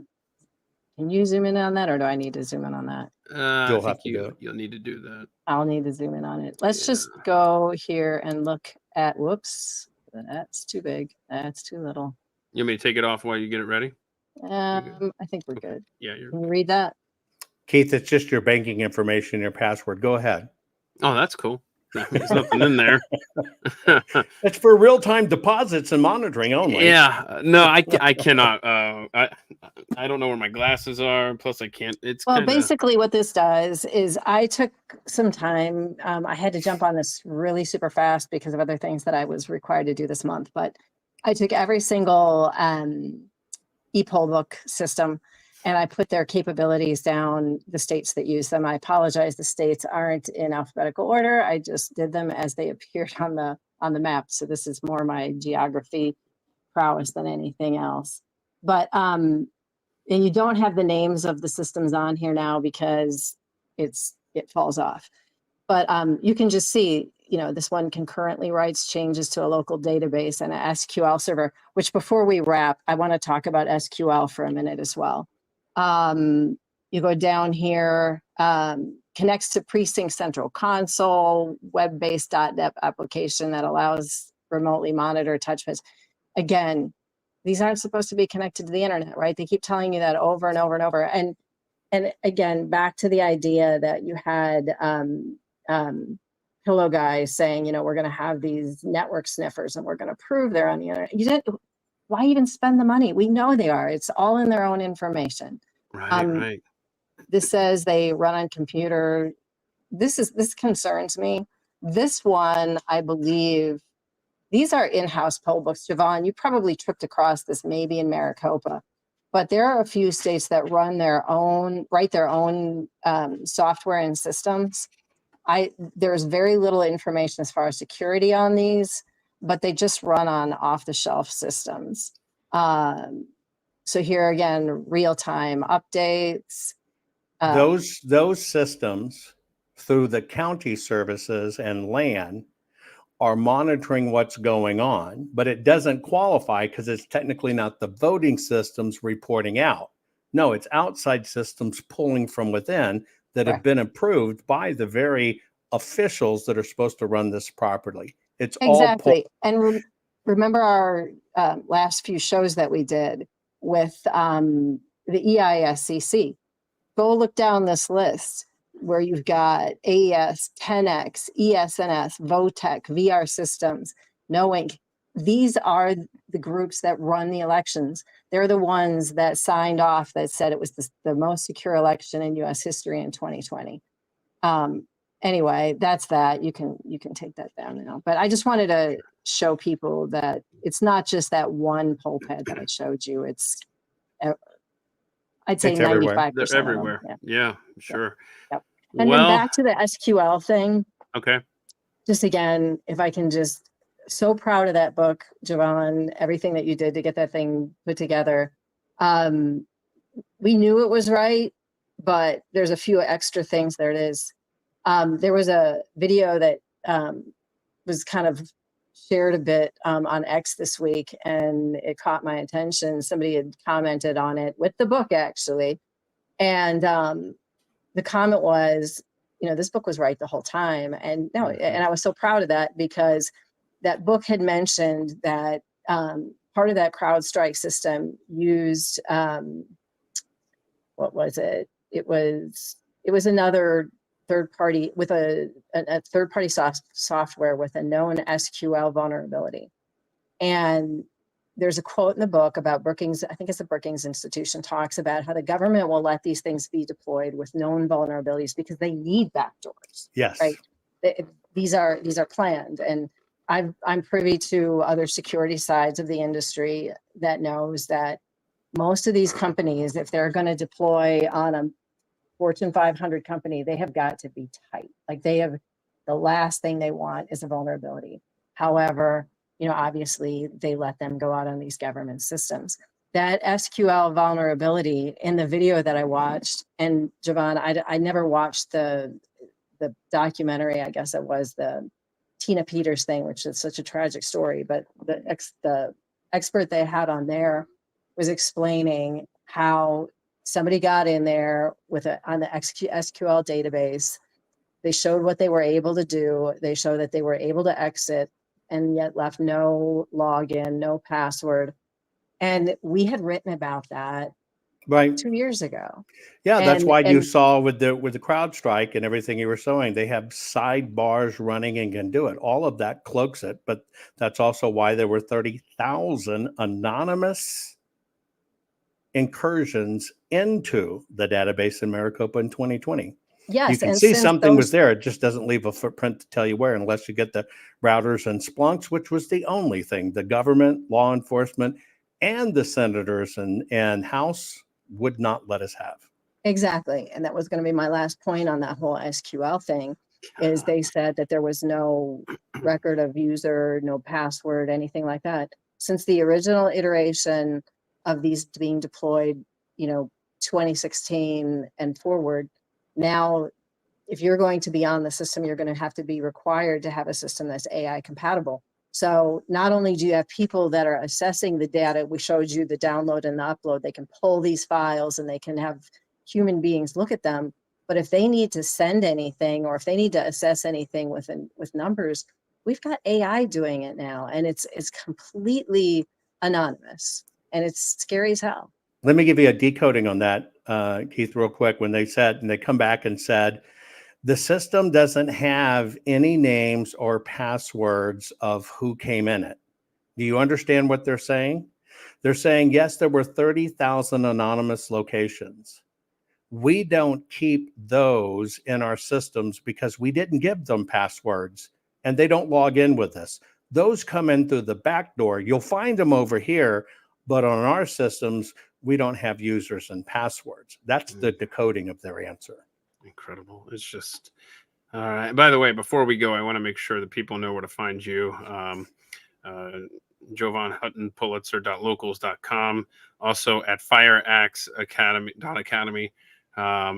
can you zoom in on that or do I need to zoom in on that? I You'll think have to do it. you'll need to do that. I'll need to zoom in on it. Let's just go here and look at, whoops, that's too big. That's too little. You want me to take it off while you get it ready? I think we're Okay. good. Yeah, you're. Can you read that? Keith, it's just your banking information, your password. Go ahead. Oh, that's cool. There's nothing in there. It's for real-time deposits and monitoring only. Yeah, no, I cannot. I don't know where my glasses are. Plus, I can't. It's Well, kinda, basically what this does is I took some time. I had to jump on this really super fast because of other things that I was required to do this month, but I took every single e-poll book system and I put their capabilities down, the states that use them. I apologize, the states aren't in alphabetical order. I just did them as they appeared on the map. So this is more my geography prowess than anything else. But and you don't have the names of the systems on here now because it falls off. But you can just see, you know, this one concurrently writes changes to a local database and a SQL server, which before we wrap, I want to talk about SQL for a minute as well. You go down here, connects to Precinct Central Console, web-based .NET application that allows remotely monitor touchpads. Again, these aren't supposed to be connected to the internet, right? They keep telling you that over and over and over. And again, back to the idea that you had Pillow Guy saying, you know, we're going to have these network sniffers and we're going to prove they're on the internet. You didn't. Why even spend the money? We know they are. It's all in their own information. right. This says they run on computer. This concerns me. This one, I believe, these are in-house poll books. Javon, you probably tripped across this maybe in Maricopa. but there are a few states that write their own software and systems. There's very little information as far as security on these, but they just run on off-the-shelf systems. So here again, real-time updates. Those systems through the county services and land are monitoring what's going on, but it doesn't qualify because it's technically not the voting systems reporting out. No, it's outside systems pulling from within that have Correct. been approved by the very officials that are supposed to run this properly. It's Exactly. And remember our last few shows that we did with the EISCC. Go look down this list where you've got AES, 10X, ESNS, VOTEC, VR Systems, Knowink. These are the groups that run the elections. They're the ones that signed off that said it was the most secure election in U.S. history in 2020. Anyway, that's that. You can take that down now. But I just wanted to show people that it's not just that one poll pad that I showed you. It's I'd say It's everywhere. 95%. They're of them. everywhere. Yeah. Yeah, sure. Yep. And Well, then back to the SQL thing. okay. Just again, if I can just, so proud of that book, Javon, everything that you did to get that thing put together. We knew it was right, but there's a few extra things. There it is. There was a video that was kind of shared a bit on X this week, and it caught my attention. Somebody had commented on it with the book, actually. And the comment was, this book was right the whole time. And and I was so proud of that, because that book had mentioned that part of that CrowdStrike system used, what was it? It was another third party with a third party software with a known SQL vulnerability. And there's a quote in the book about Brookings, I think it's the Brookings Institution, talks about how the government will let these things be deployed with known vulnerabilities because they need backdoors. Yes. Right. These are planned. And I'm privy to other security sides of the industry that knows that most of these companies, if they're going to deploy on a Fortune 500 company, they have got to be tight. Like, the last thing they want is a vulnerability. However, obviously they let them go out on these government systems. That SQL vulnerability in the video that I watched, and Javon, I never watched the documentary. I guess it was the Tina Peters thing, which is such a tragic story, but the expert they had on there was explaining how somebody got in there on the SQL database. They showed what they were able to do. They showed that they were able to exit and yet left no login, no password. And we had written about that Right. 2 years ago. Yeah, that's why you And- saw with the CrowdStrike and everything you were showing, they have sidebars running and can do it. All of that cloaks it, but that's also why there were 30,000 anonymous incursions into the database in Maricopa in 2020. Yes, You can and see since something was those- there. It just doesn't leave a footprint to tell you where, unless you get the routers and Splunks, which was the only thing the government, law enforcement, and the senators and House would not let us have. Exactly. And that was going to be my last point on that whole SQL thing, is they said that there was no record of user, no password, anything like that. Since the original iteration of these being deployed, 2016 and forward, now, if you're going to be on the system, you're going to have to be required to have a system that's AI compatible. So not only do you have people that are assessing the data, we showed you the download and the upload, they can pull these files and they can have human beings look at them. But if they need to send anything, or if they need to assess anything with numbers, we've got AI doing it now, and it's completely anonymous, and it's scary as hell. Let me give you a decoding on that, Keith, real quick. When they come back and said, the system doesn't have any names or passwords of who came in it. Do you understand what they're saying? They're saying, yes, there were 30,000 anonymous locations. We don't keep those in our systems because we didn't give them passwords, and they don't log in with us. Those come in through the back door. You'll find them over here, but on our systems, we don't have users and passwords. That's the decoding of their answer. Incredible. It's just, all right. By the way, before we go, I want to make sure that people know where to find you. Jovan Hutton, Pulitzer.locals.com, also at fireaxeacademy.academy.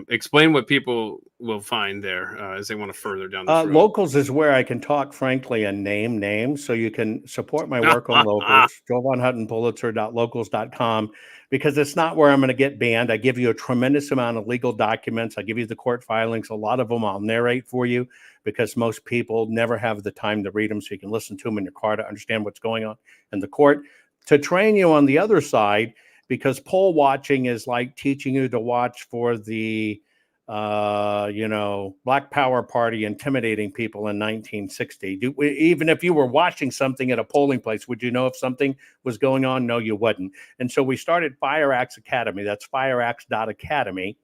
Explain what people will find there as they want to further down this road. Locals is where I can talk frankly and name names, so you can support my work on Locals. Jovan Hutton, Pulitzer.locals.com, because it's not where I'm going to get banned. I give you a tremendous amount of legal documents. I give you the court filings. A lot of them I'll narrate for you, because most people never have the time to read them, so you can listen to them in your car to understand what's going on in the court. To train you on the other side, because poll watching is like teaching you to watch for the, Black Power Party intimidating people in 1960. Even if you were watching something at a polling place, would you know if something was going on? No, you wouldn't. And so we started FireAxe Academy. That's fireaxe.academy,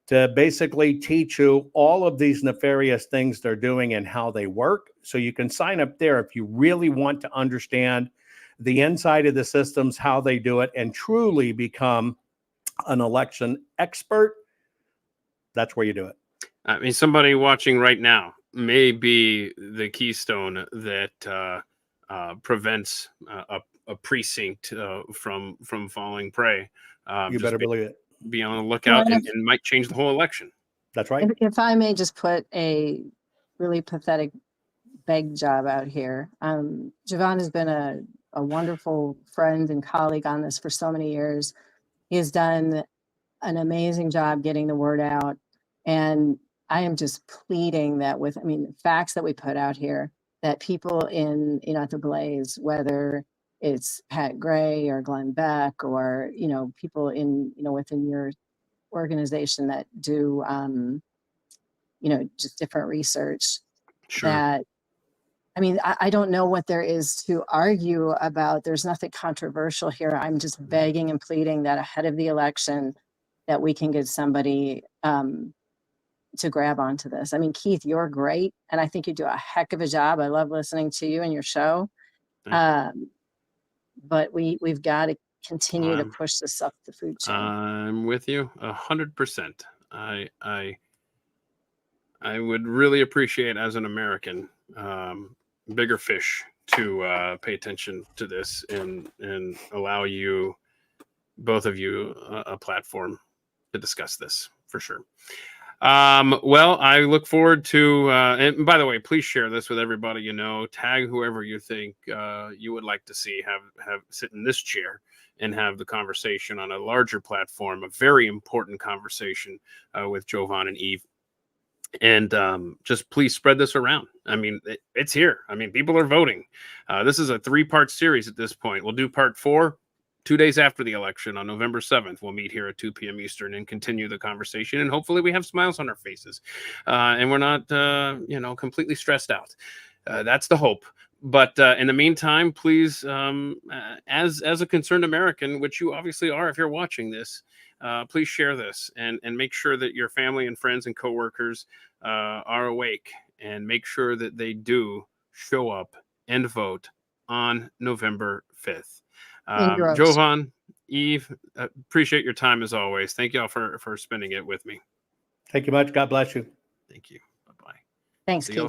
to basically teach you all of these nefarious things they're doing and how they work. So you can sign up there if you really want to understand the inside of the systems, how they do it, and truly become an election expert. That's where you do it. I mean, somebody watching right now may be the keystone that prevents a precinct from falling prey. You better believe it. Be on the lookout, and might change the whole election. That's right. If I may just put a really pathetic beg job out here. Jovan has been a wonderful friend and colleague on this for so many years. He has done an amazing job getting the word out. And I am just pleading that with, the facts that we put out here, that people at the Blaze, whether it's Pat Gray or Glenn Beck or, people within your organization that do, just different research. Sure. That, I don't know what there is to argue about. There's nothing controversial here. I'm just begging and pleading that ahead of the election that we can get somebody to grab onto this. Keith, you're great. And I think you do a heck of a job. I love listening to you and your show. But we've got to continue to push this up the food chain. I'm with you 100%. I would really appreciate, as an American, bigger fish to pay attention to this and allow you, both of you, a platform to discuss this for sure. Well, I look forward to, and by the way, please share this with everybody, tag whoever you think you would like to see have sit in this chair and have the conversation on a larger platform, a very important conversation with Jovan and Eve. And just please spread this around. It's here. People are voting. This is a 3-part series at this point. We'll do part 4 2 days after the election on November 7th. We'll meet here at 2 p.m. Eastern and continue the conversation. And hopefully we have smiles on our faces and we're not, completely stressed out. That's the hope. But in the meantime, please, as a concerned American, which you obviously are if you're watching this, please share this and make sure that your family and friends and coworkers are awake, and make sure that they do show up and vote on November 5th. Jovan, Eve, appreciate your time as always. Thank you all for spending it with me. Thank you much. God bless you. Thank you. Bye-bye. Thanks, See y'all Keith.